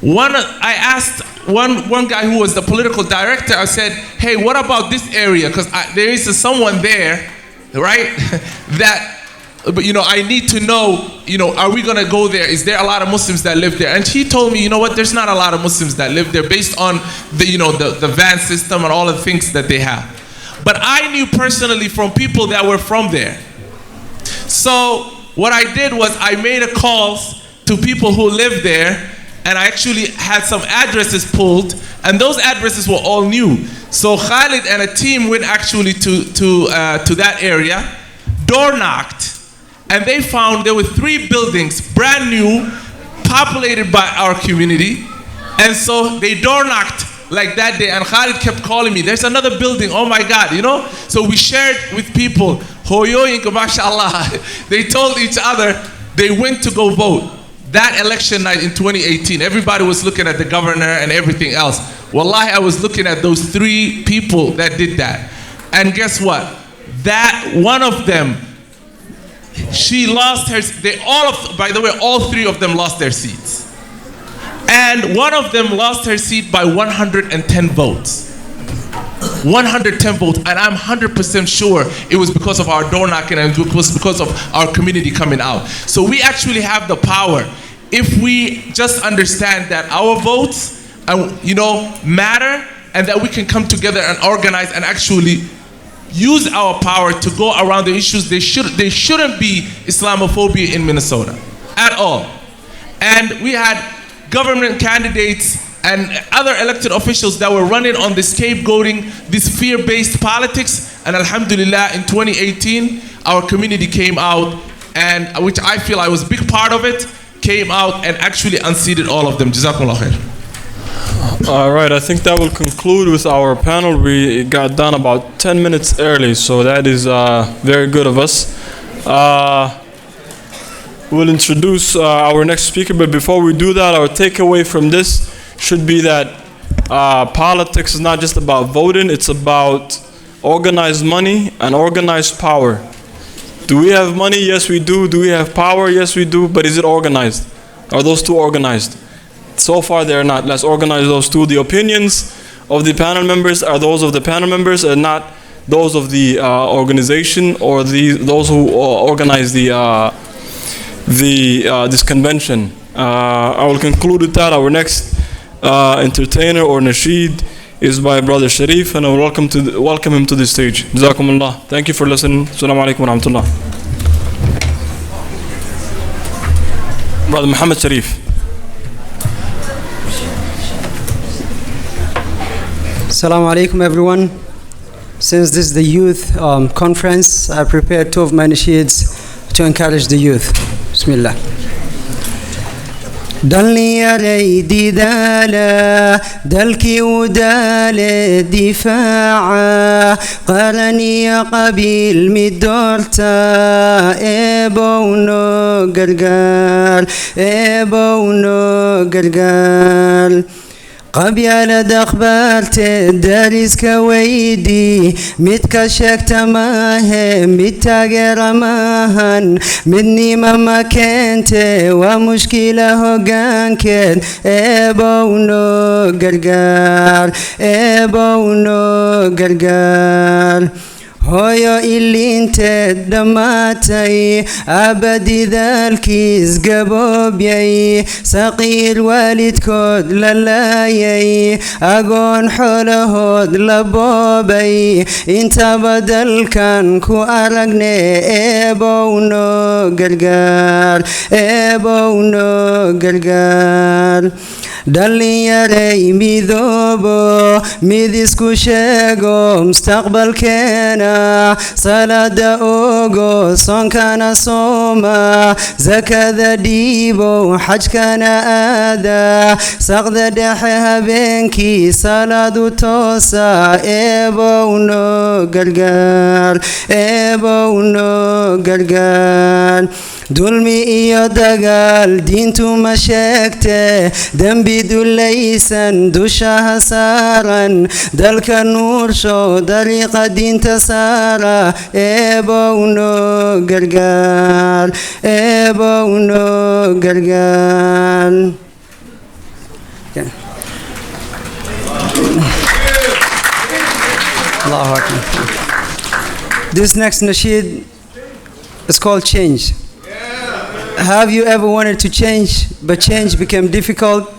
I asked one guy who was the political director, I said, hey, what about this area? Because there is someone there, right, that, but I need to know, are we going to go there? Is there a lot of Muslims that live there? And he told me, you know what, there's not a lot of Muslims that live there based on the van system and all the things that they have. But I knew personally from people that were from there. So what I did was I made calls to people who lived there, and I actually had some addresses pulled, and those addresses were all new. So Khalid and a team went actually to that area, door knocked, and they found there were 3 buildings, brand new, populated by our community. And so they door knocked like that day, and Khalid kept calling me, there's another building, oh my God, So we shared with people, hoyoyinka mashallah. They told each other they went to go vote. That election night in 2018, everybody was looking at the governor and everything else. Wallahi, I was looking at those 3 people that did that. And guess what? That one of them, she lost her, by the way, all 3 of them lost their seats. And one of them lost her seat by 110 votes. 110 votes, and I'm 100% sure it was because of our door knocking and it was because of our community coming out. So we actually have the power if we just understand that our votes, matter, and that we can come together and organize and actually use our power to go around the issues. There shouldn't be Islamophobia in Minnesota at all. And we had government candidates and other elected officials that were running on the scapegoating, this fear-based politics, and alhamdulillah, in 2018, our community came out, and which I feel I was a big part of it, came out and actually unseated all of them. Jazakumullah khair. All right, I think that will conclude with our panel. We got done about 10 minutes early, so that is very good of us. We'll introduce our next speaker, but before we do that, our takeaway from this should be that politics is not just about voting, it's about organized money and organized power. Do we have money? Yes, we do. Do we have power? Yes, we do. But is it organized? Are those 2 organized? So far, they're not. Let's organize those 2. The opinions of the panel members are those of the panel members and not those of the organization or those who organize this convention. I will conclude with that. Our next entertainer or nasheed is by Brother Sharif, and I will welcome him to the stage. Jazakumullah. Thank you for listening. Assalamu alaikum wa rahmatullah. Brother Muhammad Sharif. Assalamu alaikum everyone. Since this is the youth conference, I prepared 2 of my nasheeds to encourage the youth. Bismillah. ضلني يا ريدي دالا دلكي ودال دفاعا قرني يا قبيل مدورتا إبونو قرقال إبونو قرقال قبيلة دخبرت دارس كويدي متكشك تماهم متاجر ماهن مني ماما كنت ومشكلة هوغان كن إبونو قرقار إبونو قرقار هويو اللي انت دماتي أبدي ذالكيز قبوبيي صغير والد كود للايي أقون حولهود لبوبي انت بدل كان كو أرقني إبونو قرقار إبونو قرقار دلني يا ري ميذوبو ميديسكو شاقو مستقبل كينا صلاة أوغو صون كان صوما زكاة ذا ديبو حج كان آذا سقد دحيها بينكي صلاة توسا إبونو قرقار إبونو قرقار dulmi iyo dagaal diintu ma sheegte dembi dulaysan dushaha saaran dalka nuursho dariiqa diinta saara eebow noo gargaar eebow noo gargaar. Allahu Akbar. This next nasheed is called Change. Have you ever wanted to change, but change became difficult?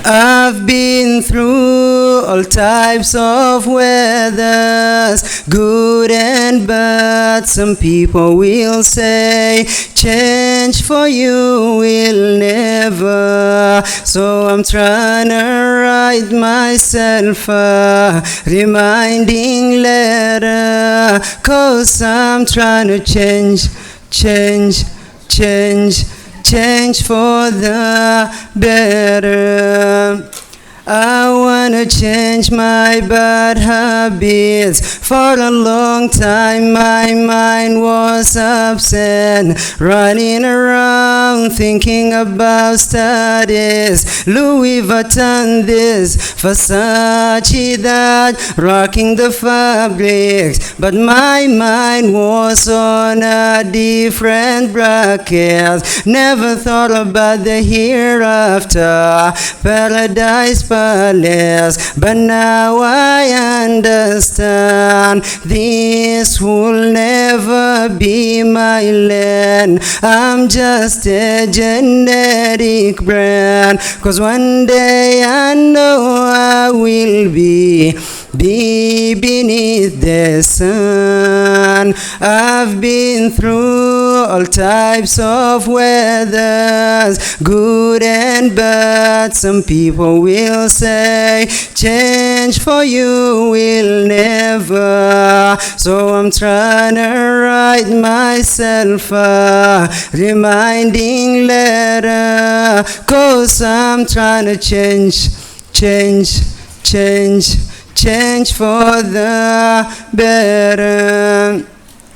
I've been through all types of weathers, good and bad. Some people will say, change for you will never. So I'm trying to write myself a reminding letter, 'cause I'm trying to change for the better. I wanna change my bad habits. For a long time my mind was absent, running around thinking about studies. Louis Vuitton this, Versace that, rocking the fabrics. But my mind was on a different bracket. Never thought about the hereafter, paradise palace. But now I understand this will never be my land. I'm just a genetic brand, 'cause one day I know I will be beneath the sun. I've been through all types of weathers, good and bad. Some people will say, change for you will never. So I'm trying to write myself a reminding letter, 'cause I'm trying to change for the better.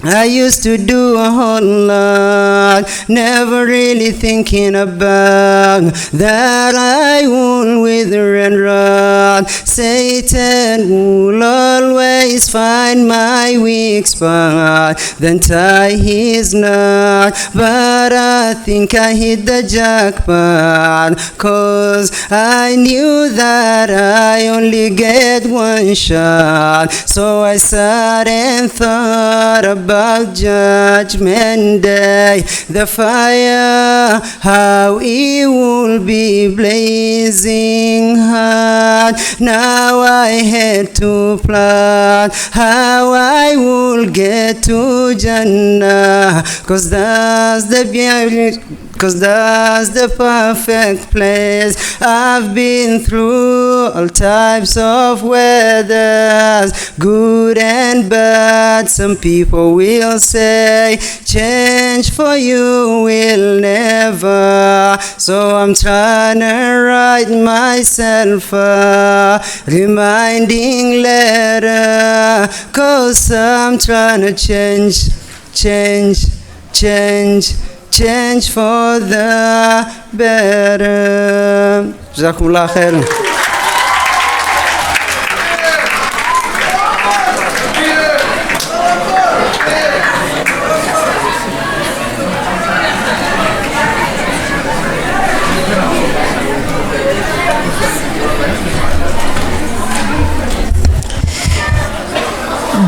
I used to do a whole lot, never really thinking about that I will wither and rot. Satan will always find my weak spot, then tie his knot. But I think I hit the jackpot, 'cause I knew that I only get one shot. So I sat and thought about Judgment Day, the fire, how it will be blazing hot. Now I had to plot how I will get to Jannah, 'cause that's the beauty, 'cause that's the perfect place. I've been through all types of weathers, good and bad. Some people will say, change for you will never. So I'm trying to write myself a reminding letter, 'cause I'm trying to change for the better. Jazakumullah khairan.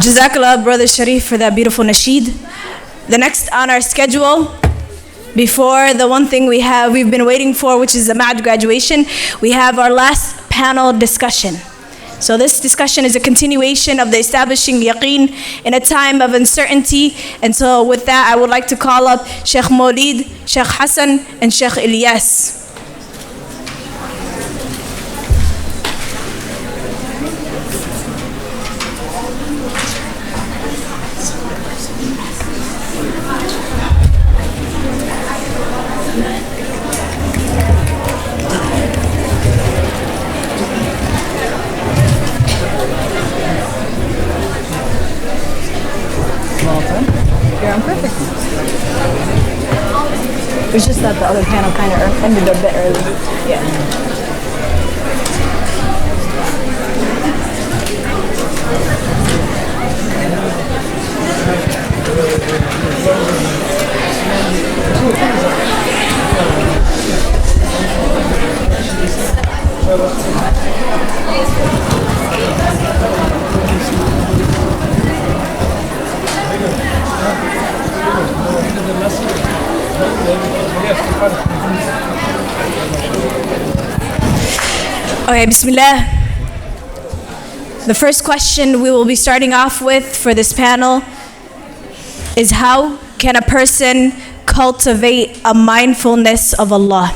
Jazakallah, Brother Sharif, for that beautiful nasheed. The next on our schedule, before the one thing we've been waiting for, which is the Ma'ad graduation, we have our last panel discussion. So this discussion is a continuation of the establishing yaqeen in a time of uncertainty. And so with that, I would like to call up Sheikh Maulid, Sheikh Hassan, and Sheikh Ilyas. Yeah, I'm perfect. that the other panel kind of ended a bit early. Yeah. Okay, Bismillah. The first question we will be starting off with for this panel is, how can a person cultivate a mindfulness of Allah?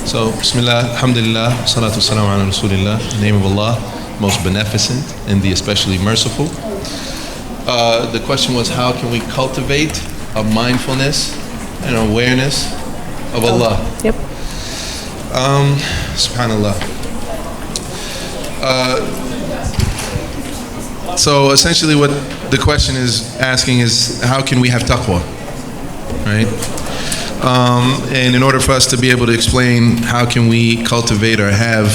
So, Bismillah, Alhamdulillah, Salatu Wassalamu ala Rasulillah, in the name of Allah, most beneficent and the especially merciful. The question was, how can we cultivate a mindfulness and awareness of Allah? Yep. Subhanallah. So essentially what the question is asking is, how can we have taqwa, right? And in order for us to be able to explain how can we cultivate or have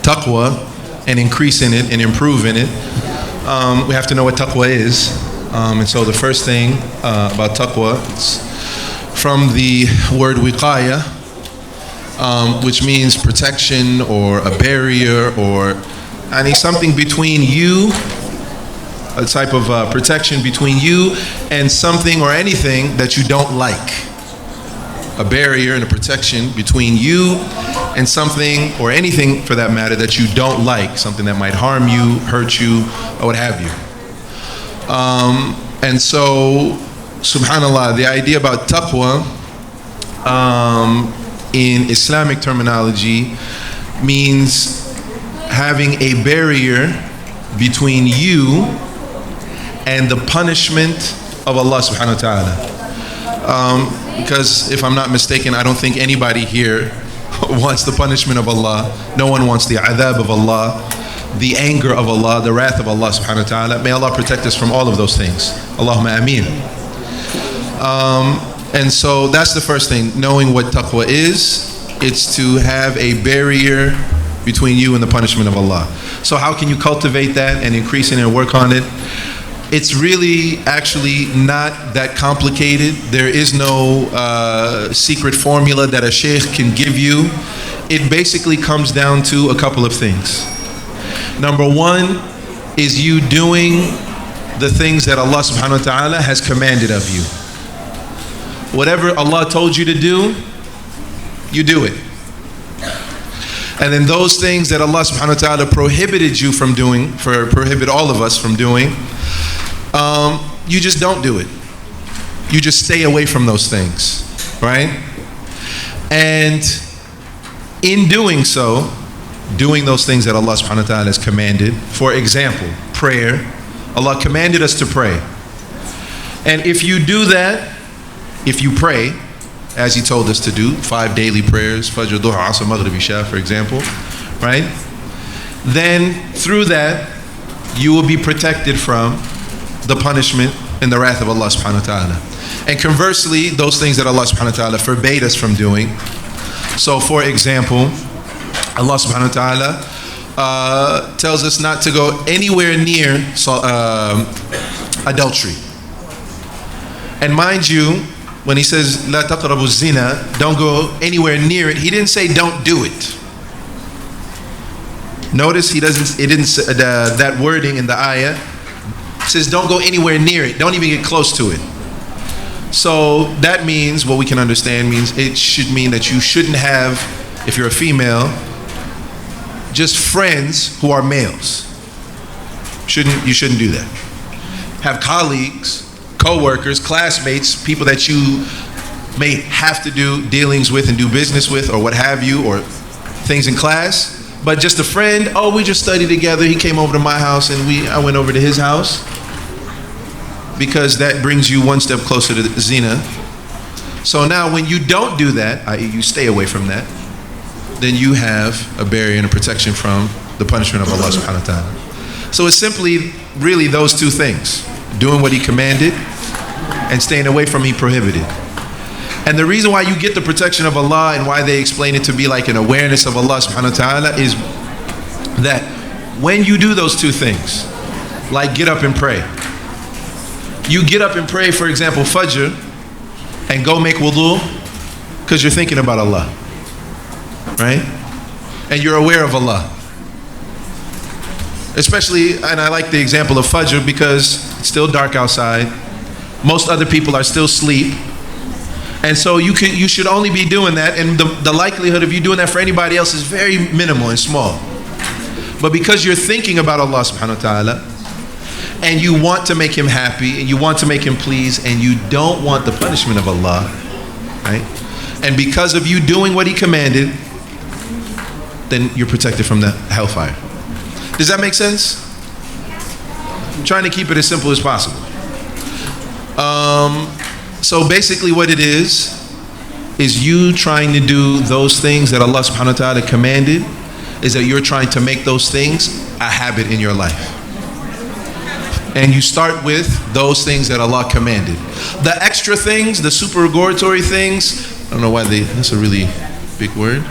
taqwa and increase in it and improve in it, we have to know what taqwa is. And so the first thing about taqwa, it's from the word wiqaya, which means protection or a barrier or something between you, a type of protection between you and something or anything that you don't like. A barrier and a protection between you and something or anything for that matter that you don't like, something that might harm you, hurt you, or what have you. And so, subhanallah, the idea about taqwa in Islamic terminology means having a barrier between you and the punishment of Allah subhanahu wa ta'ala. Because if I'm not mistaken, I don't think anybody here wants the punishment of Allah. No one wants the adhab of Allah, the anger of Allah, the wrath of Allah subhanahu wa ta'ala. May Allah protect us from all of those things. Allahumma ameen. And so that's the first thing, knowing what taqwa is. It's to have a barrier between you and the punishment of Allah. So how can you cultivate that and increase it and work on it? It's really actually not that complicated. There is no secret formula that a sheikh can give you. It basically comes down to a couple of things. Number one is you doing the things that Allah subhanahu wa ta'ala has commanded of you. Whatever Allah told you to do, you do it. And then those things that Allah subhanahu wa ta'ala prohibited you from doing, prohibit all of us from doing, you just don't do it. You just stay away from those things, right? And in doing so, doing those things that Allah subhanahu wa ta'ala has commanded, for example, prayer, Allah commanded us to pray. And if you do that, if you pray, as He told us to do, 5 daily prayers, Fajr, Duha, Asr, Maghrib, Isha, for example, right? Then through that, you will be protected from the punishment and the wrath of Allah subhanahu wa ta'ala. And conversely, those things that Allah subhanahu wa ta'ala forbade us from doing. So for example, Allah subhanahu wa ta'ala tells us not to go anywhere near adultery. And mind you, when He says La taqrabu zina, don't go anywhere near it, He didn't say don't do it. Notice that wording in the ayah says don't go anywhere near it, don't even get close to it. So that means, what we can understand means, it should mean that you shouldn't have, if you're a female, just friends who are males. You shouldn't do that. Have colleagues, co-workers, classmates, people that you may have to do dealings with and do business with or what have you, or things in class. But just a friend, oh, we just studied together, he came over to my house and I went over to his house. because that brings you one step closer to zina. So now when you don't do that, i.e. you stay away from that, then you have a barrier and a protection from the punishment of Allah subhanahu wa ta'ala. So it's simply really those two things: doing what He commanded and staying away from what He prohibited. And the reason why you get the protection of Allah and why they explain it to be like an awareness of Allah subhanahu wa ta'ala is that when you do those two things, like get up and pray, you get up and pray, for example, Fajr, and go make wudu because you're thinking about Allah, right? And you're aware of Allah. Especially, and I like the example of Fajr because it's still dark outside. Most other people are still asleep. And so you should only be doing that, and the likelihood of you doing that for anybody else is very minimal and small. But because you're thinking about Allah subhanahu wa ta'ala, and you want to make Him happy, and you want to make Him pleased, and you don't want the punishment of Allah, right? And because of you doing what He commanded, then you're protected from the hellfire. Does that make sense? I'm trying to keep it as simple as possible. So basically what it is you trying to do those things that Allah subhanahu wa ta'ala commanded, is that you're trying to make those things a habit in your life. And you start with those things that Allah commanded. The extra things, the supererogatory things, I don't know why that's a really big word.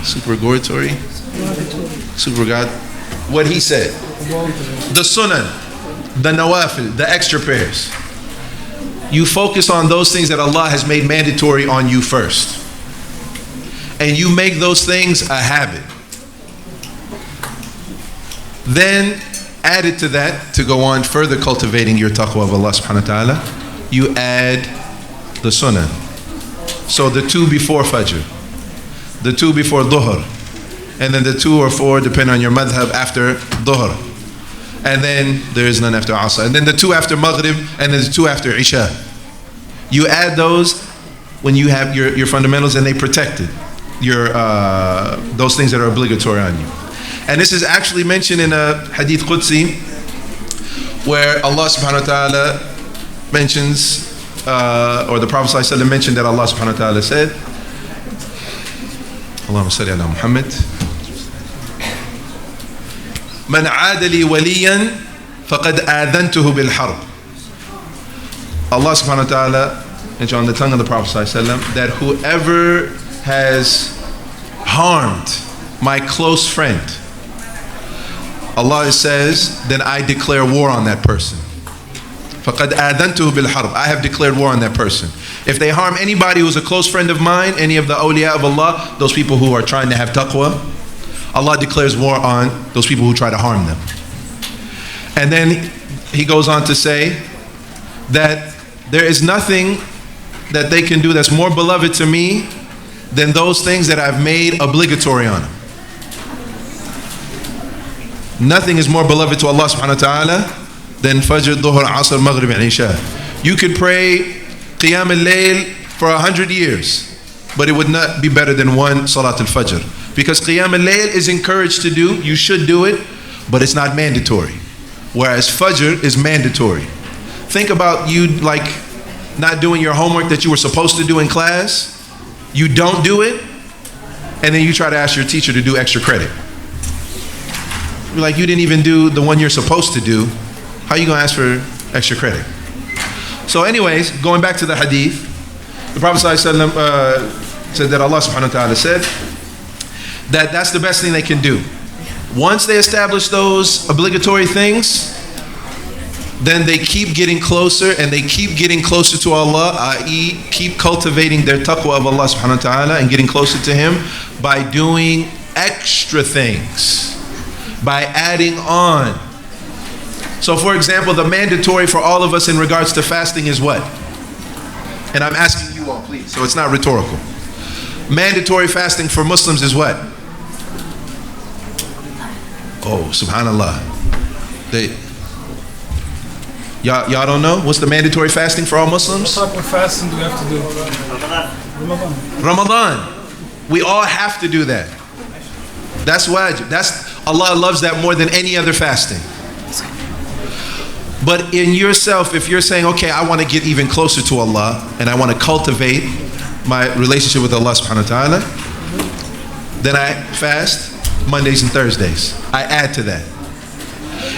Supererogatory? Supererogatory. What he said. The sunan, the nawafil, the extra prayers. You focus on those things that Allah has made mandatory on you first. And you make those things a habit. Then, added to that, to go on further cultivating your taqwa of Allah subhanahu wa ta'ala, you add the sunnah. So the two before Fajr, the two before Dhuhr, and then the 2 or 4, depending on your madhab, after Dhuhr. And then there is none after Asr. And then the 2 after Maghrib, and then the 2 after Isha. You add those when you have your fundamentals, and they protected your those things that are obligatory on you. And this is actually mentioned in a Hadith Qudsi, where Allah subhanahu wa ta'ala mentions, or the Prophet sallallahu alaihi wasallam mentioned that Allah subhanahu wa ta'ala said, Allahumma salli ala Muhammad, Man aada li waliyan faqad aadhantuhu bil harb. Allah subhanahu wa ta'ala mentioned on the tongue of the Prophet sallallahu alaihi wasallam that whoever has harmed my close friend, Allah says, then I declare war on that person. فَقَدْ آذَنْتُهُ بِالْحَرْبِ. I have declared war on that person. If they harm anybody who's a close friend of mine, any of the awliya of Allah, those people who are trying to have taqwa, Allah declares war on those people who try to harm them. And then He goes on to say that there is nothing that they can do that's more beloved to me than those things that I've made obligatory on them. Nothing is more beloved to Allah subhanahu wa ta'ala than Fajr, Dhuhr, Asr, Maghrib, and Isha. You could pray Qiyam al-Layl for 100 years, but it would not be better than one Salat al-Fajr. Because Qiyam al-Layl is encouraged to do, you should do it, but it's not mandatory. Whereas Fajr is mandatory. Think about you like not doing your homework that you were supposed to do in class. You don't do it, and then you try to ask your teacher to do extra credit. You're like, you didn't even do the one you're supposed to do. How are you going to ask for extra credit? So anyways, going back to the hadith, the Prophet ﷺ said that Allah subhanahu wa ta'ala said that that's the best thing they can do. Once they establish those obligatory things, then they keep getting closer, and they keep getting closer to Allah, i.e. keep cultivating their taqwa of Allah subhanahu wa ta'ala and getting closer to Him by doing extra things, by adding on. So for example, the mandatory for all of us in regards to fasting is what? And I'm asking you all, please, so it's not rhetorical. Mandatory fasting for Muslims is what? Oh, subhanallah. Y'all don't know? What's the mandatory fasting for all Muslims? What type of fasting do we have to do? Ramadan. We all have to do that. That's wajib. Allah loves that more than any other fasting. But in yourself, if you're saying, okay, I want to get even closer to Allah and I want to cultivate my relationship with Allah subhanahu wa ta'ala, then I fast Mondays and Thursdays. I add to that.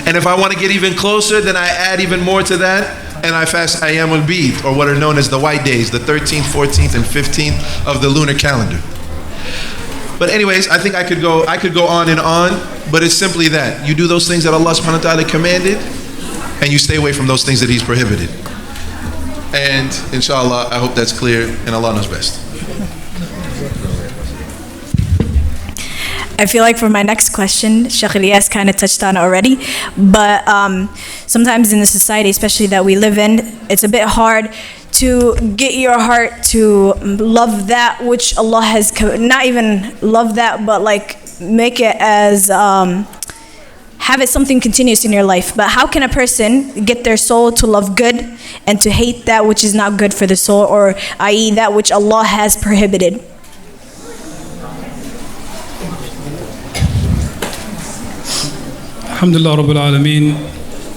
And if I want to get even closer, then I add even more to that, and I fast Ayyam al-Bid, or what are known as the white days, the 13th, 14th, and 15th of the lunar calendar. But anyways, I think I could go on and on, but it's simply that. You do those things that Allah subhanahu wa ta'ala commanded, and you stay away from those things that He's prohibited. And inshallah, I hope that's clear, and Allah knows best. I feel like for my next question, Sheikh Ilyas kind of touched on it already, but sometimes in the society, especially that we live in, it's a bit hard to get your heart to love that which Allah has, not even love that, but like make it as, have it something continuous in your life. But how can a person get their soul to love good and to hate that which is not good for the soul, or i.e. that which Allah has prohibited? Alhamdulillah Rabbil Alameen,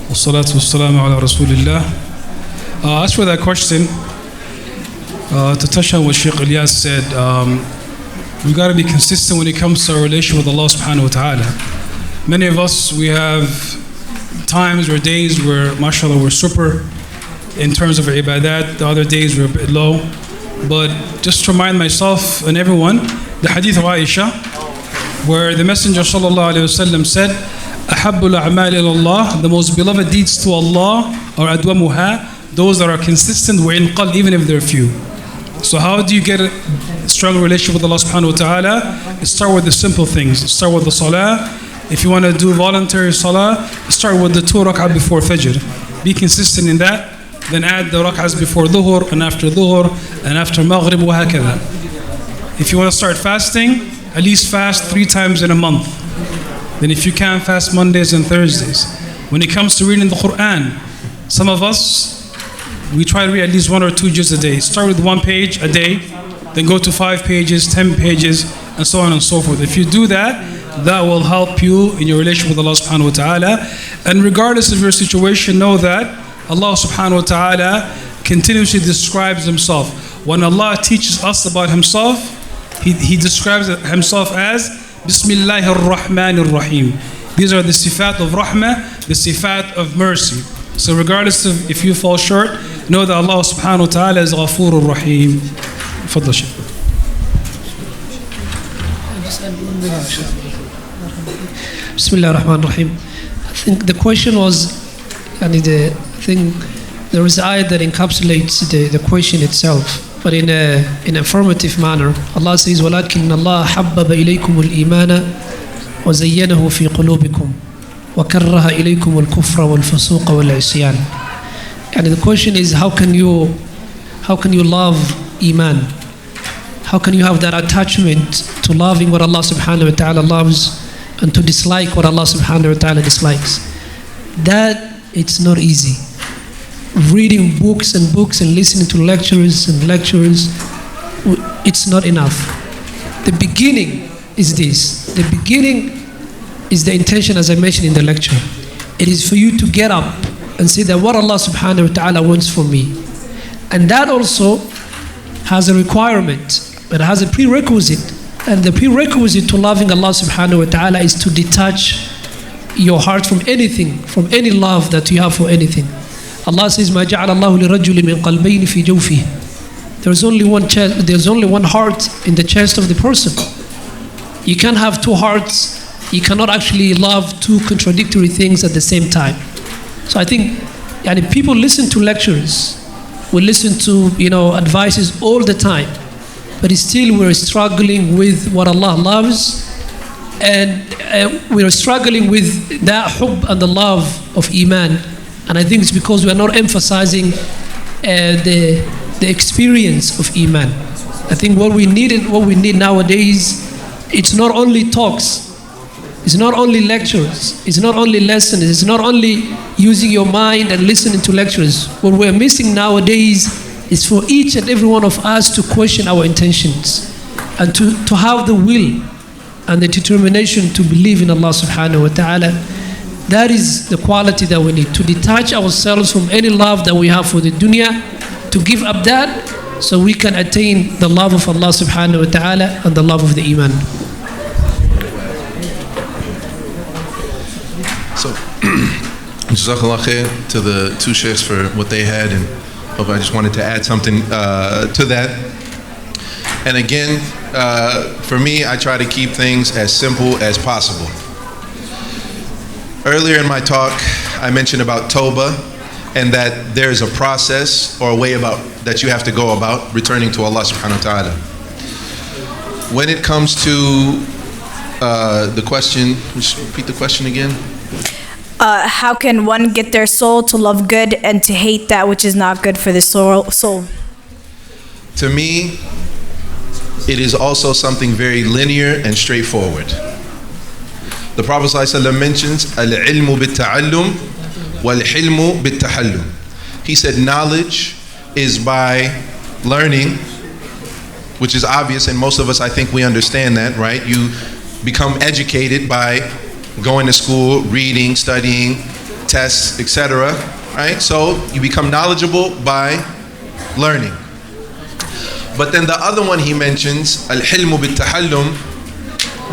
wassalatu wassalamu ala Rasulillah. As for that question, to touch on what Sheikh Ilyas said, we've got to be consistent when it comes to our relation with Allah subhanahu wa ta'ala. Many of us, we have times or days where, mashallah, we're super in terms of our ibadat, the other days we're a bit low. But just to remind myself and everyone, the hadith of Aisha, where the Messenger sallallahu alayhi wa sallam said, Ahabbul a'mal ila Allah, the most beloved deeds to Allah are adwamuha, those that are consistent wa'in qal, even if they're few. So how do you get a strong relationship with Allah subhanahu wa ta'ala? Start with the simple things. Start with the salah. If you want to do voluntary salah, start with the 2 rak'ah before fajr. Be consistent in that. Then add the rak'ahs before dhuhr and after dhuhr and after maghrib wa hakadha. If you want to start fasting, at least fast 3 times in a month. Then if you can, fast Mondays and Thursdays. When it comes to reading the Quran, some of us, we try to read at least 1 or 2 juz a day. Start with 1 page a day, then go to 5 pages, 10 pages, and so on and so forth. If you do that, that will help you in your relationship with Allah subhanahu wa ta'ala. And regardless of your situation, know that Allah subhanahu wa ta'ala continuously describes Himself. When Allah teaches us about Himself, He describes Himself as Bismillahir Rahmanir Rahim. These are the sifat of rahmah, the sifat of mercy. So regardless of if you fall short, know that Allah subhanahu wa ta'ala is Ghafurur Rahim. Fadl Shaykh. Bismillah ar-Rahman ar-Rahim. I think the question was, I think there is an ayat that encapsulates the question itself, but in an affirmative manner. Allah says, وَلَكِنَّ اللَّهَ حَبَّبَ إِلَيْكُمُ الْإِيمَانَ وَزَيَّنَهُ فِي قُلُوبِكُمْ وَكَرَّهَ إِلَيْكُمُ الْكُفْرَ وَالْفُسُوقَ وَالْعِصْيَانَ. And the question is, how can you love Iman? How can you have that attachment to loving what Allah subhanahu wa ta'ala loves and to dislike what Allah subhanahu wa ta'ala dislikes? That, it's not easy. Reading books and books and listening to lectures and lectures, it's not enough. The beginning is this. The beginning is the intention, as I mentioned in the lecture. It is for you to get up and say that what Allah subhanahu wa ta'ala wants from me. And that also has a requirement, but it has a prerequisite. And the prerequisite to loving Allah subhanahu wa ta'ala is to detach your heart from anything, from any love that you have for anything. Allah says, مَا جَعَلَ اللَّهُ لِرَجُّلٍ مِّن قَلْبَيْنِ فِي جَوْفِهِ. There's only one heart in the chest of the person. You can't have 2 hearts. You cannot actually love 2 contradictory things at the same time. So I think people listen to lectures, we listen to advices all the time, but still we're struggling with what Allah loves, and we're struggling with that hubb and the love of Iman. And I think it's because we are not emphasizing the experience of Iman. I think what we need nowadays, it's not only talks, it's not only lectures, it's not only lessons, it's not only using your mind and listening to lectures. What we're missing nowadays is for each and every one of us to question our intentions and to have the will and the determination to believe in Allah subhanahu wa ta'ala. That is the quality that we need, to detach ourselves from any love that we have for the dunya, to give up that so we can attain the love of Allah subhanahu wa ta'ala and the love of the iman. So, Jazakallah khair to the two sheikhs for what they had, and I just wanted to add something to that. And again, for me, I try to keep things as simple as possible. Earlier in my talk, I mentioned about Tawbah, and that there is a process or a way about that you have to go about returning to Allah subhanahu wa ta'ala. When it comes to the question, just repeat the question again. How can one get their soul to love good and to hate that which is not good for the soul? To me, it is also something very linear and straightforward. The Prophet ﷺ mentions al-ilmu bit-ta'allum wal-hilmu bit-tahallum. He said knowledge is by learning, which is obvious, and most of us, I think, we understand that, right? You become educated by going to school, reading, studying, tests, etc., right? So you become knowledgeable by learning. But then the other one he mentions, al-hilmu bit-tahallum,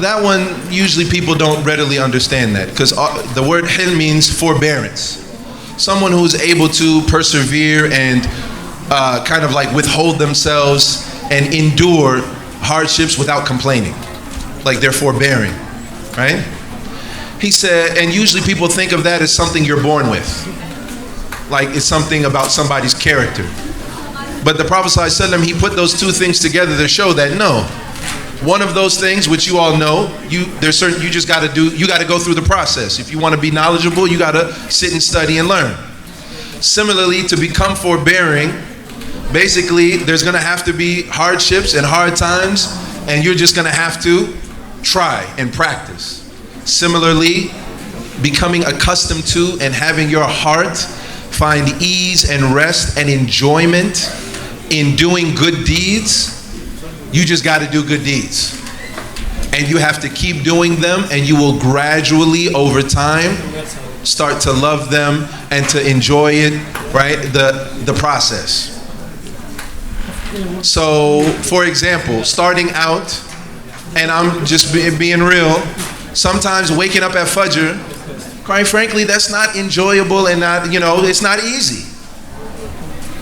that one usually people don't readily understand that, because the word hilm means forbearance. Someone who's able to persevere and kind of like withhold themselves and endure hardships without complaining, like they're forbearing, right? He said, and usually people think of that as something you're born with, like it's something about somebody's character. But the Prophet ﷺ, he put those two things together to show that no, one of those things, which you all know, you just got to do, you got to go through the process. If you want to be knowledgeable, you got to sit and study and learn. Similarly, to become forbearing, basically there's going to have to be hardships and hard times, and you're just going to have to try and practice. Similarly, becoming accustomed to and having your heart find ease and rest and enjoyment in doing good deeds, you just got to do good deeds. And you have to keep doing them, and you will gradually, over time, start to love them and to enjoy it, right? The process. So, for example, starting out, and I'm just being real, sometimes waking up at Fajr, quite frankly, that's not enjoyable and not, it's not easy.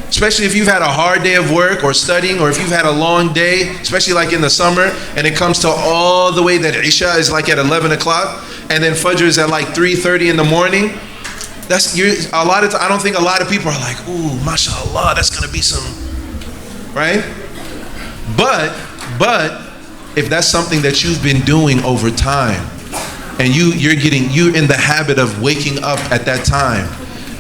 Especially if you've had a hard day of work or studying, or if you've had a long day, especially like in the summer, and it comes to all the way that Isha is like at 11 o'clock, and then Fajr is at like 3:30 in the morning. I don't think a lot of people are like, ooh, mashallah, that's gonna be some, right? But if that's something that you've been doing over time, and you're in the habit of waking up at that time,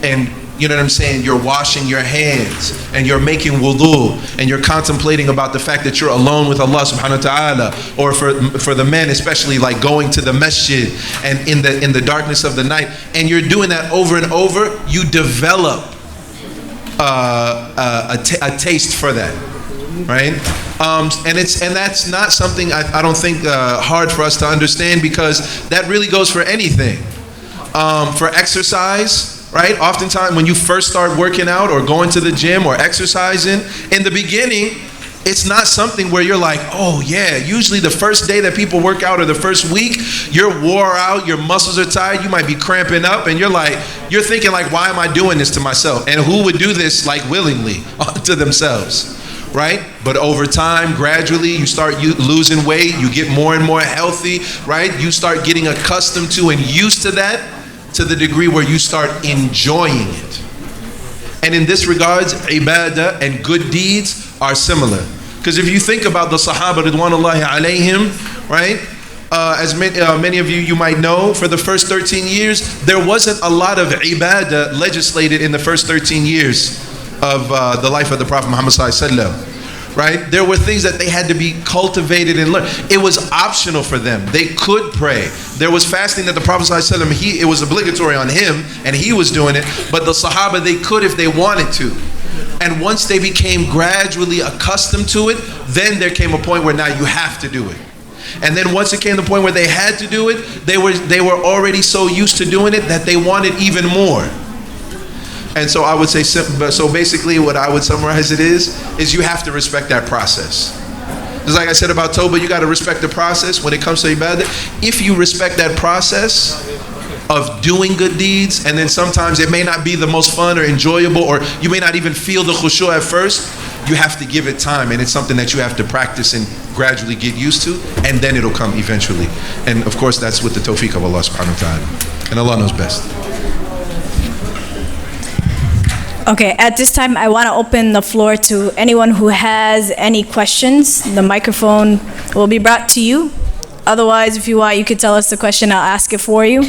and you know what I'm saying, you're washing your hands and you're making wudu and you're contemplating about the fact that you're alone with Allah subhanahu wa ta'ala, or for the men especially, like going to the masjid and in the darkness of the night, and you're doing that over and over, you develop a taste for that, right? And that's not something I don't think hard for us to understand, because that really goes for anything. For exercise, right? Oftentimes when you first start working out or going to the gym or exercising, in the beginning, it's not something where you're like, oh yeah, usually the first day that people work out or the first week, you're wore out, your muscles are tired, you might be cramping up, and you're thinking like, why am I doing this to myself? And who would do this like willingly to themselves? Right? But over time, gradually, you start losing weight, you get more and more healthy, right? You start getting accustomed to and used to that, to the degree where you start enjoying it. And in this regards, ibadah and good deeds are similar. Because if you think about the Sahaba ridwanullahi alayhim, right? As many of you might know, for the first 13 years, there wasn't a lot of ibadah legislated in the first 13 years of the life of the Prophet Muhammad sallallahu alaihi wasallam. Right? There were things that they had to be cultivated and learned. It was optional for them. They could pray. There was fasting that the Prophet ﷺ, it was obligatory on him, and he was doing it. But the Sahaba, they could if they wanted to. And once they became gradually accustomed to it, then there came a point where now you have to do it. And then once it came to the point where they had to do it, they were already so used to doing it that they wanted even more. And so I would say, so basically what I would summarize it is you have to respect that process. Just like I said about Tawbah, you got to respect the process when it comes to ibadah. If you respect that process of doing good deeds, and then sometimes it may not be the most fun or enjoyable, or you may not even feel the khushu' at first, you have to give it time, and it's something that you have to practice and gradually get used to, and then it'll come eventually. And of course that's with the tawfiq of Allah subhanahu wa ta'ala. And Allah knows best. Okay, at this time I want to open the floor to anyone who has any questions. The microphone will be brought to you. Otherwise, if you want, you could tell us the question, I'll ask it for you.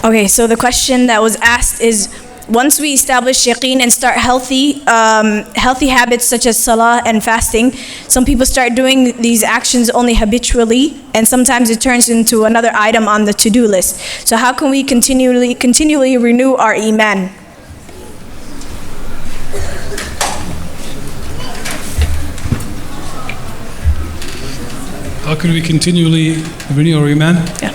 Okay, so the question that was asked is, once we establish yaqeen and start healthy habits such as salah and fasting, some people start doing these actions only habitually, and sometimes it turns into another item on the to-do list. So how can we continually renew our iman? How can we continually renew our iman? Yeah.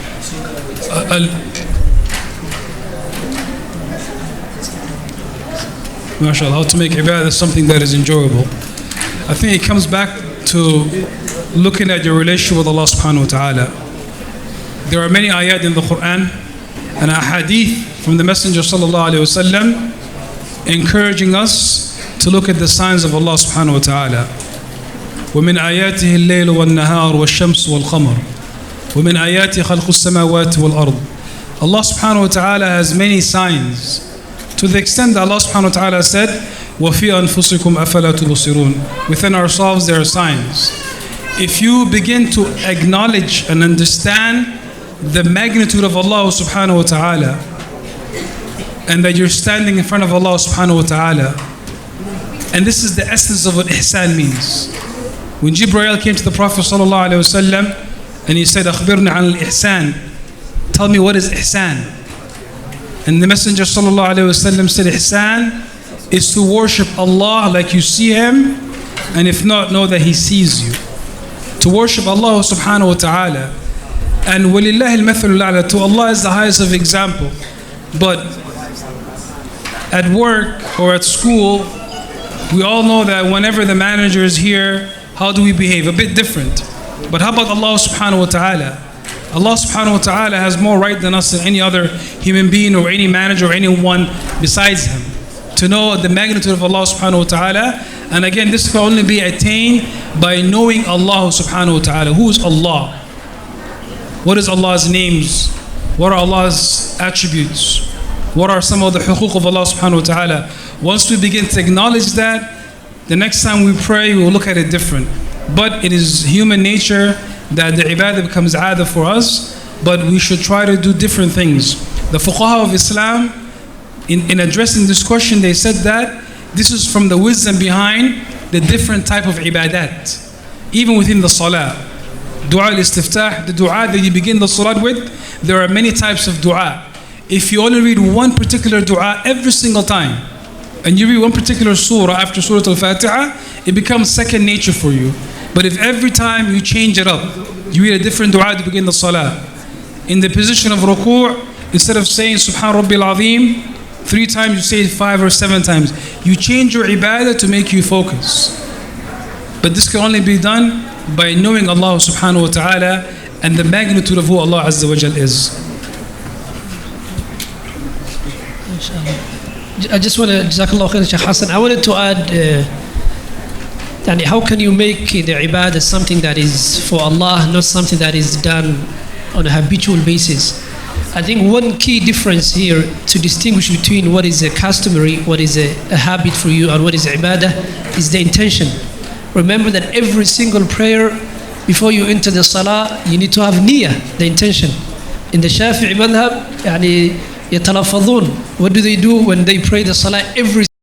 MashaAllah, how to make ibadah something that is enjoyable. I think it comes back to looking at your relationship with Allah subhanahu wa ta'ala. There are many ayat in the Quran and a hadith from the Messenger sallallahu alayhi wa sallam encouraging us to look at the signs of Allah subhanahu wa ta'ala. وَمِنْ آيَاتِهِ اللَّيْلُ وَالنَّهَارُ وَالشَّمْسُ وَالْقَمَرُ وَمِنْ آيَاتِهِ خَلْقُ السَّمَاوَاتِ وَالْأَرْضِ. Allah subhanahu wa ta'ala has many signs, to the extent that Allah subhanahu wa ta'ala said, وَفِي أَنفُسِكُمْ أَفَلَا تُبْصِرُونَ. Within ourselves there are signs. If you begin to acknowledge and understand the magnitude of Allah subhanahu wa ta'ala, and that you're standing in front of Allah subhanahu wa ta'ala, and this is the essence of what ihsan means. When Jibreel came to the Prophet sallallahu alaihi wasallam and he said, أخبرني عن الإحسان, tell me what is ihsan. And the Messenger sallallahu alaihi wasallam said, ihsan is to worship Allah like you see Him, and if not, know that He sees you. To worship Allah subhanahu wa ta'ala. And وَلِلَّهِ الْمَثَلُ الْأَعْلَى, to Allah is the highest of example. But at work or at school, we all know that whenever the manager is here, how do we behave? A bit different. But how about Allah subhanahu wa ta'ala? Allah subhanahu wa ta'ala has more right than us than any other human being or any manager or anyone besides Him. To know the magnitude of Allah subhanahu wa ta'ala. And again, this can only be attained by knowing Allah subhanahu wa ta'ala. Who is Allah? What is Allah's names? What are Allah's attributes? What are some of the huquq of Allah subhanahu wa ta'ala? Once we begin to acknowledge that, the next time we pray, we will look at it different. But it is human nature that the ibadah becomes adah for us, but we should try to do different things. The fuqaha of Islam, in addressing this question, they said that this is from the wisdom behind the different type of ibadat. Even within the salah, dua al-istiftah, the dua that you begin the salat with, there are many types of dua. If you only read one particular dua every single time, and you read one particular surah after Surah Al-Fatiha, it becomes second nature for you. But if every time you change it up, you read a different dua to begin the salah. In the position of ruku', instead of saying Subhan Rabbil Azim 3 times, you say it 5 or 7 times. You change your ibadah to make you focus. But this can only be done by knowing Allah subhanahu wa ta'ala and the magnitude of who Allah Azza wa Jal is. I just want to, Jazakallah khair, Shaykh Hassan, I wanted to add, how can you make the ibadah something that is for Allah, not something that is done on a habitual basis? I think one key difference here to distinguish between what is a customary, what is a habit for you, and what is ibadah is the intention. Remember that every single prayer, before you enter the salah, you need to have niyyah, the intention. In the Shafi'i madhab, يتلفظون. What do they do when they pray the salah every